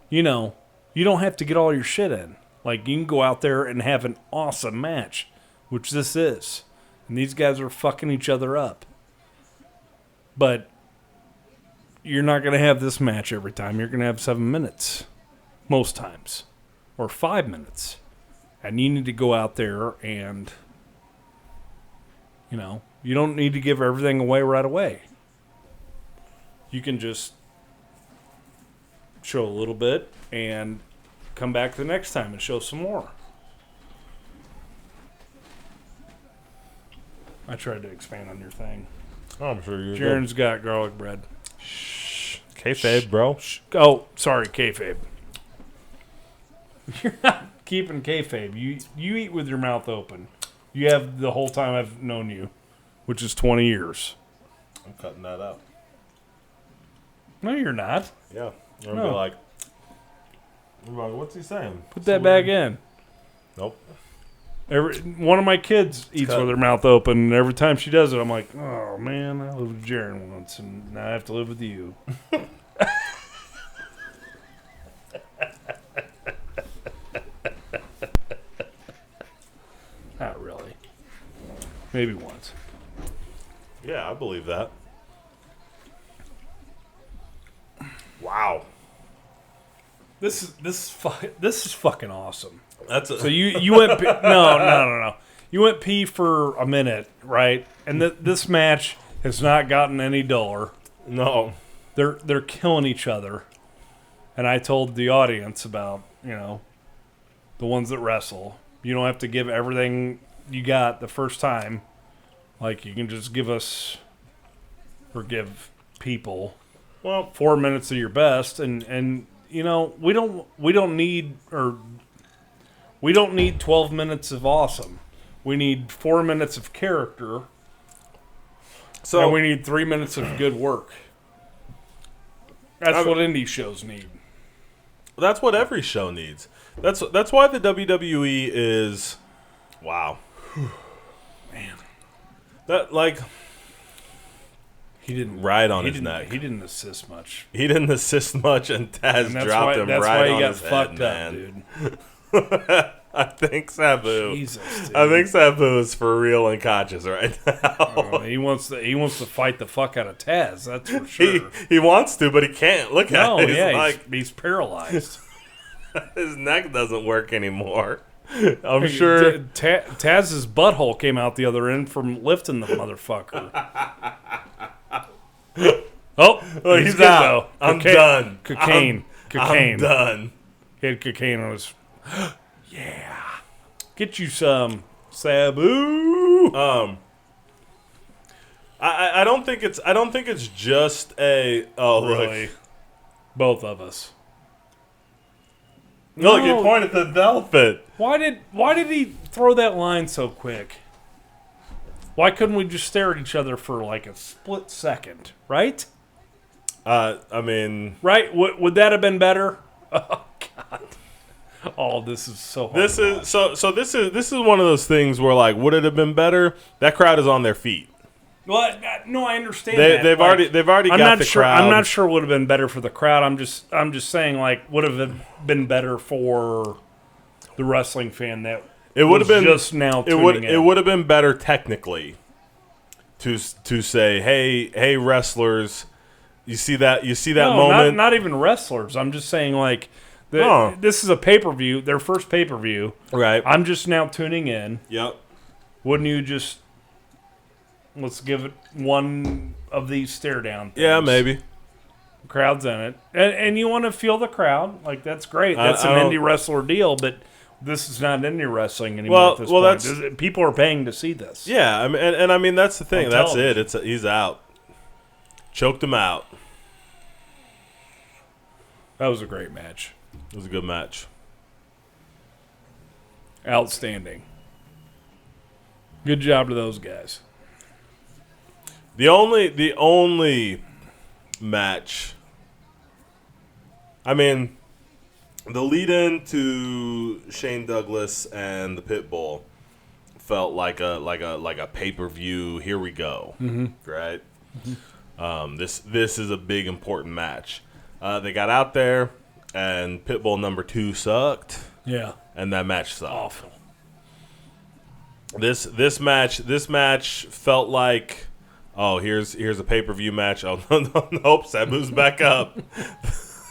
you know, you don't have to get all your shit in. Like, you can go out there and have an awesome match, which this is. And these guys are fucking each other up. But you're not going to have this match every time. You're going to have 7 minutes most times, or 5 minutes. And you need to go out there and, you know, you don't need to give everything away right away. You can just show a little bit and come back the next time and show some more. I tried to expand on your thing. Oh, I'm sure you're Jaren's got garlic bread. Shh. Kayfabe, bro. Oh, sorry, kayfabe. You're not keeping kayfabe. You eat with your mouth open. You have the whole time I've known you, which is 20 years. I'm cutting that out. No, you're not. Yeah. I'm No. be like, what's he saying? Put that back in. Nope. One of my kids eats cut. with her mouth open, and every time she does it, I'm like, oh, man, I lived with Jaren once, and now I have to live with you. Not really. Maybe once. Yeah, I believe that. Wow. This is fucking awesome. That's a, So you went no. You went pee for a minute, right? And this match has not gotten any duller. no. They're killing each other. And I told the audience about the ones that wrestle. You don't have to give everything you got the first time. Like, you can just give us, or give people, 4 minutes of your best, and we don't need 12 minutes of awesome. We need 4 minutes of character. So and we need 3 minutes of good work. That's what indie shows need. that's what every show needs. That's why the WWE is, wow, Man, that like he didn't right on he his didn't, neck. He didn't assist much. He didn't assist much, and Taz And that's dropped why, him that's right why he on got his fucked head, up, man. dude. I think Sabu. Jesus, dude. I think Sabu is for real unconscious right now. He wants to fight the fuck out of Taz. That's for sure. He wants to, but he can't. Look No, at it. yeah, he's paralyzed. His neck doesn't work anymore. I'm sure. Taz's butthole came out the other end from lifting the motherfucker. Oh, He's good, out. though. I'm done. Cocaine. I'm done. He had cocaine on his. Yeah. Get you some Sabu. I don't think it's just a Really, both of us. Look, No. he pointed at the outfit. Why did he throw that line so quick? Why couldn't we just stare at each other for like a split second, right? I mean, Right? Would that have been better? Oh God! Oh, this is so hard. this is this is one of those things where, like, would it have been better? That crowd is on their feet. Well, no, I understand that. They've already I'm got not the sure. crowd. I'm not sure it would have been better for the crowd. I'm just saying, like, would have been better for the wrestling fan that It would have been just now. It would tuning in. it would have been better technically to say, hey wrestlers, you see that no, moment. Not even wrestlers. I'm just saying, like, this is a pay-per-view, their first pay-per-view. Right. I'm just now tuning in. Yep. Wouldn't you just let's give it one of these stare down things? Yeah, maybe. Crowd's in it, and you want to feel the crowd. Like, that's great. That's I an don't- indie wrestler deal, but this is not indie wrestling anymore at this point. People are paying to see this. Yeah, I mean, and I mean that's the thing. On That's television. it. He's out. Choked him out. That was a great match. It was a good match. Outstanding. Good job to those guys. The only match. I mean, the lead-in to Shane Douglas and the Pitbull felt like a pay-per-view. Here we go, right? Mm-hmm. This is a big important match. They got out there, and Pitbull number 2 sucked, Yeah. and that match sucked. Awful. This match felt like, oh, here's a pay-per-view match. Oh nope, Sabu's back up.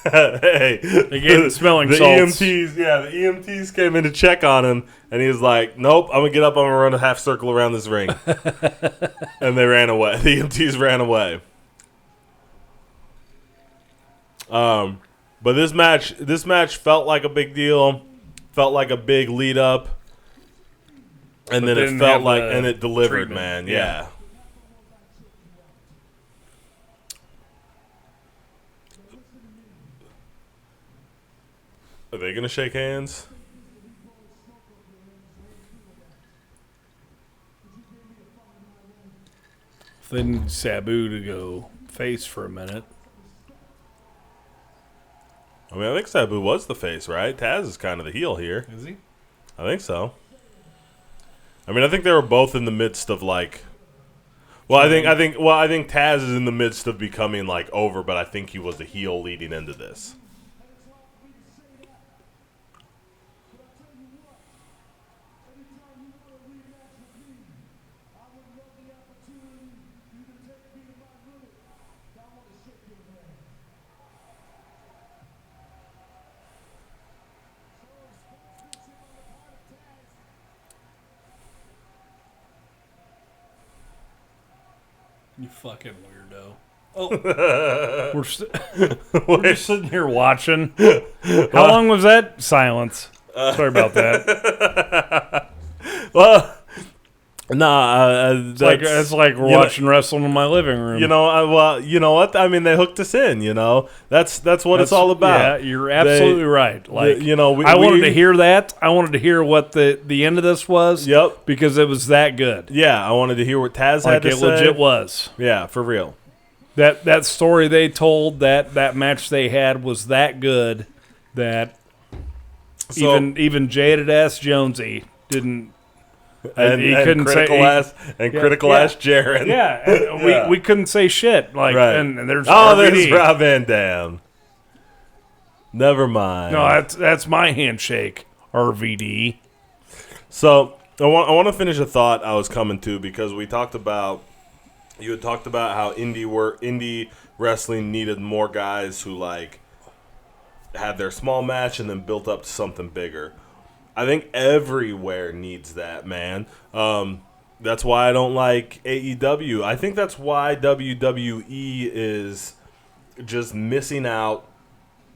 Hey, They gave him smelling the salts. EMTs, yeah, the EMTs came in to check on him, and he was like, "Nope, I'm gonna get up, I'm gonna run a half circle around this ring," and they ran away. The EMTs ran away. But this match felt like a big deal, felt like a big lead up, and then it didn't felt have like, the and it delivered, treatment. man. Yeah. Yeah. Are they gonna shake hands? They need Sabu to go face for a minute. I mean, I think Sabu was the face, right? Taz is kind of the heel here. Is he? I think so. I mean, I think they were both in the midst of, like. Well, I think Taz is in the midst of becoming, like, over, but I think he was a heel leading into this. You fucking weirdo. We're just sitting here watching. How long was that silence? Sorry about that. Well, nah, It's like we're watching wrestling in my living room. You know what? I mean, they hooked us in. That's what it's all about. Yeah, you're absolutely right. Like, I wanted to hear that. I wanted to hear what the end of this was. Yep. Because it was that good. Yeah, I wanted to hear what Taz had to say. It legit was. Yeah, for real. That story they told, that match they had was that good that even jaded ass Jonesy didn't. And he couldn't critical say ass and critical ass Jaron. Yeah, and we couldn't say shit. Like, right. and there's there's Rob Van Dam. Never mind. No, that's my handshake. RVD. So I want to finish a thought I was coming to because you had talked about how indie wrestling needed more guys who like had their small match and then built up to something bigger. I think everywhere needs that, man. That's why I don't like AEW. I think that's why WWE is just missing out.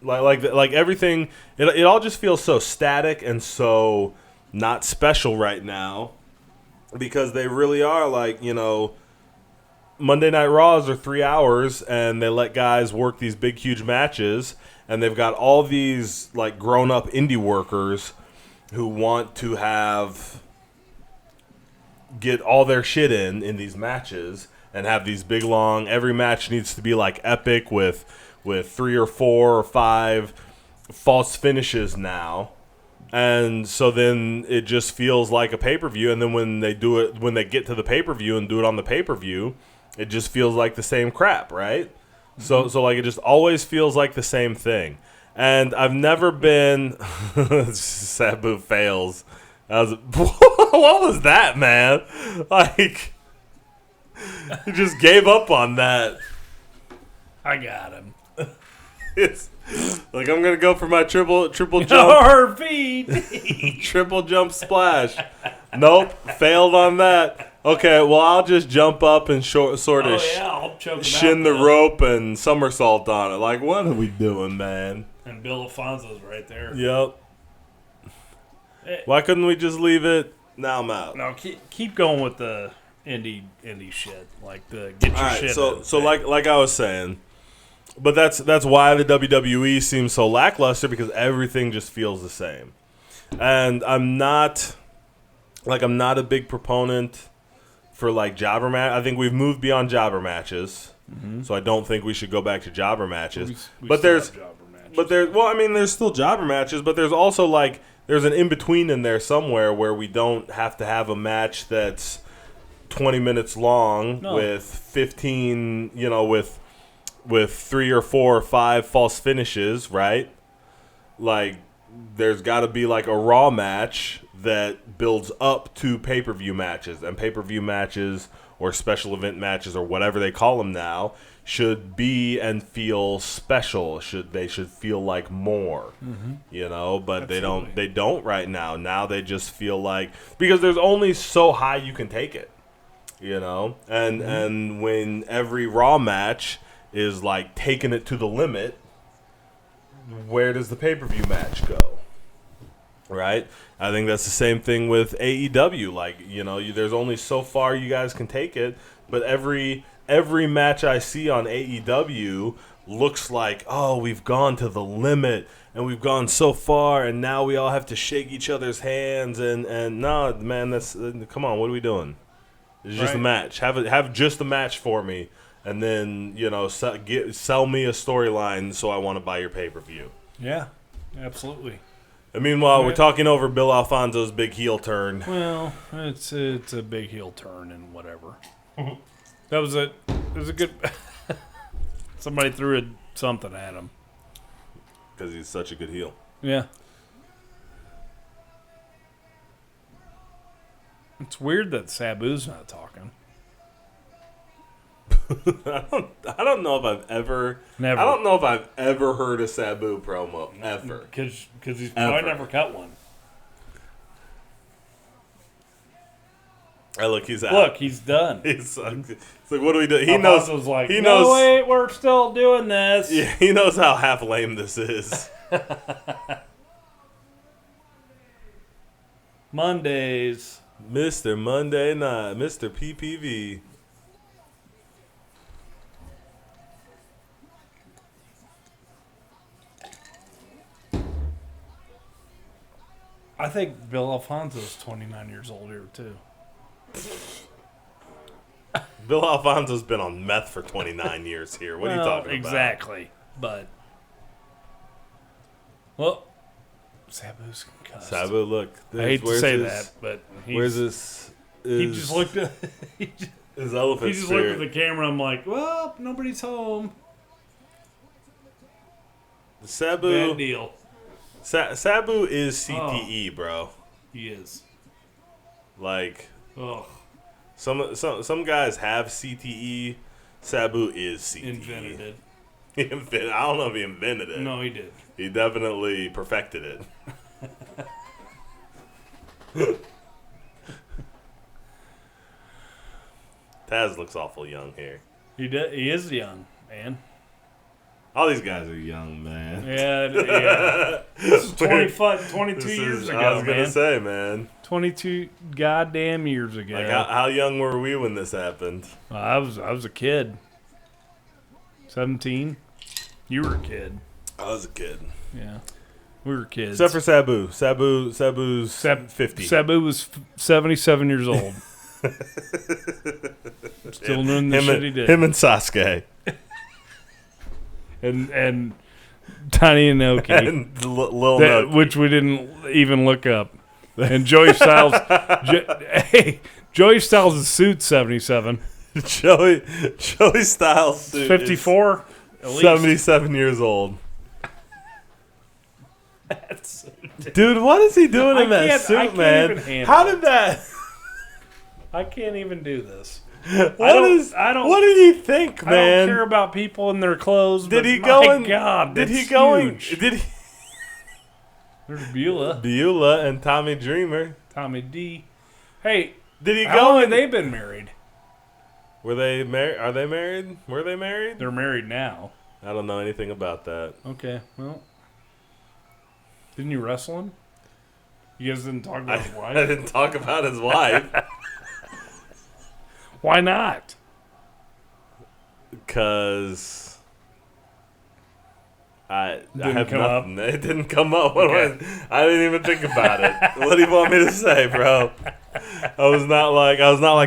Like everything, it all just feels so static and so not special right now because they really are like, Monday Night Raws are 3 hours and they let guys work these big, huge matches and they've got all these like grown-up indie workers who want to get all their shit in these matches and have these big long. Every match needs to be like epic with 3 or 4 or 5 false finishes now, and so then it just feels like a pay-per-view. And then when they get to the pay-per-view and do it on the pay-per-view, it just feels like the same crap, right? Mm-hmm. So like it just always feels like the same thing. And I've never been Sabu fails. What was that, man? Like, he just gave up on that. I got him. It's like I'm gonna go for my triple jump. RVD. Triple jump splash. Nope, failed on that. Okay, well I'll just jump up and sort of I'll choke shin the rope and somersault on it. Like, what are we doing, man? And Bill Alfonso's right there. Yep. Why couldn't we just leave it? Now I'm out. No, keep going with the indie shit. Like the get your shit. So like I was saying, but that's why the WWE seems so lackluster because everything just feels the same. And I'm not a big proponent for like jobber match. I think we've moved beyond jobber matches. Mm-hmm. So I don't think we should go back to jobber matches. But there's still jobber matches, but there's also like there's an in-between in there somewhere where we don't have to have a match that's 20 minutes long with 15, with 3 or 4 or 5 false finishes, right? Like, there's got to be like a Raw match that builds up to pay-per-view matches. And pay-per-view matches or special event matches or whatever they call them now should be and feel special. They should feel like more, but Absolutely. they don't right now. Now they just feel like, because there's only so high you can take it, and when every Raw match is like taking it to the limit, where does the pay-per-view match go? Right? I think that's the same thing with AEW. Like, there's only so far you guys can take it, but every match I see on AEW looks like, oh, we've gone to the limit and we've gone so far and now we all have to shake each other's hands and no, man, come on, what are we doing? It's just a match. Have just a match for me, and then sell me a storyline so I want to buy your pay-per-view. Yeah, absolutely. And meanwhile, we're talking over Bill Alfonso's big heel turn. Well, it's a big heel turn and whatever. It was a good. Somebody threw something at him because he's such a good heel. Yeah. It's weird that Sabu's not talking. I don't know if I've ever. Never. I don't know if I've ever heard a Sabu promo ever. Because he's probably never cut one. Oh, look, he's out. Look, he's done. It's like, what do we do? He Alfonso's knows. like, he no, knows. wait, we're still doing this. Yeah, he knows how half lame this is. Mondays. Mr. Monday Night, Mr. PPV. I think Bill Alfonso's 29 years old here, too. Bill Alfonso's been on meth for 29 years here. What are you talking about? Exactly. But, well, Sabu's concussed. Sabu, look. I hate to say that, but Where's this? He just looked at His elephant he just spirit. looked at the camera. I'm like, well, nobody's home. Sabu. Bad deal. Sabu is CTE, bro. He is. Like, Oh, some guys have CTE. Sabu is CTE. invented it. I don't know if he invented it. No, he did. He definitely perfected it. Taz looks awful young here. He is young, man. All these guys are young, man. Yeah. This is 22 years ago, I was man. gonna say, man. 22 goddamn years ago. Like, how young were we when this happened? I was a kid. 17. You were a kid. I was a kid. Yeah. We were kids. Except for Sabu. Sabu's 50. Sabu was 77 years old. Still doing the shit he did. Him and Sasuke. And Tiny Inoki. And Lil Noki. Which we didn't even look up. And Joey Styles. Joey Styles' suit 77. Joey Styles suit 54. At least. 77 years old. Dude, what is he doing in that I suit, can't man? even handle How it. did that? I can't even do this. What I don't. What did he think, I man? don't care about people in their clothes. Did but he go my in? God, Did that's he go in? huge. Did he? There's Beulah, Beulah and Tommy Dreamer. Tommy D. Hey, Did he how go long in? have they been married? Were they married? Are they married? Were they married? They're married now. I don't know anything about that. Okay, well, didn't you wrestle him? You guys didn't talk about his I wife. didn't talk about his wife Why not? because I Didn't have come up? nothing. It didn't come up. Okay. I didn't even think about it. What do you want me to say, bro? I was not like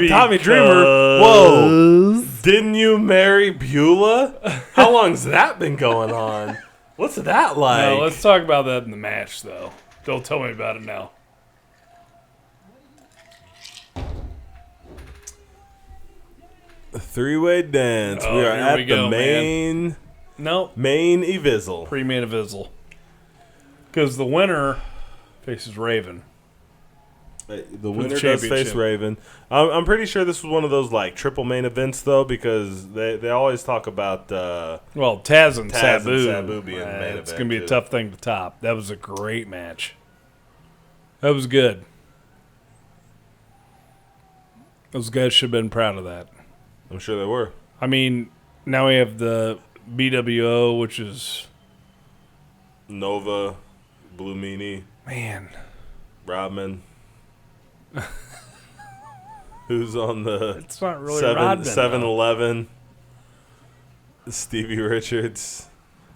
Tommy Dreamer. Whoa! Didn't you marry Beulah? How long's that been going on? What's that like? No, let's talk about that in the match, though. Don't tell me about it now. Three-way dance. Oh, we are here at we go, the main Nope. Evizzle. Pre-main Evizzle. Because the winner faces Raven. The winner does face championship. Raven. I'm pretty sure this was one of those like triple main events though, because they always talk about Well, Taz and Sabu. being the main It's event, going to be too. a tough thing to top. That was a great match. That was good. Those guys should have been proud of that. I'm sure they were. I mean, now we have the BWO, which is... Nova, Blue Meanie, Man. Rodman. Who's on the It's not really Rodman, though. 7-Eleven? Stevie Richards.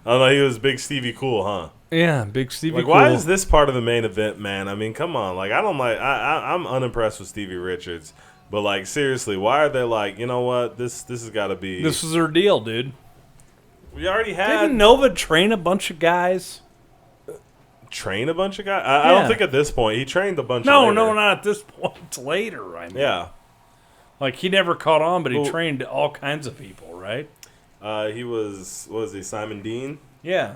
Oh no, he was Big Stevie Cool, huh? Yeah, Big Stevie Like, Cool. why is this part of the main event, man? I mean, come on. Like, I don't like. I'm unimpressed with Stevie Richards, but like, seriously, why are they like? You know what? This has got to be. This was their deal, dude. We already had Didn't Nova train a bunch of guys? train a bunch of guys. I don't Yeah. think at this point he trained a bunch. No, later. no, not at this point. Later, I mean. Yeah, Like, he never caught on, but he Well- trained all kinds of people, right? he was. What was he? Simon Dean. Yeah.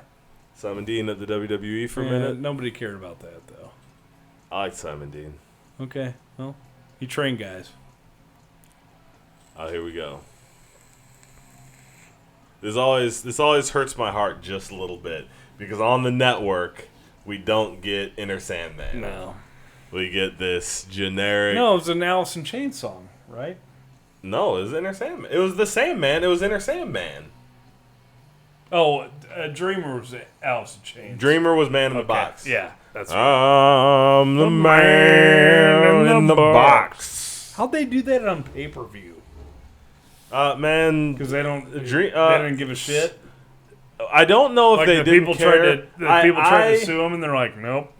Simon Dean at the WWE for a minute. Nobody cared about that, though. I like Simon Dean. Okay, well, he trained guys. Oh, here we go. This always hurts my heart just a little bit because on the network we don't get Inner Sandman. No. we get this generic. No, it was an Alice in Chains song, right? No, it was Inner Sandman. It was the Sandman. It was Inner Sandman. Oh, Dreamer was Alice in Chains. Dreamer was Man in the Box. Yeah, that's right. I'm the man in the box. How'd they do that on pay-per-view? Man, Because they don't. they They didn't give a shit. I don't know if Like they the didn't people care. tried to sue them, and they're like, nope.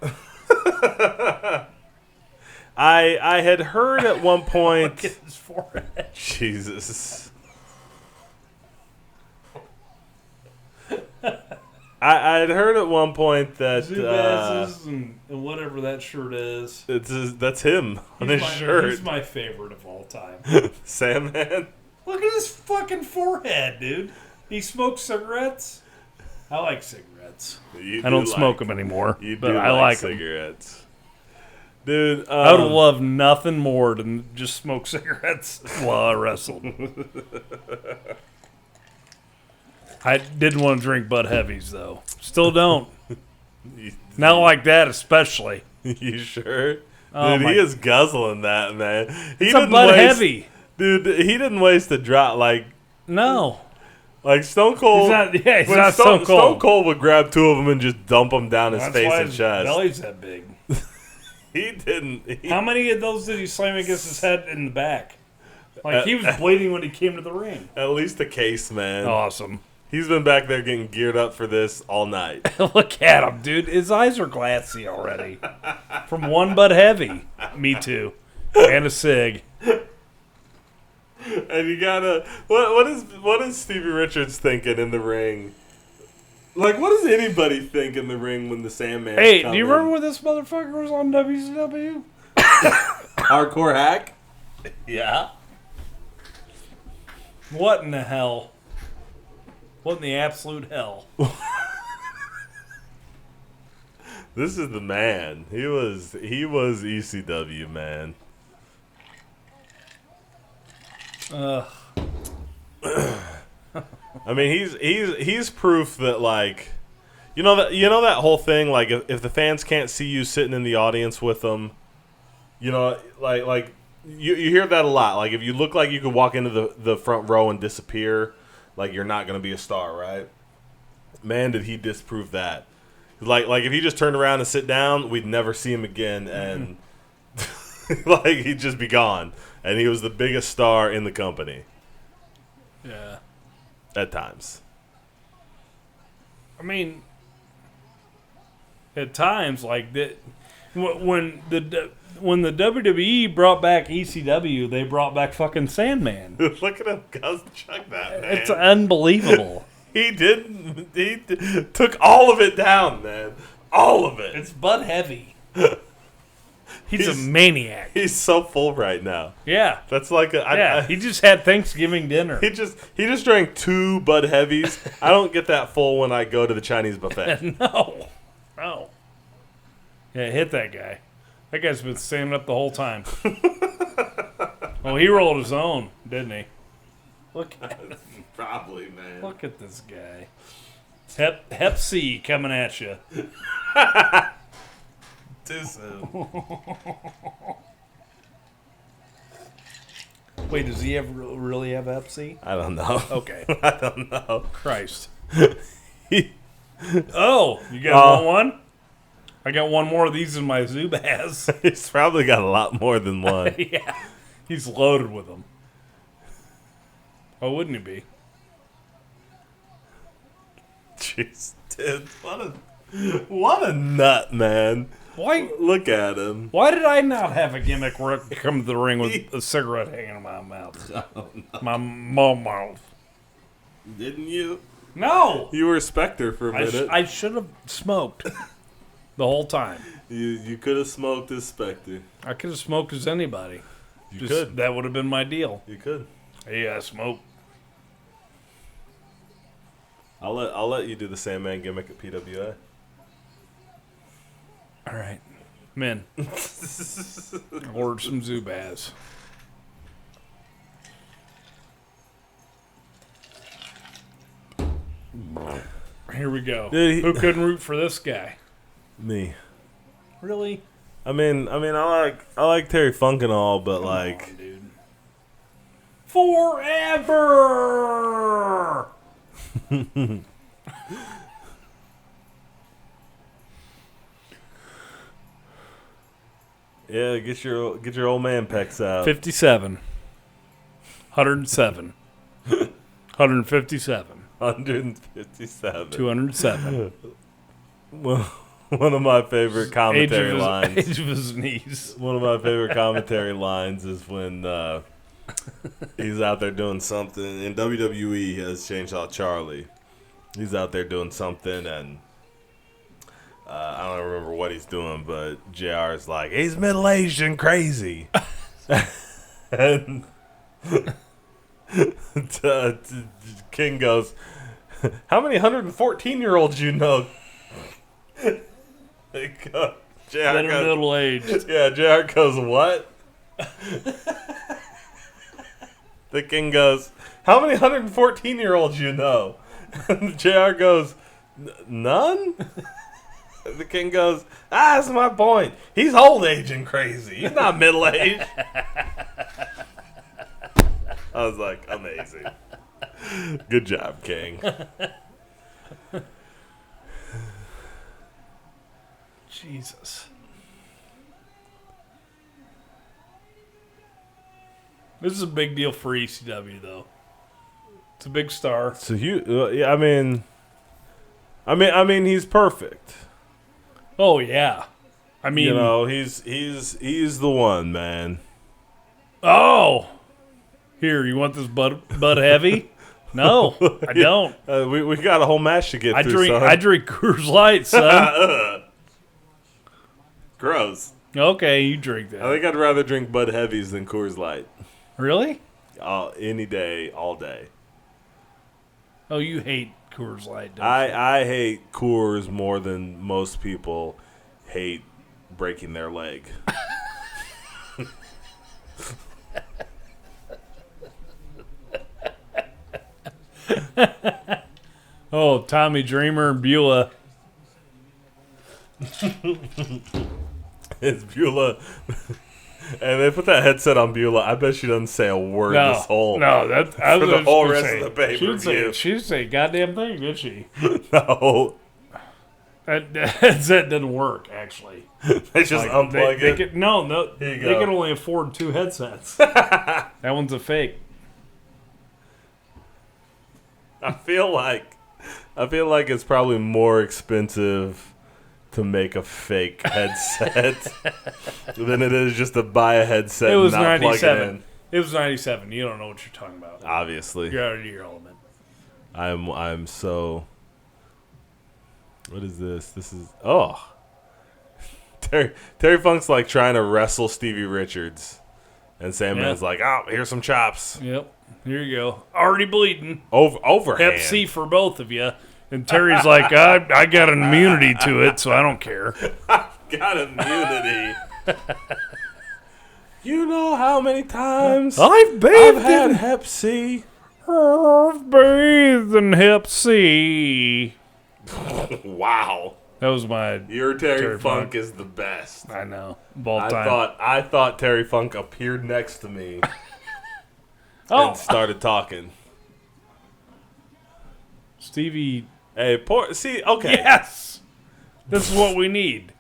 I had heard at one point. Look at his forehead. Jesus. I had heard at one point that Zubas's and whatever that shirt is. that's him on his shirt. He's my favorite of all time. Sandman. Look at his fucking forehead, dude. He smokes cigarettes. I like cigarettes. I don't smoke them anymore, but I like them. cigarettes. Dude, I would love nothing more than just smoke cigarettes while I wrestled. I didn't want to drink Bud Heavies, though. Still don't. Not like that, especially. You sure? Oh, Dude, he is guzzling that, man. It's a Bud Heavy. Dude, he didn't waste a drop. No. Like Stone Cold. He's when not Stone Cold. Cold would grab two of them and just dump them down his face why and his chest. belly's that big. He didn't. How many of those did he slam against his head in the back? Like, he was bleeding when he came to the ring. At least a case, man. Awesome. He's been back there getting geared up for this all night. Look at him, dude. His eyes are glassy already. From one Bud Heavy. Me too. And a cig. And you gotta what is Stevie Richards thinking in the ring? Like, what does anybody think in the ring when the Sandman? Hey, do you remember when this motherfucker was on WCW? Hardcore Hack? Yeah. What in the hell? What in the absolute hell? This is the man. He was ECW, man. I mean, he's proof that, like, you know that whole thing, like, if the fans can't see you sitting in the audience with them, you know, like you hear that a lot. Like, if you look like you could walk into the front row and disappear, like, you're not gonna be a star, right? Man, did he disprove that? Like if he just turned around and sit down, we'd never see him again, and like, he'd just be gone. And he was the biggest star in the company. Yeah. At times. I mean, at times, like that, when the WWE brought back ECW, they brought back fucking Sandman. Look at him, chuck that, man. It's unbelievable. He took all of it down, man. All of it. It's Bud Heavy. He's a maniac. He's so full right now. Yeah. That's like he just had Thanksgiving dinner. He just drank 2 Bud Heavies. I don't get that full when I go to the Chinese buffet. No. Yeah, hit that guy. That guy's been standing up the whole time. Oh, he rolled his own, didn't he? Look at him. Probably, man. Look at this guy. Hep C coming at you. Too soon. Wait, does he really have Hep C? I don't know. Okay. I don't know. Christ. Oh, you guys want one? I got one more of these in my Zubaz. He's probably got a lot more than one. Yeah. He's loaded with them. Oh, wouldn't he be? Jeez, dude, what a nut, man. Why? Look at him. Why did I not have a gimmick where I come to the ring with a cigarette hanging in my mouth? My mouth. Didn't you? No. You were a Spectre for a minute. I should have smoked the whole time. You could have smoked as Spectre. I could have smoked as anybody. You could. That would have been my deal. You could. Hey, I smoke. I'll let you do the Sandman gimmick at PWA. All right. I'm in. Ordered some Zubaz. Here we go. Dude, Who couldn't root for this guy? Me. Really? I mean, I like Terry Funk and all, but like, Come on, dude. Forever. yeah, get your old man pecs out. 57. 107. 157. 157. 207. Well, one of my favorite commentary lines. Age of his knees. One of my favorite commentary lines is when he's out there doing something. In WWE, he has Chainsaw Charlie. He's out there doing something, and I don't remember what he's doing, but JR is like, he's middle-aged and crazy. And King goes, how many 114-year-olds you know? JR That are goes, middle-aged. yeah, JR goes, what? The King goes, how many 114-year-olds you know? And JR goes, none? The King goes, that's my point. He's old age and crazy. He's not middle aged. I was like, amazing. Good job, King. Jesus. This is a big deal for ECW, though. It's a big star. So yeah, I mean, he's perfect. Oh yeah, I mean, You know, he's the one, man. oh, here, you want this Bud Heavy? No, I don't. We got a whole match to get through. I drink Coors Light, son. Gross. Okay, you drink that. I think I'd rather drink Bud Heavies than Coors Light. Really? Any day, all day. Oh, you hate Coors Light, don't you? I hate Coors more than most people hate breaking their leg. Oh, Tommy Dreamer and Beulah. It's Beulah. And they put that headset on Beulah. I bet she doesn't say a word this whole for the whole rest of the pay-per-view. She didn't say a goddamn thing, did she? No. That headset didn't work, actually. They just unplug it. They can only afford 2 headsets. That one's a fake. I feel like it's probably more expensive to make a fake headset than it is just to buy a headset. It was and not plug it 97. in. It was 97. You don't know what you're talking about. Obviously, You're out of your element. I'm so. What is this? This is Terry Funk's like trying to wrestle Stevie Richards, and Sandman's like, "Oh, here's some chops." Yep. Here you go. Already bleeding. Overhand. Hep C for both of you. And Terry's like, I got an immunity to it, so I don't care. Got immunity. You know how many times I've had Hep C? I've bathed in Hep C. Wow. That was my. Your Terry Funk is the best. I know. Ball time. I thought Terry Funk appeared next to me and started talking. Stevie. Hey, okay. Yes. This is what we need.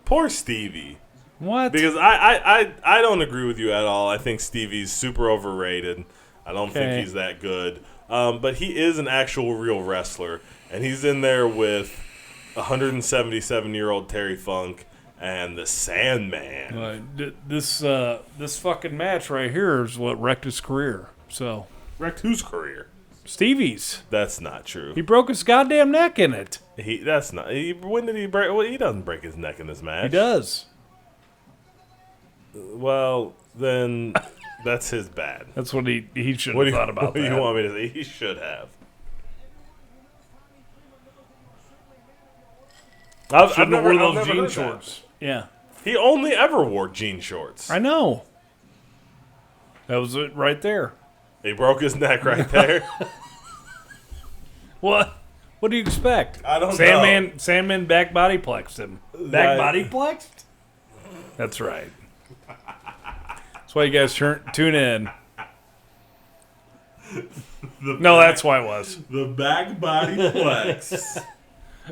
Poor Stevie. What? Because I don't agree with you at all. I think Stevie's super overrated. I don't think he's that good. But he is an actual real wrestler. And he's in there with 177-year-old Terry Funk and the Sandman. This fucking match right here is what wrecked his career. So Wrecked whose career? Stevie's. That's not true. He broke his goddamn neck in it. When did he break? Well, he doesn't break his neck in this match. He does. Well, then that's his bad. That's what he should have thought about. What do you want me to say? He should have. I've never wore those jean heard shorts. That. Yeah. He only ever wore jean shorts. I know. That was it right there. He broke his neck right there. What? What do you expect? I don't know. Sandman back body plexed him. Back body plexed? That's right. That's why you guys tune in. No, that's why it was. The back body flex.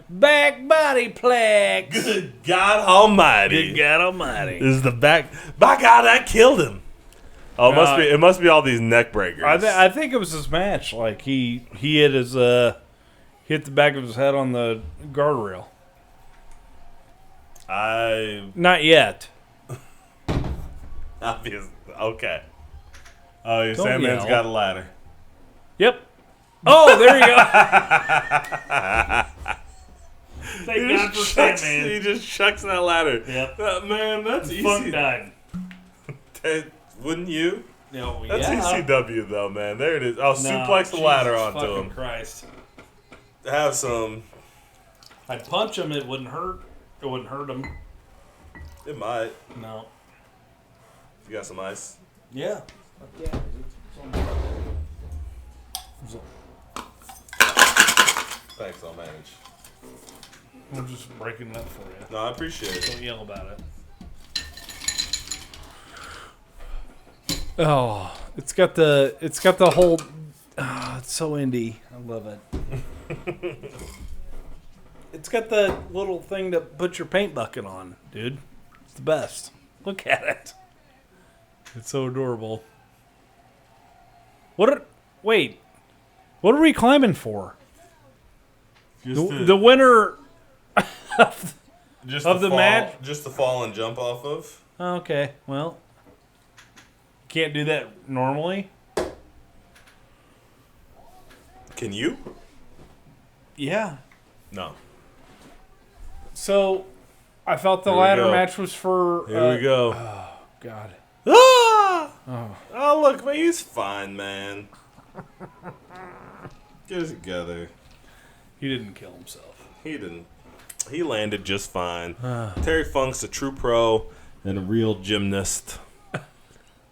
Back body plex. Good God Almighty. Good God Almighty. Is the back. By God, that killed him. Oh, it must be all these neck breakers. I think it was his match. Like he hit his hit the back of his head on the guardrail. Not yet. Obvious. Okay. Oh, your Don't Sandman's yell. got a ladder. Yep. Oh, there you go. Thank God for Sandman. He just chucks that ladder. Yep. Man, that's Funk easy. died. Wouldn't you? No, That's ECW though, man. There it is. Oh, suplex the Jesus ladder onto fucking him. Christ. Have some. I'd punch him. It wouldn't hurt. It wouldn't hurt him. It might. No. You got some ice? Yeah. Yeah. Thanks, I'll manage. I'm just breaking it up for you. No, I appreciate it. Don't yell about it. Oh, it's got the whole. Oh, it's so indie. I love it. It's got the little thing to put your paint bucket on, dude. It's the best. Look at it. It's so adorable. Wait. What are we climbing for? The winner of the match? Just to fall and jump off of? Okay, well. Can't do that normally. Can you? Yeah. No. So, I thought the Here we ladder go. match was for... Here we go. Oh, God. Ah! Oh, look, man, he's fine, man. Get it together. He didn't kill himself. He didn't. He landed just fine. Terry Funk's a true pro and a real gymnast.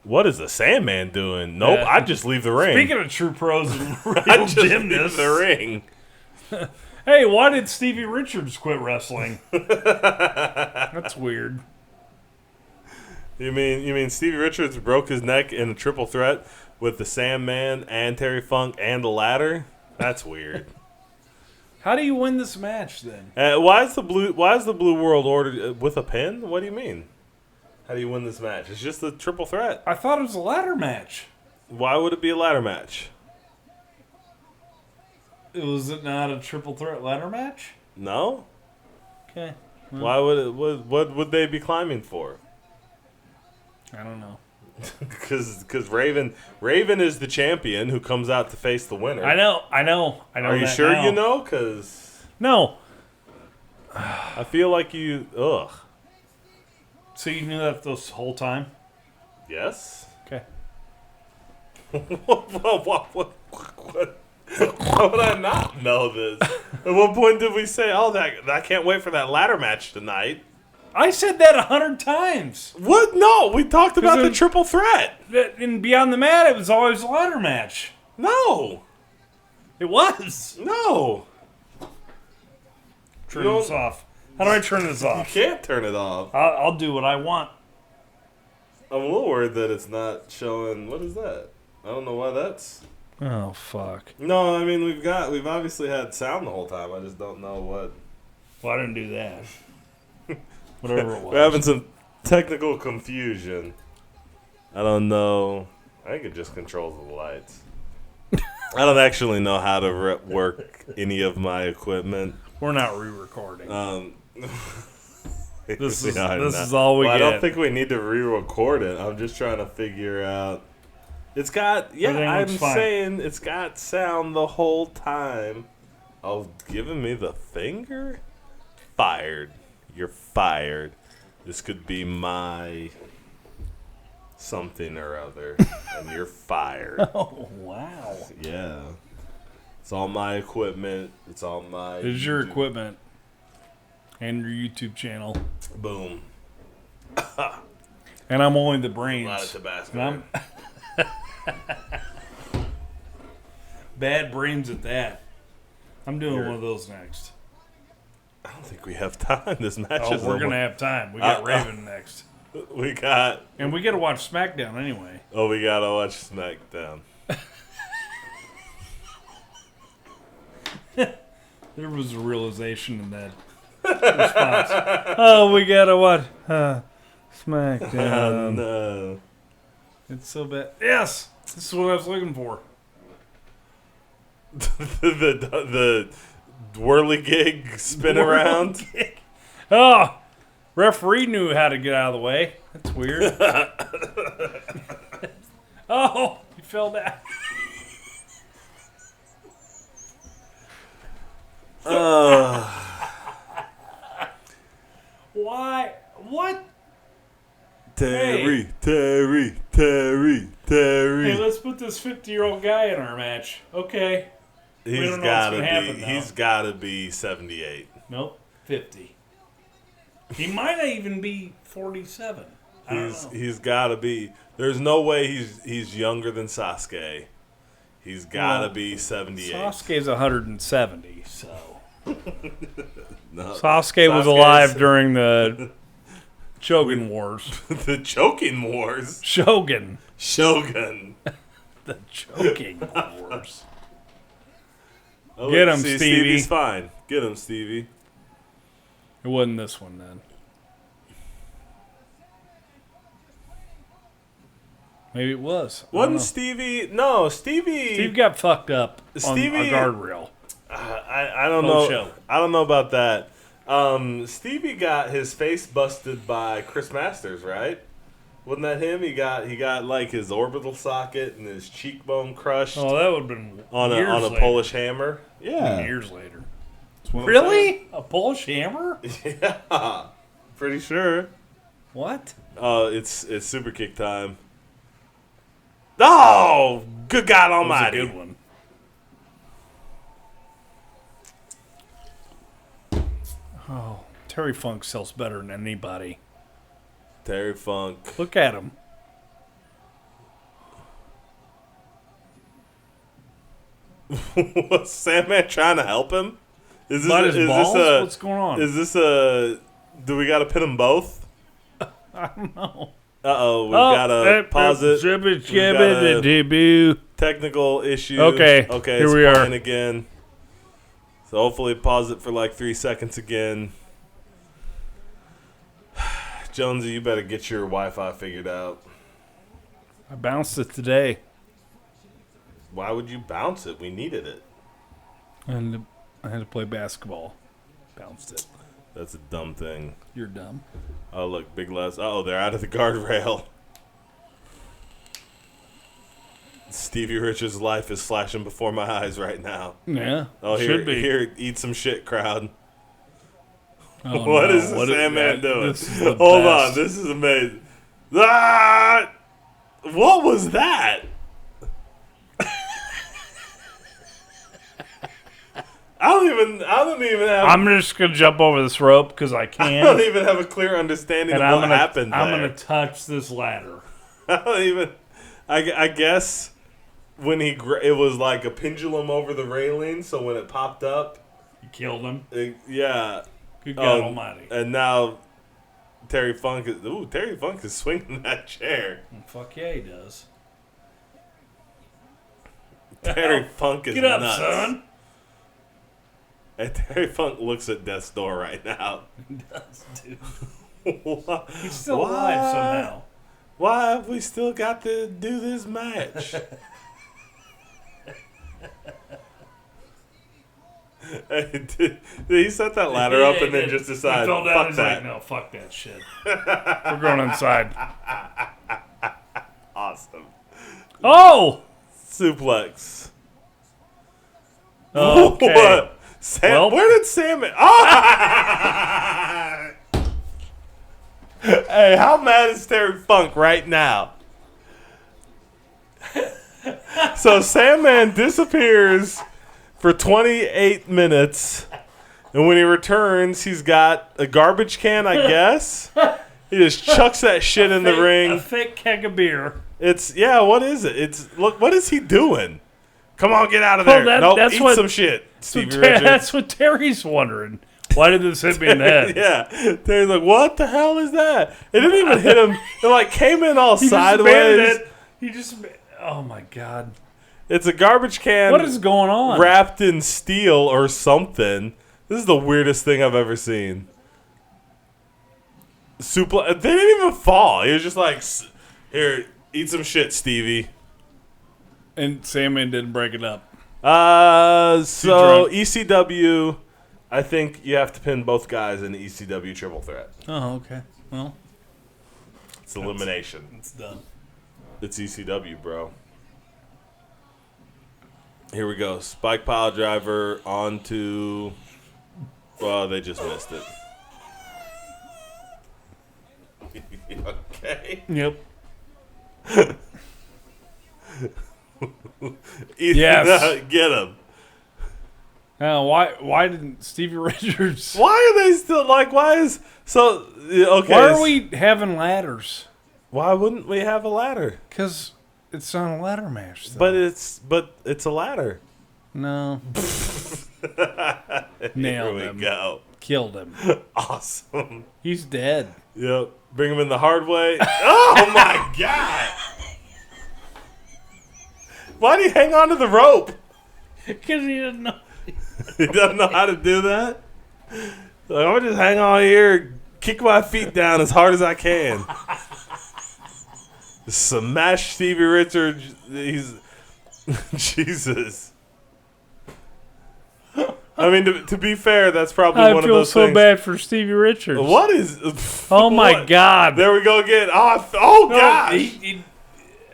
What is the Sandman doing? Nope, Yeah. I'd just leave the ring. Speaking of true pros and real I'd just leave gymnasts, the ring. hey, why did Stevie Richards quit wrestling? That's weird. You mean Stevie Richards broke his neck in a triple threat with the Sandman and Terry Funk and the ladder? That's weird. How do you win this match then? Why is the Blue World Order with a pin? What do you mean? How do you win this match? It's just a triple threat. I thought it was a ladder match. Why would it be a ladder match? Was it not a triple threat ladder match? No. Okay. Why would it? What would they be climbing for? I don't know. Because Raven is the champion who comes out to face the winner. I know. Are you that sure now. you know? Because No. I feel like you. Ugh. So you knew that this whole time? Yes. Okay. What? How would I not know this? At what point did we say, "Oh, that I can't wait for that ladder match tonight"? I said that 100 times. What? No, we talked about the it- triple threat. In Beyond the Mat, it was always a ladder match. No. It was. No. Turn You don't- this off. How do I turn this You off? can't turn it off. I'll do what I want. I'm a little worried that it's not showing. What is that? I don't know why that's. Oh, fuck. No, I mean we've obviously had sound the whole time. I just don't know what. Well, I didn't do that. Whatever it was. We're having some technical confusion. I don't know. I think it just controls the lights. I don't actually know how to work any of my equipment. We're not re-recording. This is all we I get. don't think we need to re-record it. I'm just trying to figure out. It's got Everything I'm looks fine. saying it's got sound the whole time. Oh, giving me the finger? Fired. You're fired. This could be my something or other, and you're fired. Oh, wow. Yeah. It's all my equipment. It's all my. It's your equipment and your YouTube channel. Boom. And I'm only the A lot of brains. Tabasco. And I'm bad brains at that. I'm doing Here. one of those next. I don't think we have time. This match Oh, is we're going to have time. We got Raven next. We got... And we got to watch SmackDown anyway. Oh, we got to watch SmackDown. There was a realization in that response. Oh, we got to watch SmackDown. No. It's so bad. Yes! This is what I was looking for. the whirligig spin around. Oh! Referee knew how to get out of the way. That's weird. Oh! He fell down. Why? What? Terry. Hey, let's put this 50-year-old guy in our match. Okay. He's don't know got what's to gonna be. happen now. He's got to be 78. Nope. 50. He might not even be 47. I don't know. He's got to be. There's no way he's younger than Sasuke. He's got to be 78. Sasuke's 170, so. No. Sasuke was alive during the Shogun Wars. The Choking Wars. Shogun. Shogun. The Choking Wars. Oh, Get him, see, Stevie. Stevie's fine. Get him, Stevie. It wasn't this one then. Maybe it was. I don't Wasn't know. Stevie? No, Stevie. Steve got fucked up on a Stevie- guardrail. I don't Whole know. show. I don't know about that. Stevie got his face busted by Chris Masters, right? Wasn't that him? He got like his orbital socket and his cheekbone crushed Oh, that would have been on a later. Polish hammer. Yeah, Years later. That's what I'm Really? A Polish hammer? saying. Yeah, pretty sure. What? It's super kick time. Oh, good God That was Almighty! a good one. Oh, Terry Funk sells better than anybody. Terry Funk. Look at him. Was Sandman trying to help him? Is Bite his balls? this a? What's going on? Is this a? Do we got to pin them both? I don't know. We gotta pause it. Jibbit, We gotta- jibbit, debut. Technical issue. Okay, Okay. here it's we are. playing again. So hopefully pause it for like 3 seconds again. Jonesy, you better get your Wi-Fi figured out. I bounced it today. Why would you bounce it? We needed it. And I had to play basketball. Bounced it. That's a dumb thing. You're dumb. Oh, look, Big Les. Oh, they're out of the guardrail. Stevie Richards' life is flashing before my eyes right now. Yeah. Oh, should be. Here, eat some shit, crowd. Oh, What no. is the Sandman doing? This is the Hold best. on, this is amazing. Ah! What was that? I don't even have. I'm just gonna jump over this rope because I I can, don't even have a clear understanding and of what happened I'm there. gonna touch this ladder. I don't even. I guess when it was like a pendulum over the railing, so when it popped up, You killed him. yeah. Good God Almighty. And now Terry Funk is swinging that chair. Fuck yeah, he does. Terry Funk is Get up, nuts. son. And Terry Funk looks at death's door right now. He does, dude. Why- He's still alive somehow. Why have we still got to do this match? Hey, did he set that ladder up and then just He decide, fell down. fuck He's that? like, no, fuck that shit. We're going inside. Awesome. Oh! Suplex. Okay. What? Well- Where did Sam... Oh! Hey, how mad is Terry Funk right now? So Sandman disappears for 28 minutes, and when he returns, he's got a garbage can, I guess. He just chucks that shit in the A ring. thick keg of beer. What is it? Look, what is he doing? Come on, get out of there. Oh, Nope, that's eat what- some shit, Stevie Richards. That's what Terry's wondering. Why did this hit me in the head? Yeah. Terry's like, what the hell is that? It didn't even hit him. It like came in all He sideways. Oh my God. It's a garbage can. What is going on? Wrapped in steel or something. This is the weirdest thing I've ever seen. They didn't even fall. He was just like, here, eat some shit, Stevie. And Sandman didn't break it up. So ECW, I think you have to pin both guys in the ECW triple threat. Oh, okay. Well, It's elimination. it's done. It's ECW, bro. Here we go. Spike pile driver onto. Well, they just missed it. Okay. Yep. Yes. Get him. Why didn't Stevie Richards? Why are they still like? Why is so? Okay. Why are we having ladders? Why wouldn't we have a ladder? Because it's not a ladder match. Though. But it's a ladder. No. Here Nailed we him. go. Killed him. Awesome. He's dead. Yep. Bring him in the hard way. Oh my God. Why do you hang on to the rope? Because he didn't know. He doesn't know how to do that? Like, I'm going to just hang on here, kick my feet down as hard as I can. Smash Stevie Richards. He's... Jesus. I mean, to be fair, that's probably one of those things. I feel so bad for Stevie Richards. What is... Oh, my God. There we go again. Oh gosh.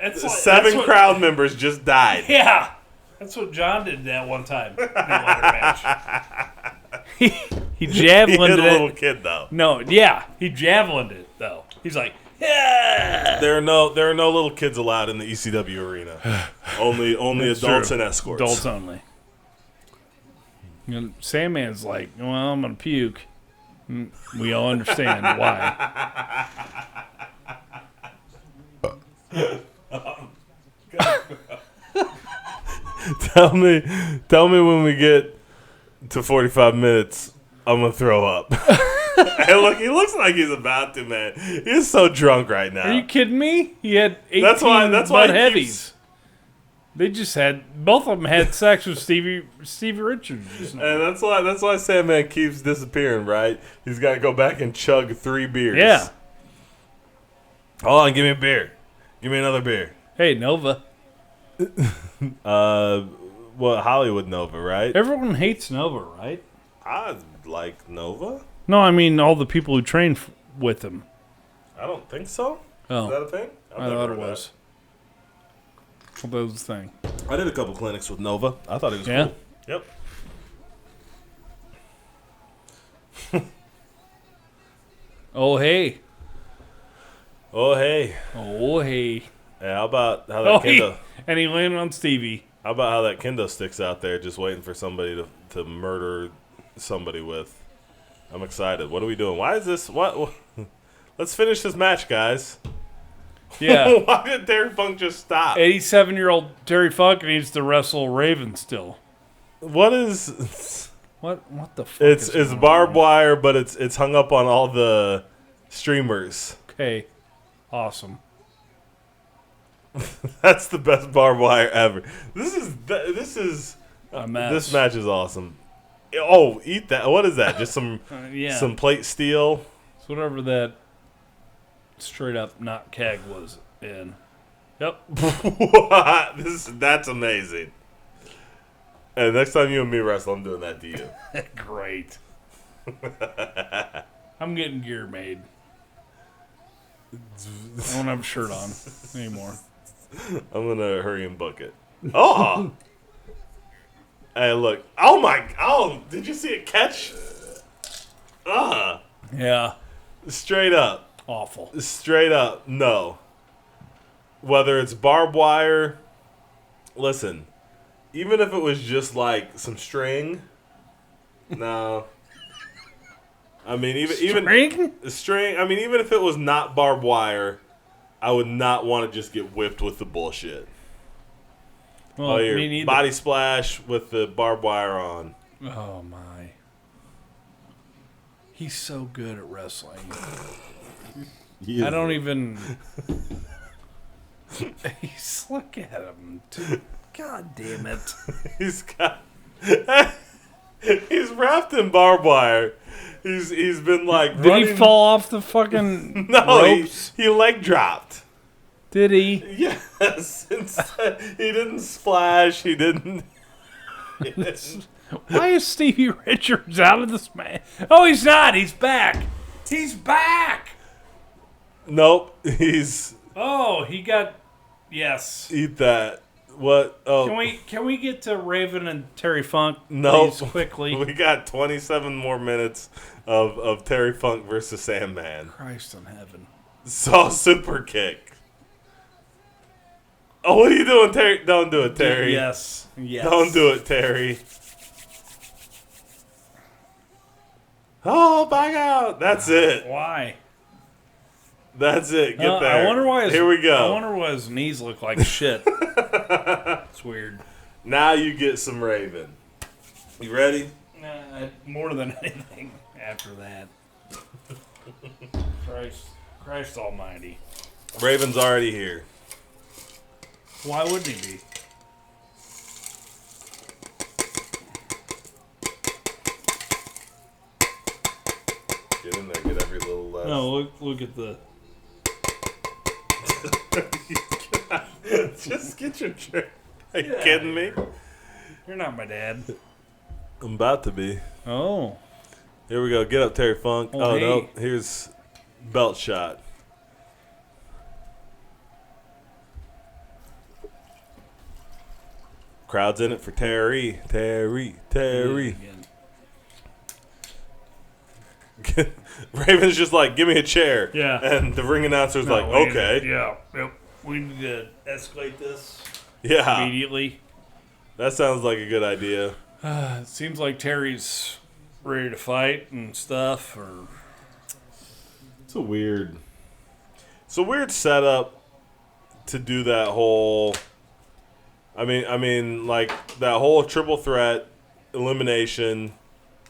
That's what, 7 crowd members just died. Yeah. That's what John did that one time. In that ladder match. He He javelined hit a it. little kid, though. No, yeah. He javelined it, though. He's like, yeah. There are no little kids allowed in the ECW arena. Only That's adults true. and escorts. Adults only. And Sandman's like, well, I'm going to puke. We all understand why. Tell me when we get to 45 minutes, I'm gonna throw up. Hey, look, he looks like he's about to, man. He's so drunk right now. Are you kidding me? He had 18 That's why butt he heavies. They just had, both of them had sex with Stevie Richards. Just now. And that's why Sandman keeps disappearing, right? He's got to go back and chug 3 beers. Yeah. Hold on, give me a beer. Give me another beer. Hey, Nova. Well, Hollywood Nova, right? Everyone hates Nova, right? I like Nova. No, I mean all the people who train with him. I don't think so. Oh. Is that a thing? I've I never thought it heard that. was. I thought that was the thing. I did a couple clinics with Nova. I thought it was Yeah? cool. Yep. Oh, hey. Oh, hey. Oh, hey. Hey, how about how that Oh, kendo? and he landed on Stevie. How about how that kendo stick's out there just waiting for somebody to murder somebody with? I'm excited. What are we doing? Why is this? What? Let's finish this match, guys. Yeah. Why did Terry Funk just stop? 87-year-old Terry Funk needs to wrestle Raven still. What is? What the fuck It's is going barbed on? wire, but it's hung up on all the streamers. Okay. Awesome. That's the best barbed wire ever. This is A mess. this match is awesome. Oh, eat that! What is that? Just some Yeah. some plate steel. It's whatever that straight up not keg was in. Yep. What? That's amazing. And next time you and me wrestle, I'm doing that to you. Great. I'm getting gear made. I don't have a shirt on anymore. I'm gonna hurry and book it. Oh. Hey, look! Oh my! Oh, did you see it catch? Yeah. Straight up. Awful. Straight up, no. Whether it's barbed wire, listen, even if it was just like some string, no. I mean, even string. I mean, even if it was not barbed wire, I would not want to just get whipped with the bullshit. Well, Oh, me your neither. body splash with the barbed wire on. Oh my. He's so good at wrestling. He is- I don't even. Look at him. Dude. God damn it. He's got. He's wrapped in barbed wire. He's been like. Did running. he fall off the fucking No, ropes? he leg dropped. Did he? Yes. He didn't splash. He didn't. Why is Stevie Richards out of this man? Oh, he's not. He's back. He's back. Nope. He's. Oh, he got. Yes. Eat that. What? Oh. Can we get to Raven and Terry Funk? No. Please, quickly. We got 27 more minutes of Terry Funk versus Sandman. Christ in heaven. Saw super kick. Oh, what are you doing, Terry? Don't do it, Terry. Yes. Don't do it, Terry. Oh, back out. That's it. Why? That's it. Get there. I wonder why. Here we go. I wonder why his knees look like shit. It's weird. Now you get some Raven. You ready? More than anything after that. Christ Almighty. Raven's already here. Why wouldn't he be? Get in there. Get every little left. No, look at the. Just get your chair. Are you kidding me? You're not my dad. I'm about to be. Oh. Here we go. Get up, Terry Funk. Oh, hey. No. Here's belt shot. Crowd's in it for Terry. Terry. Raven's just like, give me a chair. Yeah. And the ring announcer's like, we need okay. to- yeah. Yep. We need to escalate this Yeah. immediately. That sounds like a good idea. It seems like Terry's ready to fight and stuff. Or It's a weird setup to do that whole. I mean, like that whole triple threat elimination,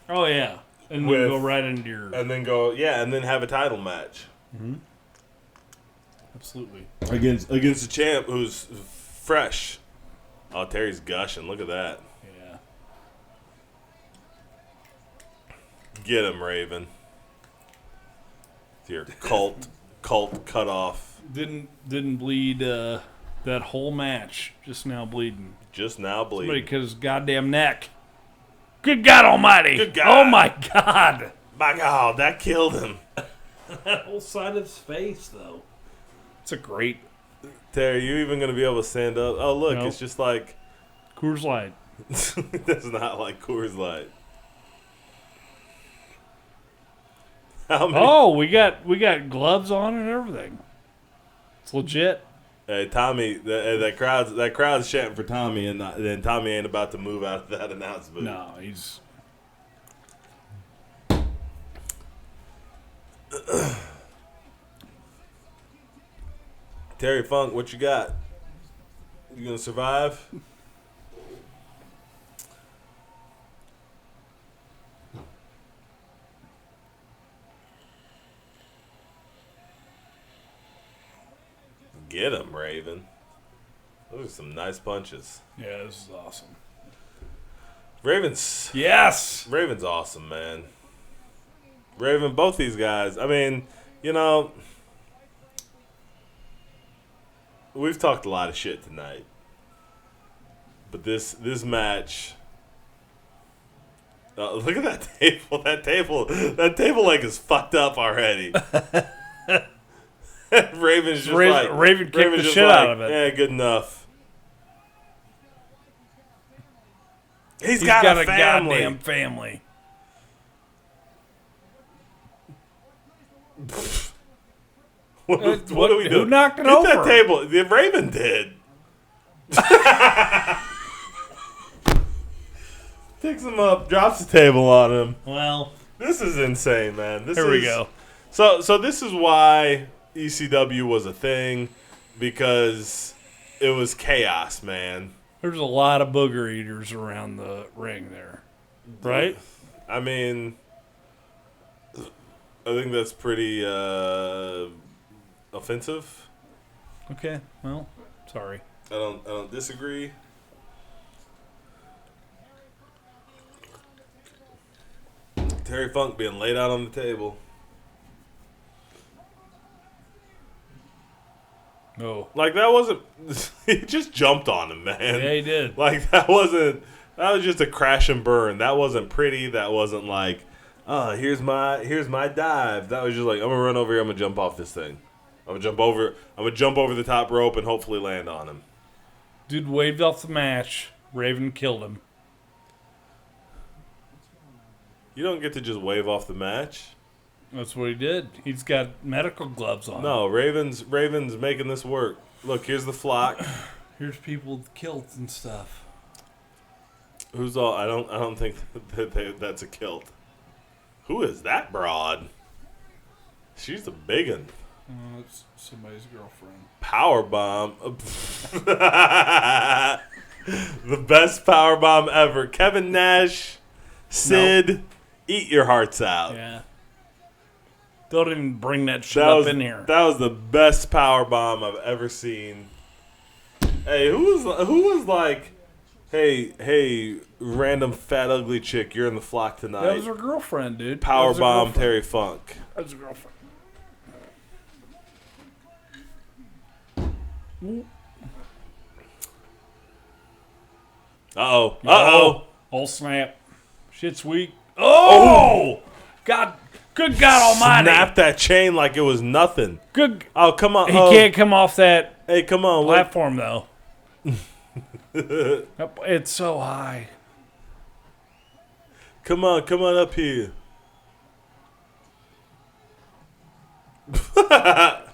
oh yeah, and With- then go right into your. and then and then have a title match Absolutely. against the champ who's fresh. Oh, Terry's gushing! Look at that. Yeah. Get him, Raven. It's your cult cut off. Didn't bleed that whole match. Just now bleeding. Just now Somebody bleeding. cut his goddamn neck. Good God Almighty! Good God. Oh my God! My God, that killed him. That whole side of his face, though. It's a great Terry, you even gonna be able to stand up? Oh look, Nope. it's just like Coors Light. that's not like Coors Light. How many? Oh, we got gloves on and everything. It's legit. Hey, Tommy, that crowd's chanting for Tommy, and then Tommy ain't about to move out of that announce booth. No, he's. Terry Funk, what you got? You gonna survive? Get him, Raven. Those are some nice punches. Yeah, this is awesome. Raven's Yes. awesome, man. Raven, both these guys. I mean, you know, we've talked a lot of shit tonight, but this match. Look at that table. That table like is fucked up already. Raven's just Raven kicked Raven's the just shit like, out of it. Yeah, good enough. He's He's got a a family. goddamn family. What are we Who doing? knocked it Get that over? table. The Raven did. Picks him up, drops the table on him. Well, This is insane, man. here we go. So this is why ECW was a thing, because it was chaos, man. There's a lot of booger eaters around the ring there, right? I mean, I think that's pretty offensive. Okay, well, sorry. I don't disagree. Terry Funk being laid out on the table. No. Like, that wasn't... he just jumped on him, man. Yeah, he did. Like, that was just a crash and burn. That wasn't pretty. That wasn't like, oh, here's my dive. That was just like, I'm gonna run over here, I'm gonna jump off this thing. I'm gonna jump over the top rope and hopefully land on him. Dude waved off the match. Raven killed him. You don't get to just wave off the match. That's what he did. He's got medical gloves on. No, Raven's making this work. Look, here's the flock. Here's people with kilts and stuff. Who's all? I don't think that's a kilt. Who is that broad? She's a big one. It's somebody's girlfriend. Power bomb. The best power bomb ever. Kevin Nash, Sid, eat your hearts out. Yeah. Don't even bring that shit up in here. That was the best power bomb I've ever seen. Hey, who was like, hey, random fat ugly chick, you're in the flock tonight. That was her girlfriend, dude. Power bomb Terry Funk. That was her girlfriend. Uh-oh. Oh, snap. Shit's weak. Oh! God. Good God almighty. Snap that chain like it was nothing. Good. Oh, come on. He can't come off that Hey, come on. platform, though. It's so high. Come on up here.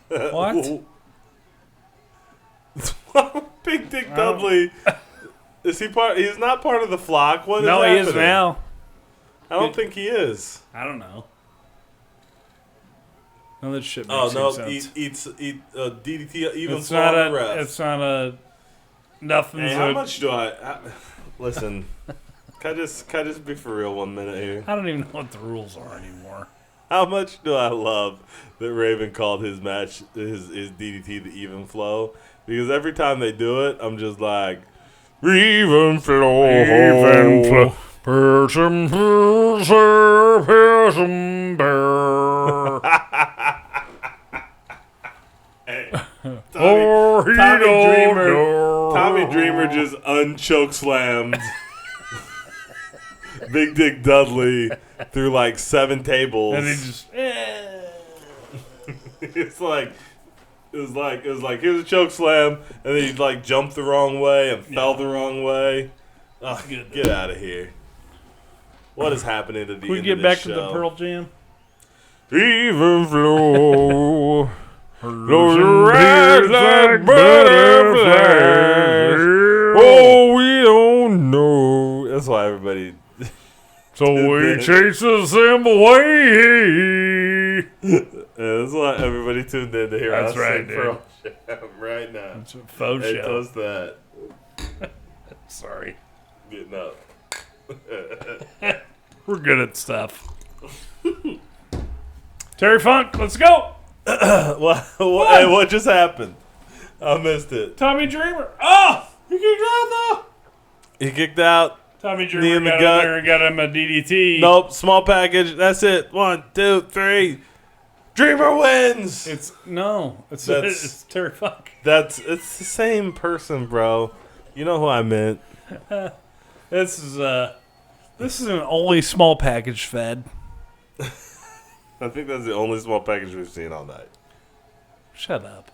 What? Big Dick Dudley. Is he part? He's not part of the flock. What is No, he happening? is now. I don't think he is. I don't know. No, that shit makes Oh no! sense. Eat DDT even It's floor not the a. ref. It's not a. Nothing's Hey, how a. much do listen? Can I just be for real 1 minute here? I don't even know what the rules are anymore. How much do I love that Raven called his match his DDT the even flow? Because every time they do it, I'm just like, even flow, Even flow. Person, bear. Hey, Tommy Dreamer just unchokeslammed Big Dick Dudley through like 7 tables. And he just. It was like here's a choke slam, and then he like jumped the wrong way and fell the wrong way. Oh, get out of here! What is happening to the? Can we end get of back this to the show? Pearl Jam? Even flow, blows rise like butterflies. Oh, we don't know. That's why everybody. So we chases them away. That's why everybody tuned in to hear That's us right, sing dude. Pearl Jam right now. It's a faux Hey, show. toast that. Sorry. Getting up. We're good at stuff. Terry Funk, let's go. What just happened? I missed it. Tommy Dreamer. Oh, he kicked out though. He kicked out. Tommy Knee Dreamer in the got gut. in there and got him a DDT. Nope. Small package. That's it. 1, 2, 3. Dreamer wins. It's Terry Funk. It's the same person, bro. You know who I meant. This is an only small package fed. I think that's the only small package we've seen all night. Shut up.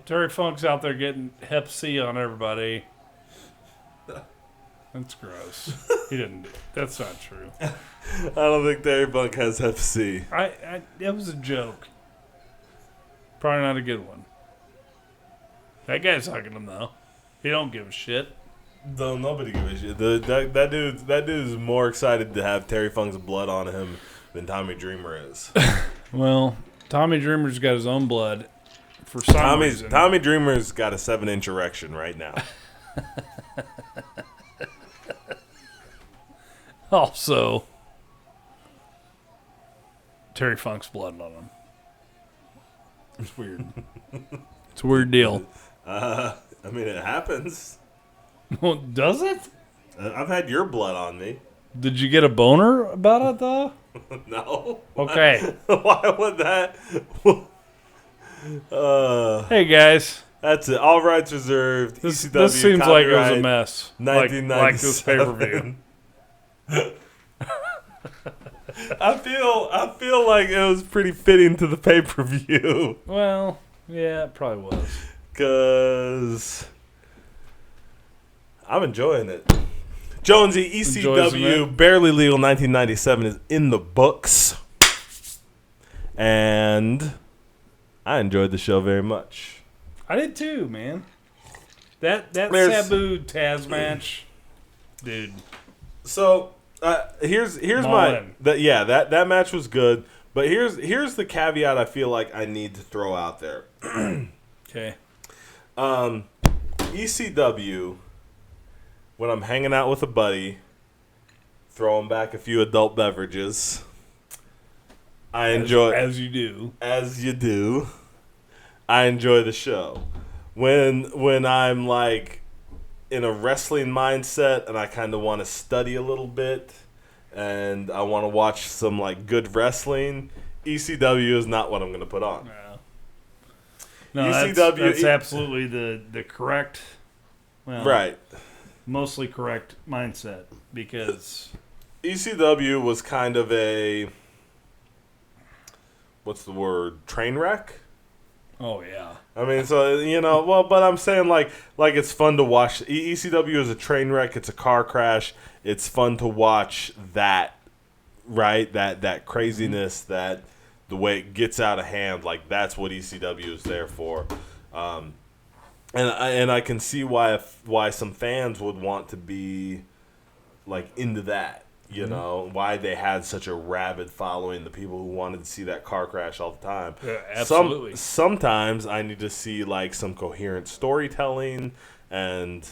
Terry Funk's out there getting Hep C on everybody. That's gross. He didn't. That's not true. I don't think Terry Funk has FC. It was a joke. Probably not a good one. That guy's hugging him though. He don't give a shit. Don't nobody give a shit. That dude's more excited to have Terry Funk's blood on him than Tommy Dreamer is. Well, Tommy Dreamer's got his own blood for some reason. Tommy Dreamer's got a 7-inch erection right now. Also, Terry Funk's blood on him. It's weird. It's a weird deal. I mean, it happens. Well, does it? I've had your blood on me. Did you get a boner about it, though? No. Okay. Why would that? Hey, guys. That's it. All rights reserved. This ECW seems like it was a copyright mess. 1997. Like this pay-per-view. I feel like it was pretty fitting to the pay-per-view. Well, yeah, it probably was. Because I'm enjoying it. Jonesy, ECW, Barely Legal 1997 is in the books. And I enjoyed the show very much. I did too, man. That Sabu Taz match, dude. So here's my that match was good, but here's the caveat I feel like I need to throw out there. Okay. ECW, when I'm hanging out with a buddy, throwing back a few adult beverages, I enjoy as you do. As you do. I enjoy the show. When I'm like in a wrestling mindset and I kind of want to study a little bit and I want to watch some like good wrestling, ECW is not what I'm going to put on. No, ECW, that's absolutely the correct, right, mostly correct mindset, because ECW was kind of a, what's the word, train wreck? Oh, yeah. I mean, so, well, but I'm saying, like it's fun to watch. ECW is a train wreck. It's a car crash. It's fun to watch that, right? That craziness, that the way it gets out of hand. Like, that's what ECW is there for. And I can see why some fans would want to be, like, into that. Why they had such a rabid following, the people who wanted to see that car crash all the time. Yeah, absolutely. Sometimes I need to see like some coherent storytelling and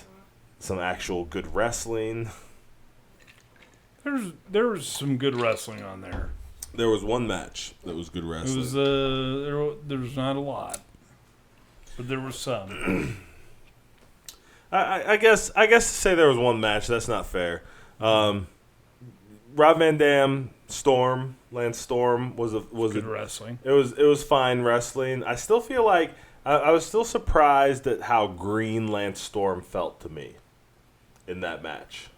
some actual good wrestling. There was some good wrestling on there. There was one match that was good wrestling. It was there was not a lot, but there was some. I guess to say there was one match, that's not fair. Rob Van Dam, Lance Storm was good wrestling. It was fine wrestling. I still feel like I was still surprised at how green Lance Storm felt to me in that match.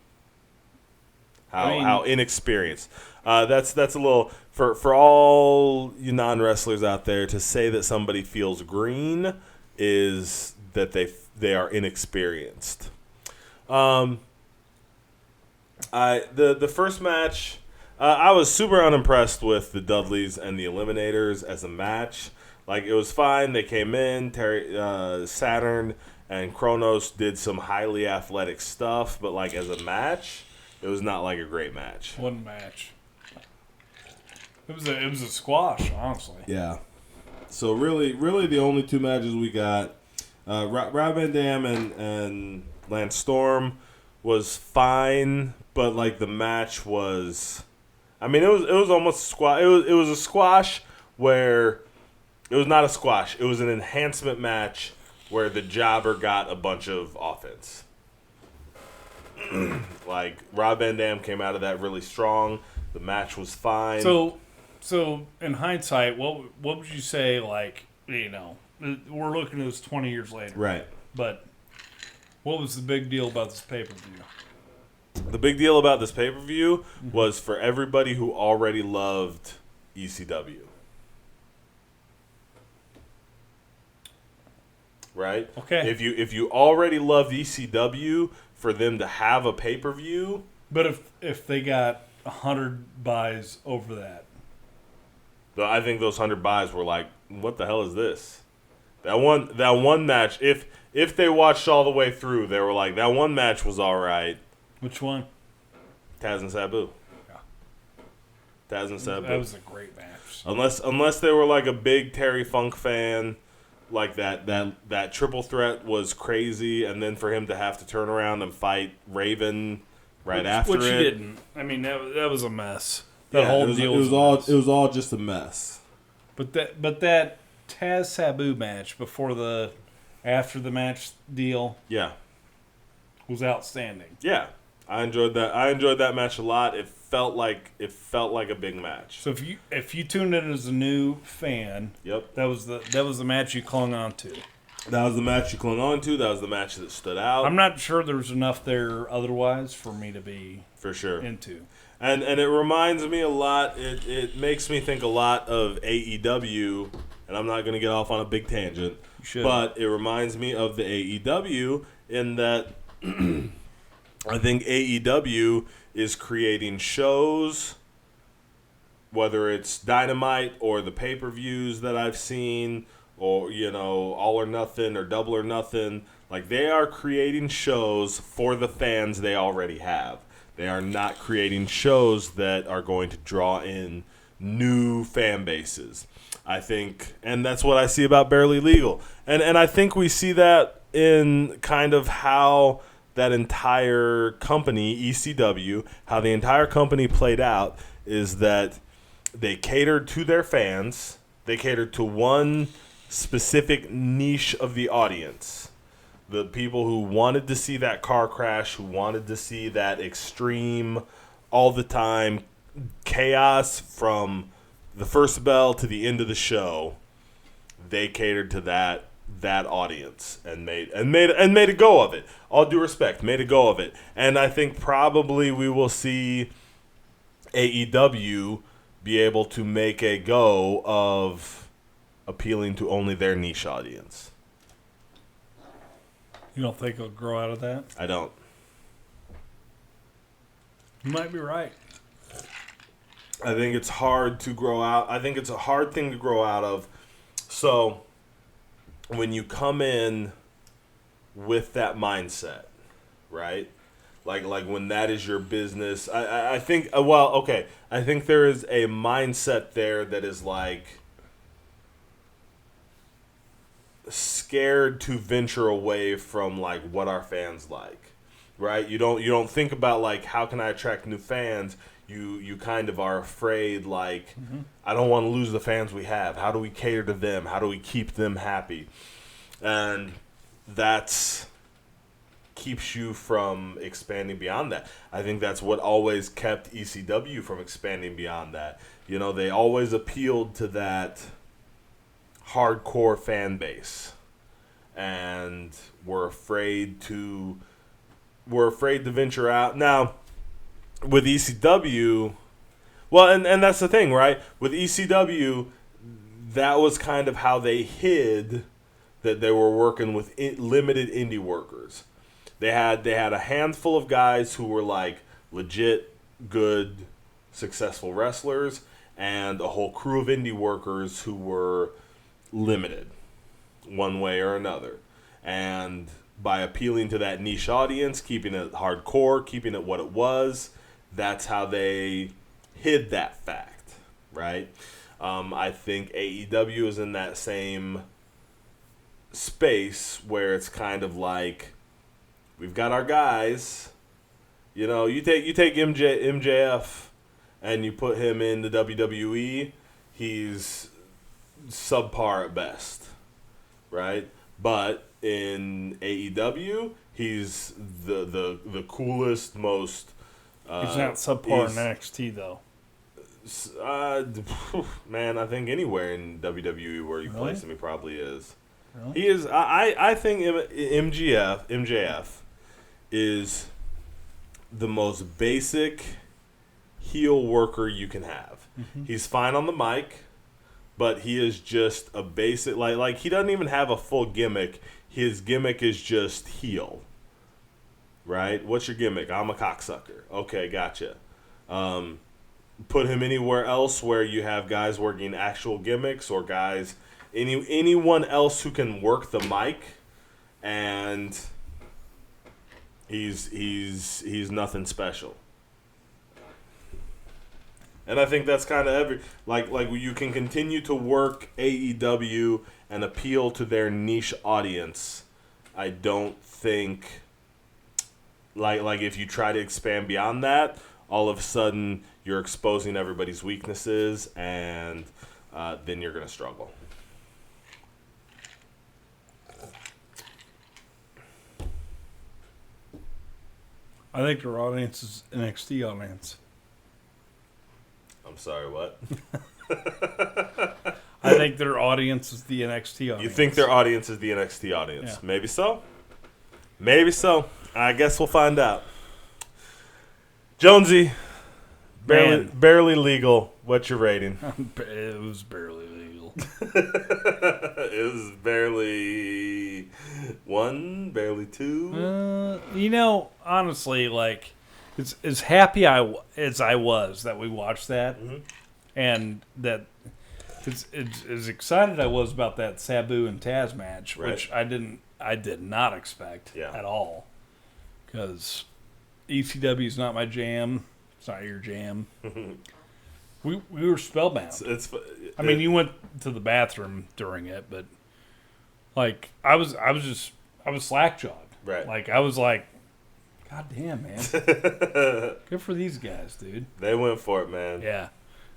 How inexperienced. That's a little for all you non-wrestlers out there, to say that somebody feels green is that they are inexperienced. The first match, I was super unimpressed with the Dudleys and the Eliminators as a match. Like, it was fine. They came in. Saturn and Kronos did some highly athletic stuff, but like as a match, it was not like a great match. One match. It was a squash, honestly. Yeah. So really the only two matches we got, Rob Van Dam and Lance Storm was fine, but like the match was, I mean, it was almost a squash. It was a squash where it was not a squash. It was an enhancement match where the jobber got a bunch of offense. Like, Rob Van Dam came out of that really strong. The match was fine. So in hindsight, what would you say? Like, we're looking at this 20 years later, right? But what was the big deal about this pay-per-view? The big deal about this pay-per-view was for everybody who already loved ECW. Right? Okay. If you already loved ECW, for them to have a pay-per-view. But if they got 100 buys over that. I think those 100 buys were like, what the hell is this? That one match, if they watched all the way through, they were like, that one match was all right. Which one? Taz and Sabu. Yeah. Taz and Seth. That was a great match. Unless they were like a big Terry Funk fan, like that triple threat was crazy, and then for him to have to turn around and fight Raven after which it, he didn't. I mean, that was a mess. That whole deal it was a all mess. it was all just a mess. But that Taz Sabu match after the match deal, Yeah, was outstanding. yeah. I enjoyed that. I enjoyed that match a lot. It felt like a big match. So if you tuned in as a new fan, Yep. that was the match you clung on to. That was the match you clung on to. That was the match that stood out. I'm not sure there was enough there otherwise for me to be for sure. into. And it reminds me a lot. It makes me think a lot of AEW. And I'm not going to get off on a big tangent. You should. But it reminds me of the AEW in that I think AEW is creating shows, whether it's Dynamite or the pay-per-views that I've seen, or, All or Nothing or Double or Nothing. Like, they are creating shows for the fans they already have. They are not creating shows that are going to draw in new fan bases. I think, and that's what I see about Barely Legal. And I think we see that in kind of how that entire company, ECW, how the entire company played out is that they catered to their fans. They catered to one specific niche of the audience. The people who wanted to see that car crash, who wanted to see that extreme, all the time chaos from the first bell to the end of the show. They catered to that audience and made a go of it. All due respect, made a go of it. And I think probably we will see AEW be able to make a go of appealing to only their niche audience. You don't think it'll grow out of that? I don't. You might be right. I think it's hard to grow out. I think it's a hard thing to grow out of. So when you come in with that mindset, right? Like when that is your business, I think, I think there is a mindset there that is like scared to venture away from like what our fans like, right? You don't think about like, how can I attract new fans? You kind of are afraid, like, I don't want to lose the fans we have. How do we cater to them? How do we keep them happy? And that's keeps you from expanding beyond that. I think that's what always kept ECW from expanding beyond that. They always appealed to that hardcore fan base, and were afraid to venture out. Now, with ECW, well, and that's the thing, right? With ECW, that was kind of how they hid that they were working with limited indie workers. They had a handful of guys who were like legit good, successful wrestlers, and a whole crew of indie workers who were limited one way or another. And by appealing to that niche audience, keeping it hardcore, keeping it what it was, that's how they hid that fact, right? I think AEW is in that same space where it's kind of like, we've got our guys. You take MJF and you put him in the WWE, he's subpar at best, right? But in AEW, he's the coolest, most. He's not subpar in NXT though. Man, I think anywhere in WWE where you Really? place him, he probably is. Really? He is. I think MJF is the most basic heel worker you can have. Mm-hmm. He's fine on the mic, but he is just a basic, like he doesn't even have a full gimmick. His gimmick is just heel. Right? What's your gimmick? I'm a cocksucker. Okay, gotcha. Put him anywhere else where you have guys working actual gimmicks, or guys, anyone else who can work the mic, and he's nothing special. And I think that's kind of like you can continue to work AEW and appeal to their niche audience. I don't think like if you try to expand beyond that, all of a sudden you're exposing everybody's weaknesses, and then you're gonna struggle. I think their audience is NXT audience. I'm sorry, what? I think their audience is the NXT audience. You think their audience is the NXT audience? Yeah. Maybe so. Maybe so. I guess we'll find out. Jonesy, barely legal. What's your rating? It was barely legal. It was barely 1, barely 2. Honestly, like, as happy as I was that we watched that, and that as excited I was about that Sabu and Taz match, Right. which I did not expect at all, because ECW is not my jam. It's not your jam. We were spellbound. I mean, you went to the bathroom during it, but like I was slack-jawed. Right. Like I was like, God damn, man. Good for these guys, dude. They went for it, man. Yeah.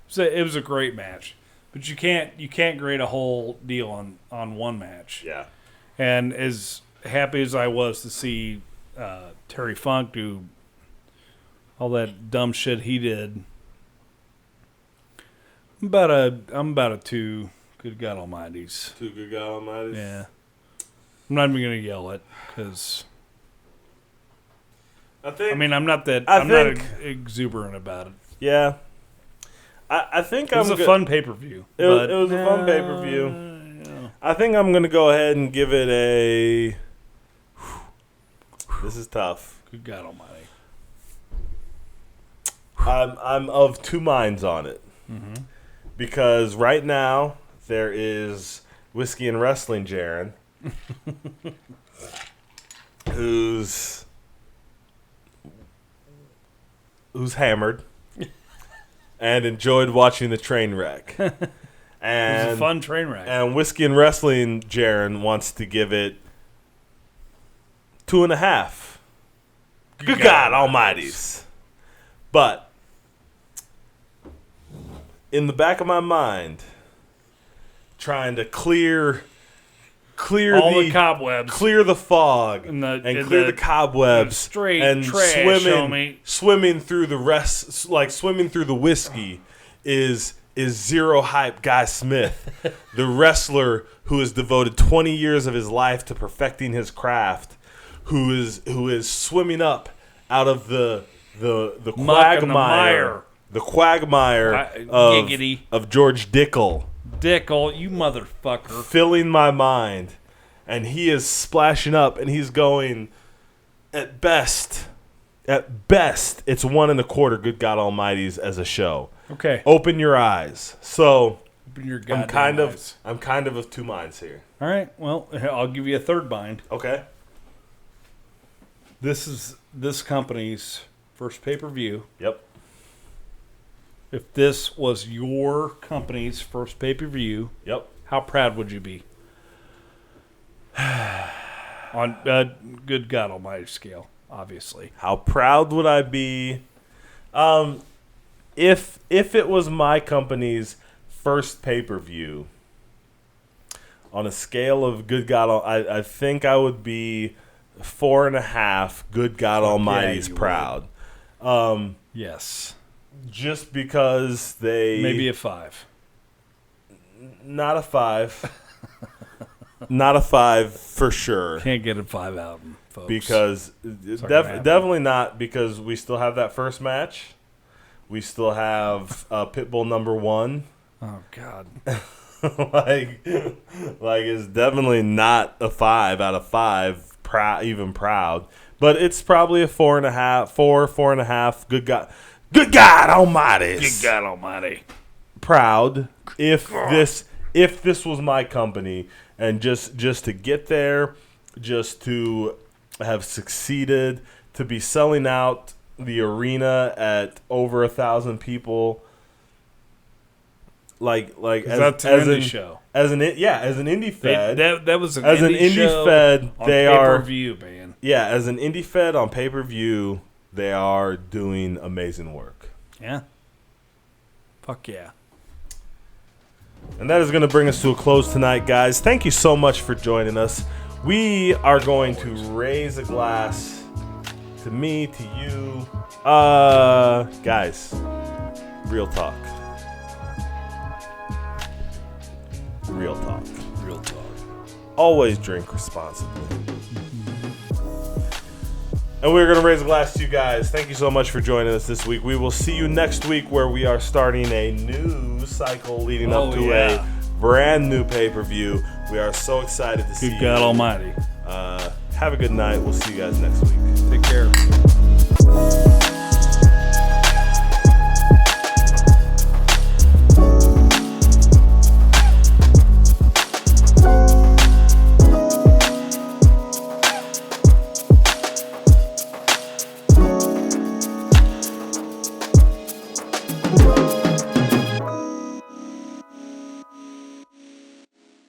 So it was a great match. But you can't grade a whole deal on one match. Yeah. And as happy as I was to see Terry Funk do all that dumb shit he did, I'm about a 2. Good God Almighty's. 2 good God Almighty's. Yeah. I'm not even gonna yell it because I'm not not exuberant about it. Yeah. I think it was a fun pay-per-view. It was a fun pay-per-view. Yeah. I think I'm going to go ahead and give it a... This is tough. Good God Almighty. I'm of two minds on it. Mm-hmm. Because right now, there is Whiskey and Wrestling Jaron, who's hammered and enjoyed watching the train wreck. And it was a fun train wreck. And Whiskey and Wrestling Jaron wants to give it 2.5. Good God Almighty's. But in the back of my mind, trying to clear all the cobwebs, clear the fog, and clear the cobwebs, straight and trash, swimming through the rest, like swimming through the whiskey, is Zero Hype Guy Smith, the wrestler who has devoted 20 years of his life to perfecting his craft, who is swimming up out of the quagmire. The quagmire of George Dickel. Dickel, you motherfucker. Filling my mind. And he is splashing up, and he's going, at best, it's 1.25 Good God Almighty's as a show. Okay. Open your eyes. So Open your I'm kind of two minds here. All right. Well, I'll give you a third bind. Okay. This is this company's first pay-per-view. Yep. If this was your company's first pay-per-view, Yep. how proud would you be? On Good God Almighty scale, obviously. How proud would I be? If it was my company's first pay-per-view, on a scale of Good God, I think I would be 4.5 Good God Almighty's proud. Yes. Just because they... Maybe a 5. Not a 5. Not a 5 for sure. Can't get a 5 out, folks. Because definitely not, because we still have that first match. We still have Pitbull number 1. Oh God. like it's definitely not a 5 out of 5. Even proud, but it's probably a 4.5. 4.5. Good God Almighty. Good God Almighty. Proud. If this was my company, and just to get there, just to have succeeded, to be selling out the arena at over 1,000 people, like that's an indie show. As an indie fed. That was an as indie an indie show fed. on They are pay-per-view, man. Yeah, as an indie fed on pay-per-view, they are doing amazing work. Yeah. Fuck yeah. And that is going to bring us to a close tonight, guys. Thank you so much for joining us. We are going to raise a glass to me, to you. Guys, real talk. Real talk. Real talk. Always drink responsibly. And we're going to raise a glass to you guys. Thank you so much for joining us this week. We will see you next week where we are starting a new cycle leading up to a brand new pay-per-view. We are so excited to see you. Good God Almighty. Have a good night. We'll see you guys next week. Take care.